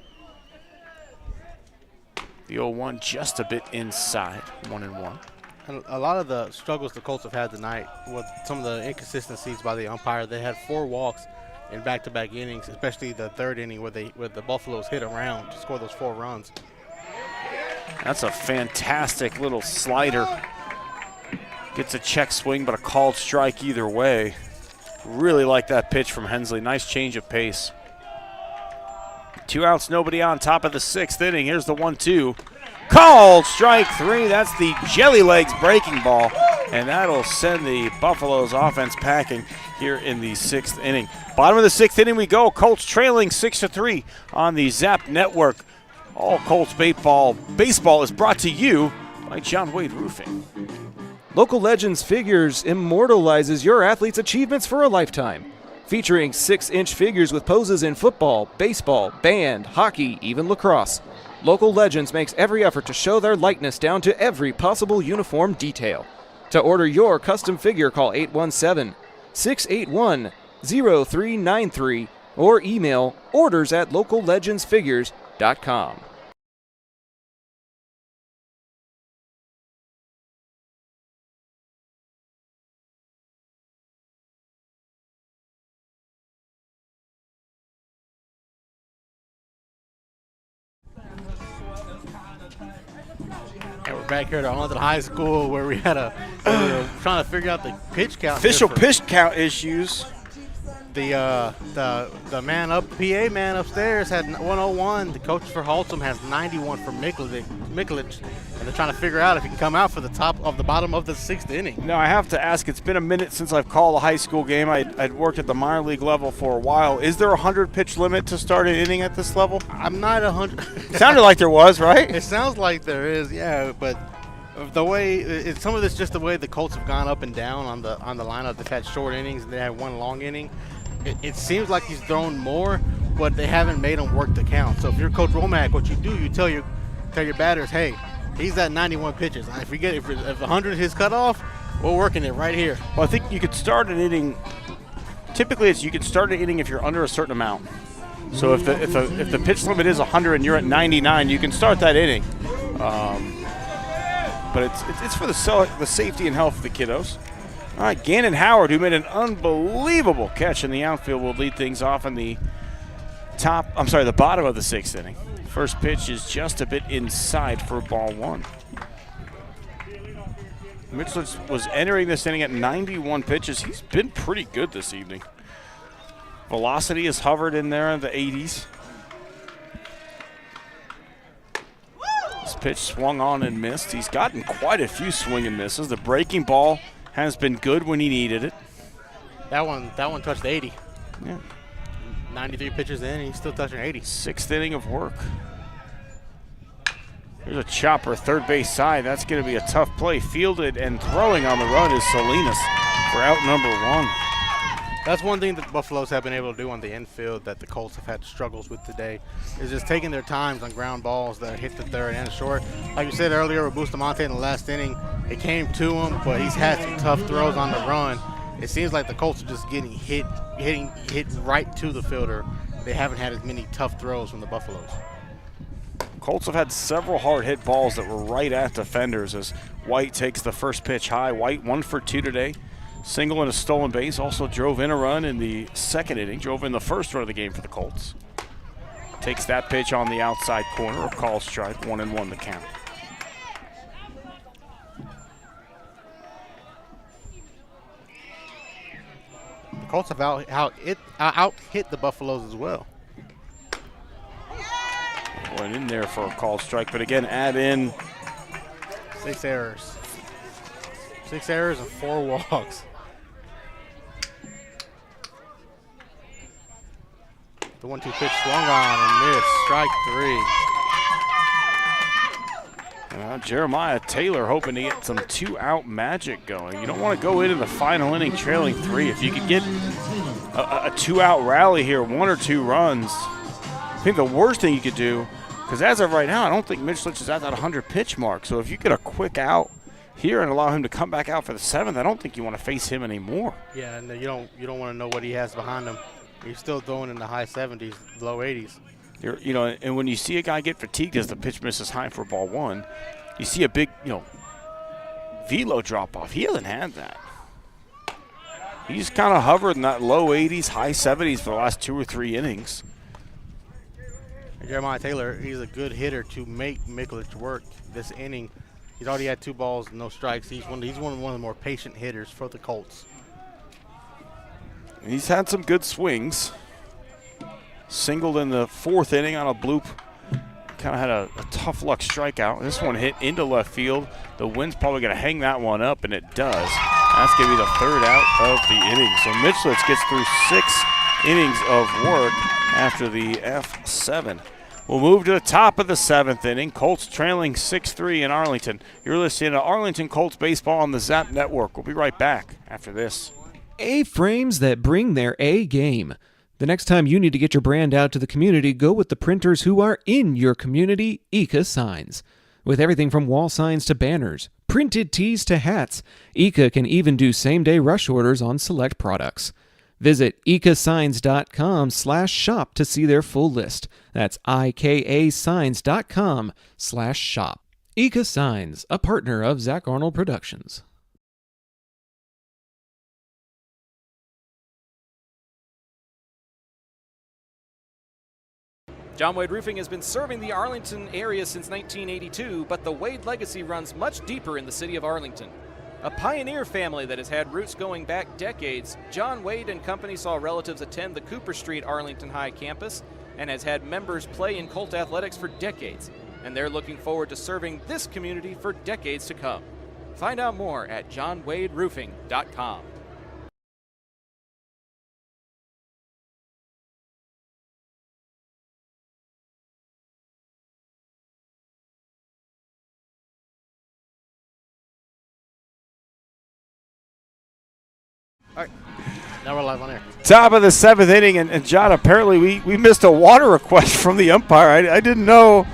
The 0-1 just a bit inside, 1-1. And a lot of the struggles the Colts have had tonight with some of the inconsistencies by the umpire. They had 4 walks in back-to-back innings, especially the 3rd inning where the Buffaloes hit around to score those 4 runs. That's a fantastic little slider. Gets a check swing, but a called strike either way. Really like that pitch from Hensley. Nice change of pace. 2 outs, nobody on, top of the 6th inning. Here's the 1-2. Called strike 3. That's the jelly legs breaking ball, and that'll send the Buffaloes offense packing. here in the 6th inning. Bottom of the 6th inning we go. Colts trailing 6-3 on the Zap Network. All Colts baseball is brought to you by John Wade Roofing. Local Legends Figures immortalizes your athlete's achievements for a lifetime. Featuring 6-inch figures with poses in football, baseball, band, hockey, even lacrosse. Local Legends makes every effort to show their likeness down to every possible uniform detail. To order your custom figure, call 817-681-0393 or email orders@locallegendsfigures.com. And we're back here at Arlington High School where we were trying to figure out the pitch count. Official pitch count issues. The man up, PA man upstairs had 101. The coach for Haltom has 91 for Mikulich, and they're trying to figure out if he can come out for the bottom of the 6th inning. Now I have to ask, it's been a minute since I've called a high school game. I'd worked at the minor league level for a while. Is there a 100 pitch limit to start an inning at this level? I'm not 100. Sounded like there was, right? It sounds like there is, yeah, but the way some of this just the way the Colts have gone up and down on the lineup. They've had short innings and they had one long inning. It seems like he's thrown more, but they haven't made him work the count. So if you're Coach Romack, what you do, you tell your batters, hey, he's at 91 pitches. If 100 is his cutoff, we're working it right here. Well, I think you could start an inning. Typically, you can start an inning if you're under a certain amount. So if the pitch limit is 100 and you're at 99, you can start that inning. But it's for the safety and health of the kiddos. All right, Gannon Howard, who made an unbelievable catch in the outfield, will lead things off in the bottom of the 6th inning. First pitch is just a bit inside for ball 1. Mitchell was entering this inning at 91 pitches. He's been pretty good this evening. Velocity has hovered in there in the 80s. This pitch swung on and missed. He's gotten quite a few swing and misses. The breaking ball has been good when he needed it. That one touched 80. Yeah. 93 pitches in, and he's still touching 80. 6th inning of work. Here's a chopper, third base side. That's going to be a tough play. Fielded and throwing on the run is Salinas for out number 1. That's one thing that Buffaloes have been able to do on the infield that the Colts have had struggles with today, is just taking their times on ground balls that hit the third and short. Like you said earlier with Bustamante in the last inning, it came to him, but he's had some tough throws on the run. It seems like the Colts are just getting hit right to the fielder. They haven't had as many tough throws from the Buffaloes. Colts have had several hard hit balls that were right at defenders as White takes the first pitch high. White 1 for 2 today. Single and a stolen base. Also drove in a run in the 2nd inning. Drove in the first run of the game for the Colts. Takes that pitch on the outside corner. A call strike. 1-1 the count. The Colts have out hit the Buffaloes as well. Went in there for a call strike, but again, add in 6 errors. 6 errors and 4 walks. The 1-2 pitch swung on and missed. Strike 3. Jeremiah Taylor hoping to get some 2-out magic going. You don't want to go into the final inning trailing 3. If you could get a 2-out rally here, 1 or 2 runs, I think the worst thing you could do, because as of right now, I don't think Mitch Litch is at that 100 pitch mark. So if you get a quick out here and allow him to come back out for the 7th, I don't think you want to face him anymore. Yeah, and you don't want to know what he has behind him. He's still throwing in the high 70s, low 80s. And when you see a guy get fatigued as the pitch misses high for ball 1, you see a big, velo drop off. He hasn't had that. He's kind of hovered in that low 80s, high 70s for the last 2 or 3 innings. And Jeremiah Taylor, he's a good hitter to make Mikulich work this inning. He's already had 2 balls, no strikes. He's one of the more patient hitters for the Colts. He's had some good swings. Singled in the 4th inning on a bloop. Kind of had a tough luck strikeout. This one hit into left field. The wind's probably going to hang that one up, and it does. That's going to be the third out of the inning. So Mitchlitz gets through 6 innings of work after the F7. We'll move to the top of the 7th inning. Colts trailing 6-3 in Arlington. You're listening to Arlington Colts Baseball on the Zap Network. We'll be right back after this. A-frames that bring their A game. The next time you need to get your brand out to the community, go with the printers who are in your community, Ika Signs. With everything from wall signs to banners, printed tees to hats, Ika can even do same-day rush orders on select products. Visit ikasigns.com/shop to see their full list. That's ikasigns.com/shop. Ika Signs, a partner of Zach Arnold Productions. John Wade Roofing has been serving the Arlington area since 1982, but the Wade legacy runs much deeper in the city of Arlington. A pioneer family that has had roots going back decades, John Wade and Company saw relatives attend the Cooper Street Arlington High campus and has had members play in Colt athletics for decades, and they're looking forward to serving this community for decades to come. Find out more at johnwaderoofing.com. All right, now we're live on air. Top of the 7th inning, and John, apparently we missed a water request from the umpire. I didn't know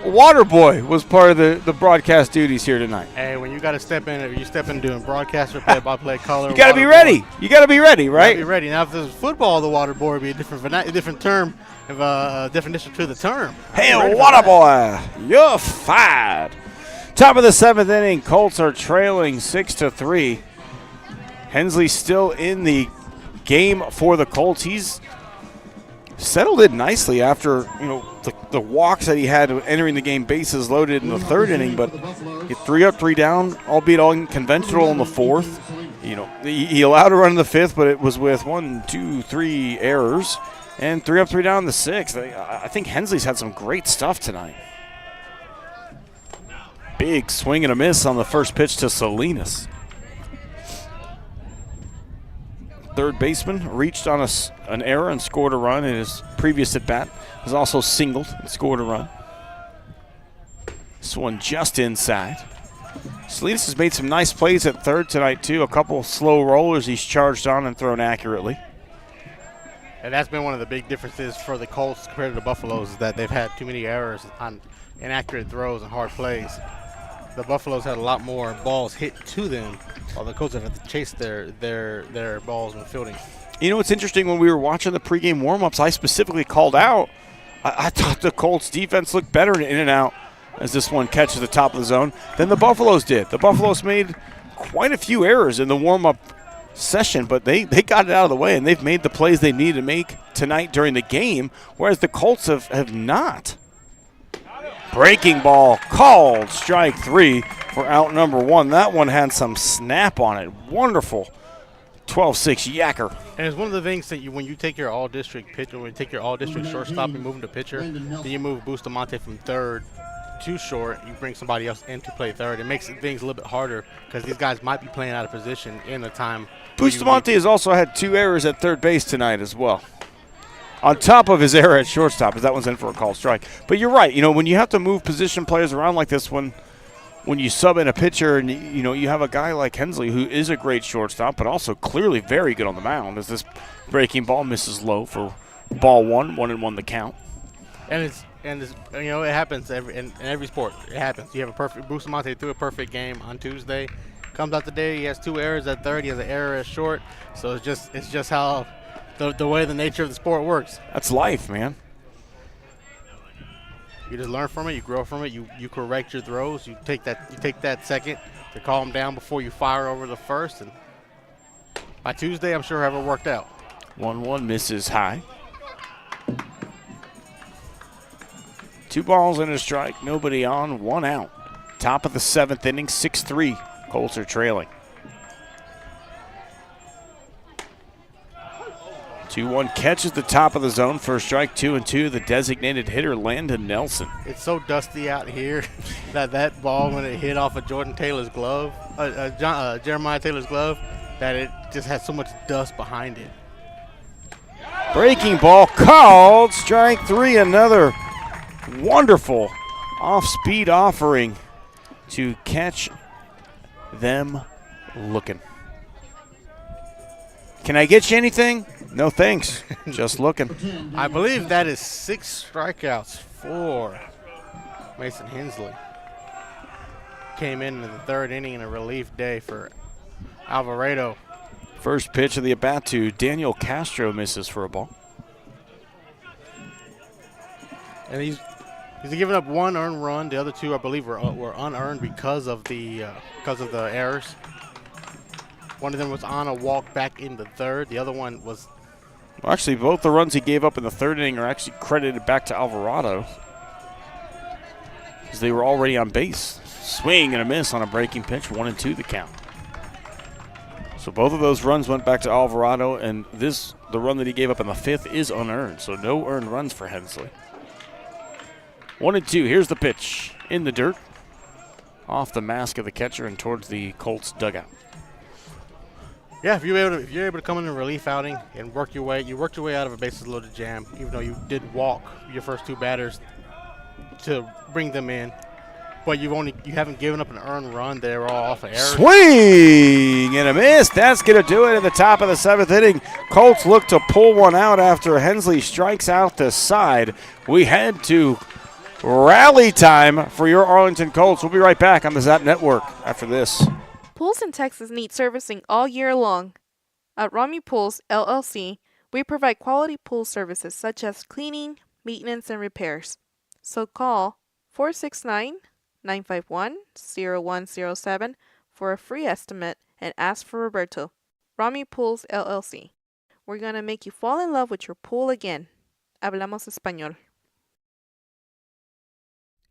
Water Boy was part of the broadcast duties here tonight. Hey, when you got to step in, if you step in doing broadcaster, play-by-play, color, you got to be ready. You got to be ready, right? You got to be ready. Now, if this was football, the Water Boy would be a different term, definition to the term. Hey, Water Boy, you're fired. Top of the 7th inning, Colts are trailing 6-3. Hensley still in the game for the Colts. He's settled in nicely after the walks that he had entering the game, bases loaded in the 3rd inning. But 3 up, 3 down, albeit all unconventional in the 4th. He allowed a run in the 5th, but it was with 1, 2, 3 errors, and 3 up, 3 down in the 6th. I think Hensley's had some great stuff tonight. Big swing and a miss on the first pitch to Salinas. Third baseman reached on an error and scored a run in his previous at-bat. Has also singled and scored a run. This one just inside. Salinas has made some nice plays at third tonight, too. A couple slow rollers he's charged on and thrown accurately. And that's been one of the big differences for the Colts compared to the Buffaloes, is that they've had too many errors on inaccurate throws and hard plays. The Buffaloes had a lot more balls hit to them, while the Colts have had to chase their balls when fielding. It's interesting, when we were watching the pregame warm-ups, I specifically called out, I thought the Colts defense looked better in and out as this one catches the top of the zone than the Buffaloes did. The Buffaloes made quite a few errors in the warm-up session, but they got it out of the way, and they've made the plays they need to make tonight during the game, whereas the Colts have not. Breaking ball called, strike 3 for out number 1. That one had some snap on it. Wonderful 12-6 yacker. And it's one of the things that when you take your all-district pitcher, when you take your all-district shortstop and move him to pitcher, then you move Bustamante from third to short, you bring somebody else in to play third. It makes things a little bit harder because these guys might be playing out of position in the time. Bustamante has also had 2 errors at third base tonight as well, on top of his error at shortstop, as that one's in for a called strike. But you're right. When you have to move position players around like this, when you sub in a pitcher and you have a guy like Hensley, who is a great shortstop, but also clearly very good on the mound, as this breaking ball misses low for ball 1-1 the count. And it happens in every sport. It happens. You have a perfect Bustamante threw a perfect game on Tuesday. Comes out today, he has 2 errors at third, he has an error at short. So it's just how the way the nature of the sport works. That's life, man. You just learn from it, you grow from it, you correct your throws, you take that second to calm down before you fire over the first, and by Tuesday I'm sure have it worked out. 1-1 misses high. 2 balls and a strike, nobody on, 1 out. Top of the 7th inning, 6-3. Colts are trailing. 2-1 catch at the top of the zone for strike 2-2. The designated hitter, Landon Nelson. It's so dusty out here that ball, when it hit off of Jeremiah Taylor's glove, that it just has so much dust behind it. Breaking ball called. Strike 3. Another wonderful off-speed offering to catch them looking. Can I get you anything? No thanks. Just looking. I believe that is 6 strikeouts for Mason Hensley. Came in the 3rd inning in a relief day for Alvarado. First pitch of the at-bat to Daniel Castro, misses for a ball. And he's given up 1 earned run. The other 2, I believe, were unearned because of the errors. One of them was on a walk back in the 3rd. The other one was. Well, actually, both the runs he gave up in the 3rd inning are actually credited back to Alvarado, because they were already on base. Swing and a miss on a breaking pitch, 1-2 the count. So both of those runs went back to Alvarado, and the run that he gave up in the 5th is unearned, so no earned runs for Hensley. 1-2, here's the pitch. In the dirt, off the mask of the catcher and towards the Colts dugout. Yeah, if you're able to come in a relief outing and work your way out of a bases loaded jam, even though you did walk your first 2 batters to bring them in, but you haven't given up an earned run. They were all off of errors. Swing and a miss. That's going to do it at the top of the 7th inning. Colts look to pull one out after Hensley strikes out the side. We head to rally time for your Arlington Colts. We'll be right back on the ZAP Network after this. Pools in Texas need servicing all year long. At Rami Pools, LLC, we provide quality pool services such as cleaning, maintenance, and repairs. So call 469-951-0107 for a free estimate and ask for Roberto. Rami Pools, LLC. We're going to make you fall in love with your pool again. Hablamos español.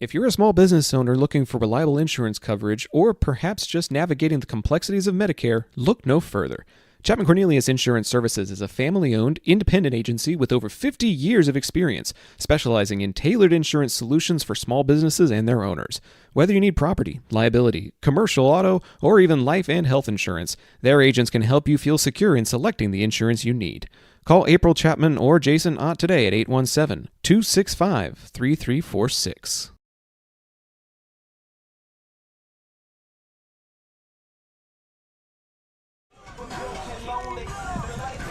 If you're a small business owner looking for reliable insurance coverage, or perhaps just navigating the complexities of Medicare, look no further. Chapman Cornelius Insurance Services is a family-owned, independent agency with over 50 years of experience, specializing in tailored insurance solutions for small businesses and their owners. Whether you need property, liability, commercial auto, or even life and health insurance, their agents can help you feel secure in selecting the insurance you need. Call April Chapman or Jason Ott today at 817-265-3346.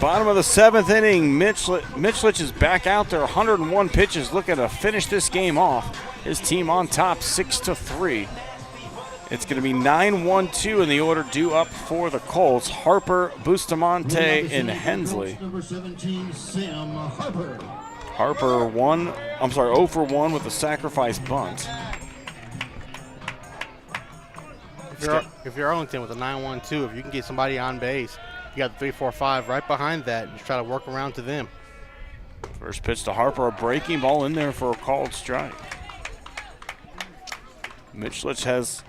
Bottom of the 7th inning, Mitchlich is back out there, 101 pitches, looking to finish this game off. His team on top, 6-3. It's going to be 9-1-2 in the order due up for the Colts. Harper, Bustamante, and Hensley. Number 17, Sam Harper. Harper 0 for 1 with a sacrifice bunt. If you're Arlington with a 9-1-2, if you can get somebody on base, you got the 3-4-5 right behind that, and just try to work around to them. First pitch to Harper, a breaking ball in there for a called strike. Mitchlich has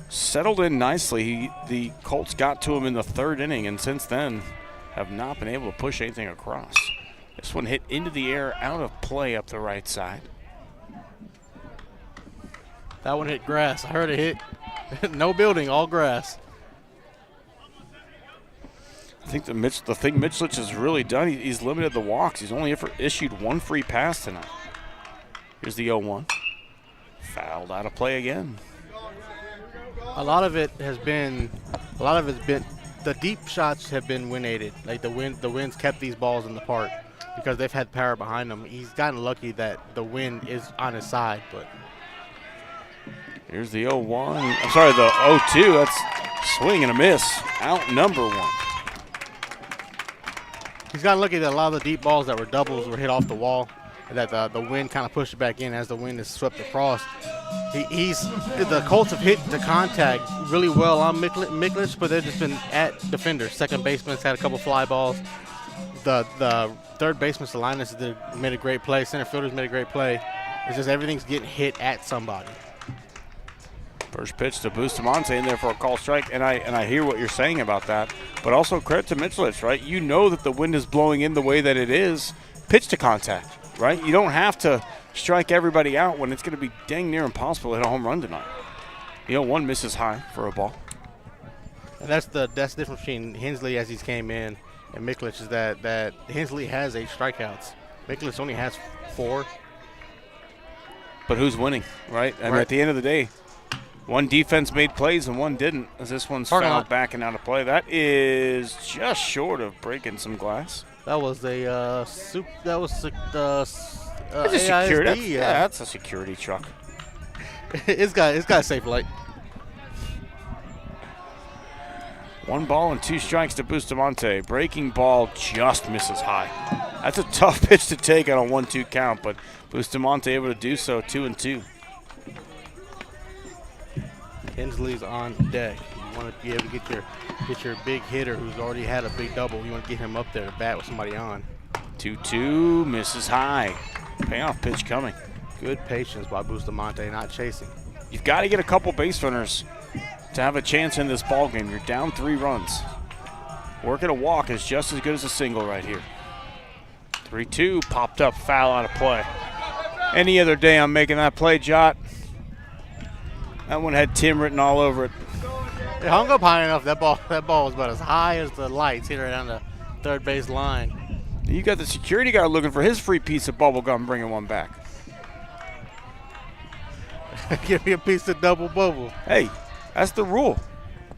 settled in nicely. The Colts got to him in the 3rd inning, and since then have not been able to push anything across. This one hit into the air, out of play up the right side. That one hit grass. I heard it hit. No building, all grass. I think the thing Mitchlich has really done, he's limited the walks. He's only ever issued 1 free pass tonight. Here's the 0-1. Fouled out of play again. A lot of it's been the deep shots have been wind-aided. Like the wind's kept these balls in the park because they've had power behind them. He's gotten lucky that the wind is on his side, but. Here's the 0-1. I'm sorry, the 0-2. That's swing and a miss. Out number 1. He's gotten lucky that a lot of the deep balls that were doubles were hit off the wall, and that the wind kind of pushed it back in as the wind is swept across. The Colts have hit the contact really well on Miklich, but they've just been at defenders. Second baseman's had a couple fly balls. The third baseman, Salinas, made a great play. Center fielder's made a great play. It's just everything's getting hit at somebody. First pitch to Bustamante in there for a call strike, and I hear what you're saying about that, but also credit to Michelich, right? You know that the wind is blowing in the way that it is. Pitch to contact, right? You don't have to strike everybody out when it's going to be dang near impossible to hit a home run tonight. One misses high for a ball. And that's the difference between Hensley as he's came in and Michelich is that Hensley has 8 strikeouts. Michelich only has 4. But who's winning, right? And at the end of the day, one defense made plays and one didn't, as this one's fouled back and out of play. That is just short of breaking some glass. That was a security. That's a security truck. It's got a safe light. 1 ball and 2 strikes to Bustamante. Breaking ball just misses high. That's a tough pitch to take on a 1-2 count, but Bustamante able to do so. 2-2. Hensley's on deck. You want to be able to get your big hitter who's already had a big double. You want to get him up there to bat with somebody on. 2-2 misses high. Payoff pitch coming. Good patience by Bustamante, not chasing. You've got to get a couple base runners to have a chance in this ball game. You're down 3 runs. Working a walk is just as good as a single right here. 3-2 popped up, foul out of play. Any other day I'm making that play, Jot. That one had Tim written all over it. It hung up high enough. That ball was about as high as the lights hit right down the third base line. You got the security guard looking for his free piece of bubble gum, bringing one back. Give me a piece of double bubble. Hey, that's the rule.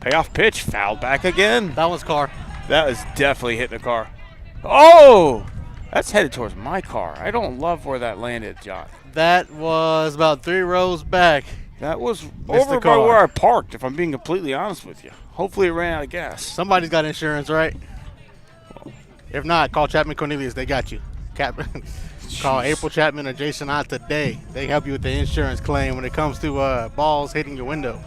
Payoff pitch, fouled back again. That one's car. That is definitely hitting a car. Oh, that's headed towards my car. I don't love where that landed, John. That was about 3 rows back. That was over by where I parked, if I'm being completely honest with you. Hopefully it ran out of gas. Somebody's got insurance, right? If not, call Chapman Cornelius. They got you. Call April Chapman or Jason Ott today. They help you with the insurance claim when it comes to balls hitting your window.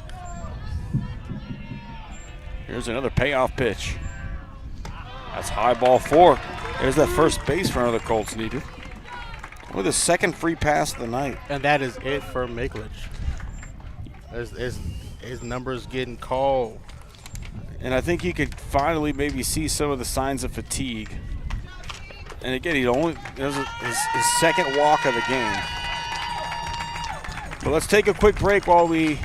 Here's another payoff pitch. That's high ball 4. There's that first base runner the Colts needed. With a second free pass of the night. And that is it for Michelich. His numbers getting called. And I think you could finally maybe see some of the signs of fatigue. And again, there's his second walk of the game. But let's take a quick break while we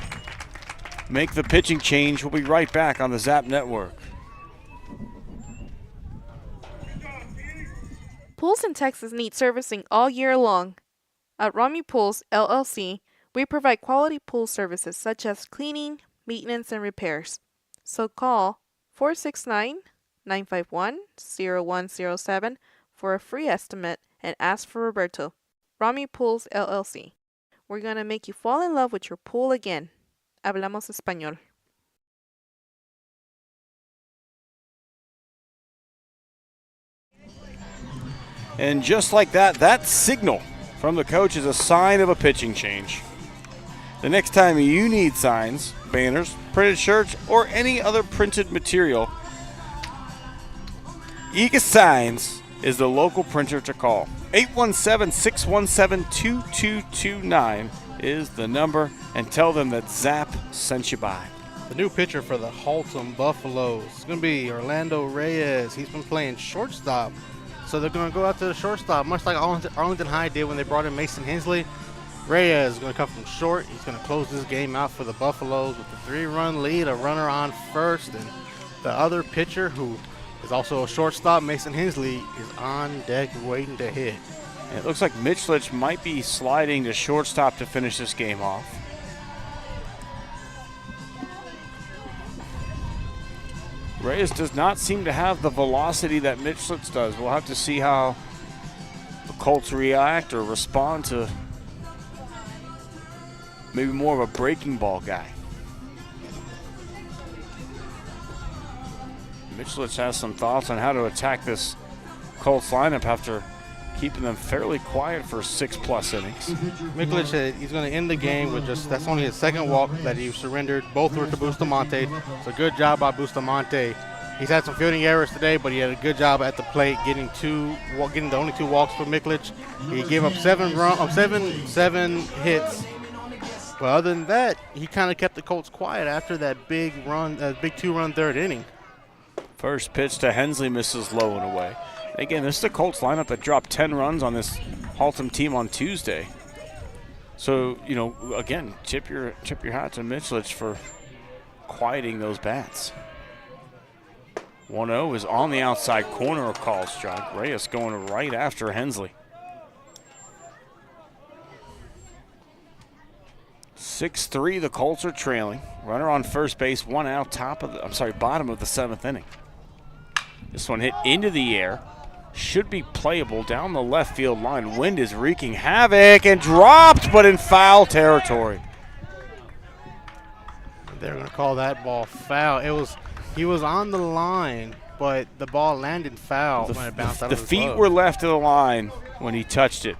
make the pitching change. We'll be right back on the Zap Network. Pools in Texas need servicing all year long. At Rami Pools, LLC, we provide quality pool services such as cleaning, maintenance, and repairs. So call 469-951-0107 for a free estimate and ask for Roberto. Rami Pools, LLC. We're going to make you fall in love with your pool again. Hablamos español. And just like that, that signal from the coach is a sign of a pitching change. The next time you need signs, banners, printed shirts, or any other printed material, Ega Signs is the local printer to call. 817-617-2229 is the number, and tell them that Zap sent you by. The new pitcher for the Haltom Buffaloes is going to be Orlando Reyes. He's been playing shortstop. So they're going to go out to the shortstop, much like Arlington High did when they brought in Mason Hensley. Reyes is going to come from short. He's going to close this game out for the Buffaloes with a 3-run lead, a runner on first. And the other pitcher, who is also a shortstop, Mason Hensley, is on deck waiting to hit. And it looks like Michelich might be sliding to shortstop to finish this game off. Reyes does not seem to have the velocity that Michelich does. We'll have to see how the Colts react or respond to maybe more of a breaking ball guy. Michelich has some thoughts on how to attack this Colts lineup after keeping them fairly quiet for 6+ innings. Michelich said he's going to end the game with that's only his second walk that he surrendered. Both were to Bustamante. So good job by Bustamante. He's had some fielding errors today, but he had a good job at the plate getting the only 2 walks for Michelich. He gave up 7 hits Well, other than that, he kind of kept the Colts quiet after that big run, big 2-run third inning. First pitch to Hensley misses low and away. Again, this is the Colts lineup that dropped 10 runs on this Haltom team on Tuesday. So, you know, again, tip your hat to Michelich for quieting those bats. 1-0 is on the outside corner, a call strike. Reyes going right after Hensley. 6-3, the Colts are trailing. Runner on first base, one out, bottom of the 7th inning. This one hit into the air. Should be playable down the left field line. Wind is wreaking havoc and dropped, but in foul territory. They're going to call that ball foul. He was on the line, but the ball landed foul when it bounced out of his glove. The feet were left of the line when he touched it.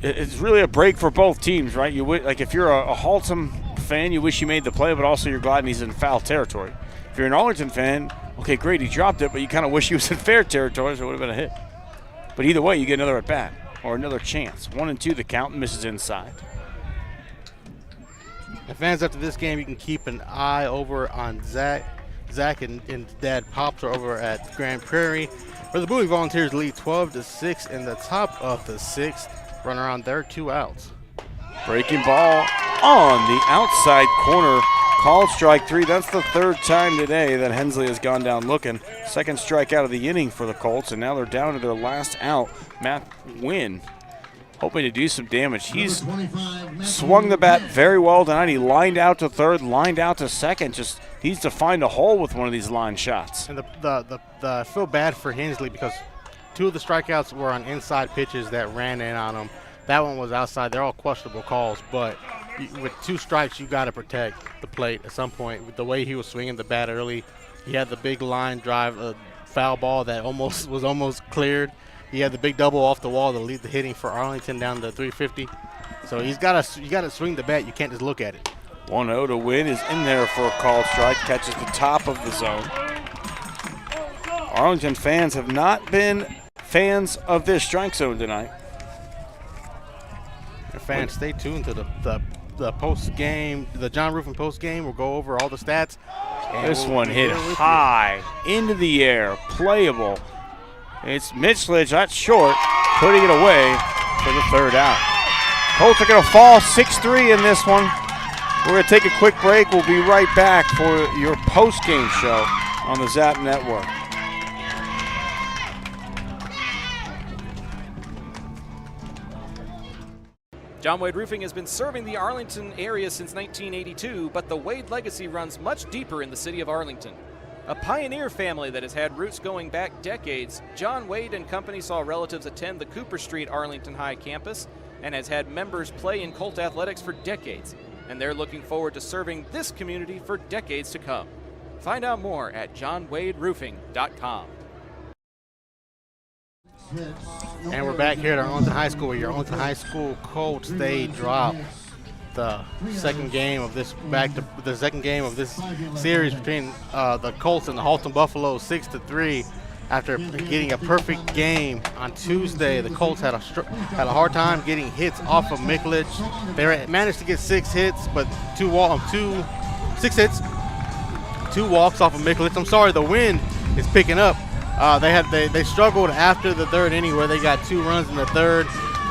It's really a break for both teams, right? Like if you're a Haltom fan, you wish he made the play, but also you're glad he's in foul territory. If you're an Arlington fan, okay, great, he dropped it, but you kind of wish he was in fair territory, so it would have been a hit. But either way, you get another at-bat or another chance. 1-2 the count, misses inside. And fans, after this game, you can keep an eye over on Zach and Dad Pops are over at Grand Prairie, where the Bowie Volunteers lead 12-6 in the top of the 6th. Runner on there, 2 outs. Breaking ball on the outside corner. Called strike 3. That's the 3rd time today that Hensley has gone down looking. 2nd strikeout of the inning for the Colts, and now they're down to their last out. Matt Wynn hoping to do some damage. He's swung the bat very well tonight. He lined out to 3rd, lined out to 2nd. Just needs to find a hole with one of these line shots. And I feel bad for Hensley because 2 of the strikeouts were on inside pitches that ran in on him. That one was outside. They're all questionable calls, but with 2 strikes, you got to protect the plate at some point. With the way he was swinging the bat early, he had the big line drive, foul ball that was almost cleared. He had the big double off the wall to lead the hitting for Arlington down to 350. So you got to swing the bat. You can't just look at it. 1-0 to Win is in there for a called strike. Catches the top of the zone. Arlington fans have not been fans of this strike zone tonight. Fans, stay tuned to the post game, the John Roofing post game. We'll go over all the stats. This one hit high into the air, playable. It's Michelich, that's short, putting it away for the 3rd out. Colts are going to fall 6-3 in this one. We're going to take a quick break. We'll be right back for your post game show on the ZAP Network. John Wade Roofing has been serving the Arlington area since 1982, but the Wade legacy runs much deeper in the city of Arlington. A pioneer family that has had roots going back decades, John Wade and Company saw relatives attend the Cooper Street Arlington High campus and has had members play in Colt athletics for decades, and they're looking forward to serving this community for decades to come. Find out more at johnwaderoofing.com. And we're back here at Arlington High School. Your Arlington High School Colts, they drop the second game of this series between the Colts and the Haltom Buffaloes, 6-3. After getting a perfect game on Tuesday, the Colts had a hard time getting hits off of Michelich. They managed to get 6 hits, but 2 walks off of Michelich. I'm sorry, the wind is picking up. They struggled after the 3rd inning where they got 2 runs in the 3rd.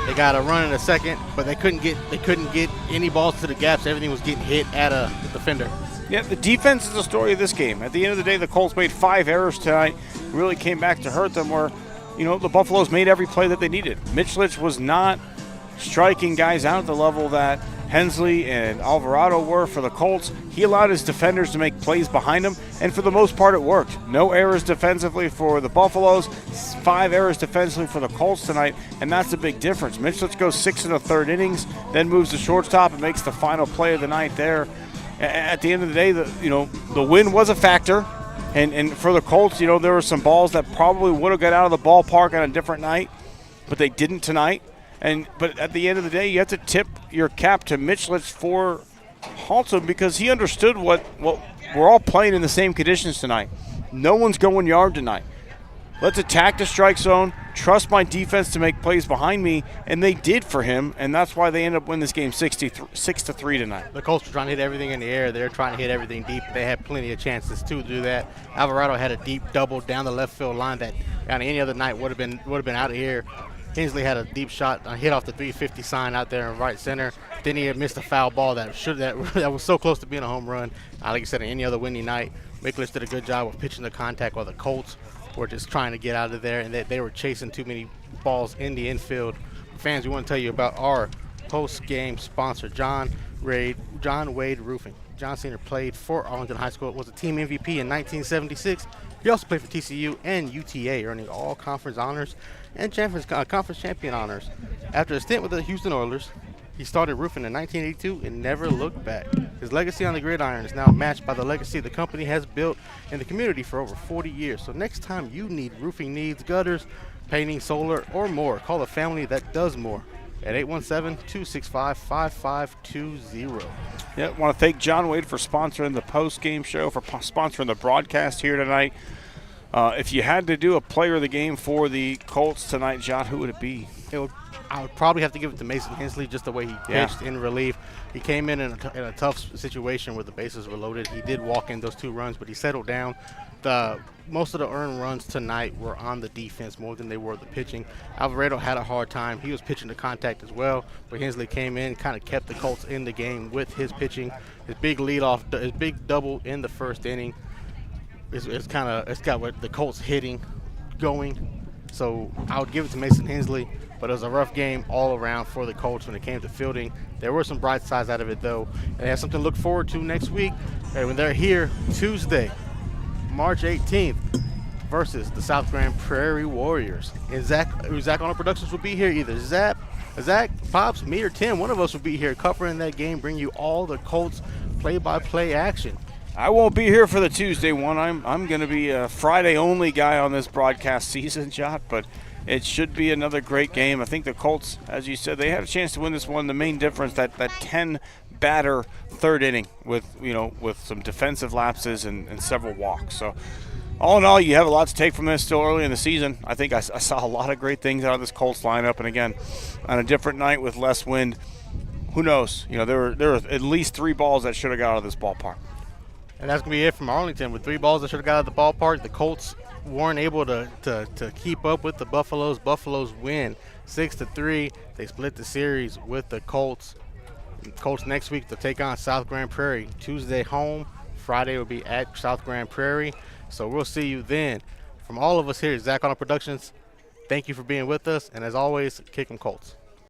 They got a run in the 2nd, but they couldn't get any balls to the gaps. Everything was getting hit at a defender. Yeah, the defense is the story of this game. At the end of the day, the Colts made 5 errors tonight. Really came back to hurt them where, the Buffaloes made every play that they needed. Michelich was not striking guys out at the level that Hensley and Alvarado were for the Colts. He allowed his defenders to make plays behind him, and for the most part it worked. No errors defensively for the Buffaloes, 5 errors defensively for the Colts tonight, and that's the big difference. Michelich goes 6 1/3 innings, then moves to shortstop and makes the final play of the night there. At the end of the day, the win was a factor, and for the Colts, there were some balls that probably would have got out of the ballpark on a different night, but they didn't tonight. But at the end of the day, you have to tip your cap to Michelich for Haltom because he understood what we're all playing in the same conditions tonight. No one's going yard tonight. let's attack the strike zone, trust my defense to make plays behind me, and they did for him, and that's why they ended up winning this game 6-3 tonight. The Colts were trying to hit everything in the air. They're trying to hit everything deep. They had plenty of chances to do that. Alvarado had a deep double down the left field line that on any other night would have been out of here. Hensley had a deep shot, hit off the 350 sign out there in right center. Then he had missed a foul ball that was so close to being a home run. Like I said, on any other windy night, Mikulich did a good job of pitching the contact while the Colts were just trying to get out of there, and they were chasing too many balls in the infield. Fans, we want to tell you about our post-game sponsor, John Wade Roofing. John Sr. played for Arlington High School, was a team MVP in 1976. He also played for TCU and UTA, earning all conference honors and conference champion honors. After a stint with the Houston Oilers, he started roofing in 1982 and never looked back. His legacy on the gridiron is now matched by the legacy the company has built in the community for over 40 years. So next time you need roofing needs, gutters, painting, solar, or more, call a family that does more at 817-265-5520. Yeah, want to thank John Wade for sponsoring the post-game show, for sponsoring the broadcast here tonight. If you had to do a player of the game for the Colts tonight, John, who would it be? I would probably have to give it to Mason Hensley, just the way he pitched in relief. He came in a tough situation where the bases were loaded. He did walk in those 2 runs, but he settled down. Most of the earned runs tonight were on the defense more than they were the pitching. Alvarado had a hard time. He was pitching to contact as well, but Hensley came in, kind of kept the Colts in the game with his pitching. His big leadoff, his big double in the first inning, it's got what the Colts hitting going. So I would give it to Mason Hensley, but it was a rough game all around for the Colts when it came to fielding. There were some bright sides out of it, though, and they have something to look forward to next week when they're here Tuesday, March 18th, versus the South Grand Prairie Warriors. And Zach on Productions will be here. Either Zach, Pops, me, or Tim. One of us will be here covering that game, bring you all the Colts play-by-play action. I won't be here for the Tuesday one. I'm going to be a Friday-only guy on this broadcast season, Jot, but it should be another great game. I think the Colts, as you said, they had a chance to win this one. The main difference, that 10-batter third inning with some defensive lapses and several walks. So all in all, you have a lot to take from this still early in the season. I think I saw a lot of great things out of this Colts lineup. And, again, on a different night with less wind, who knows? There were at least 3 balls that should have got out of this ballpark. And that's going to be it from Arlington. With 3 balls that should have got out of the ballpark, the Colts weren't able to keep up with the Buffaloes. Buffaloes win 6-3. They split the series with the Colts. Colts next week to take on South Grand Prairie. Tuesday home. Friday will be at South Grand Prairie. So we'll see you then. From all of us here at Zach on Productions, thank you for being with us. And as always, kick 'em Colts.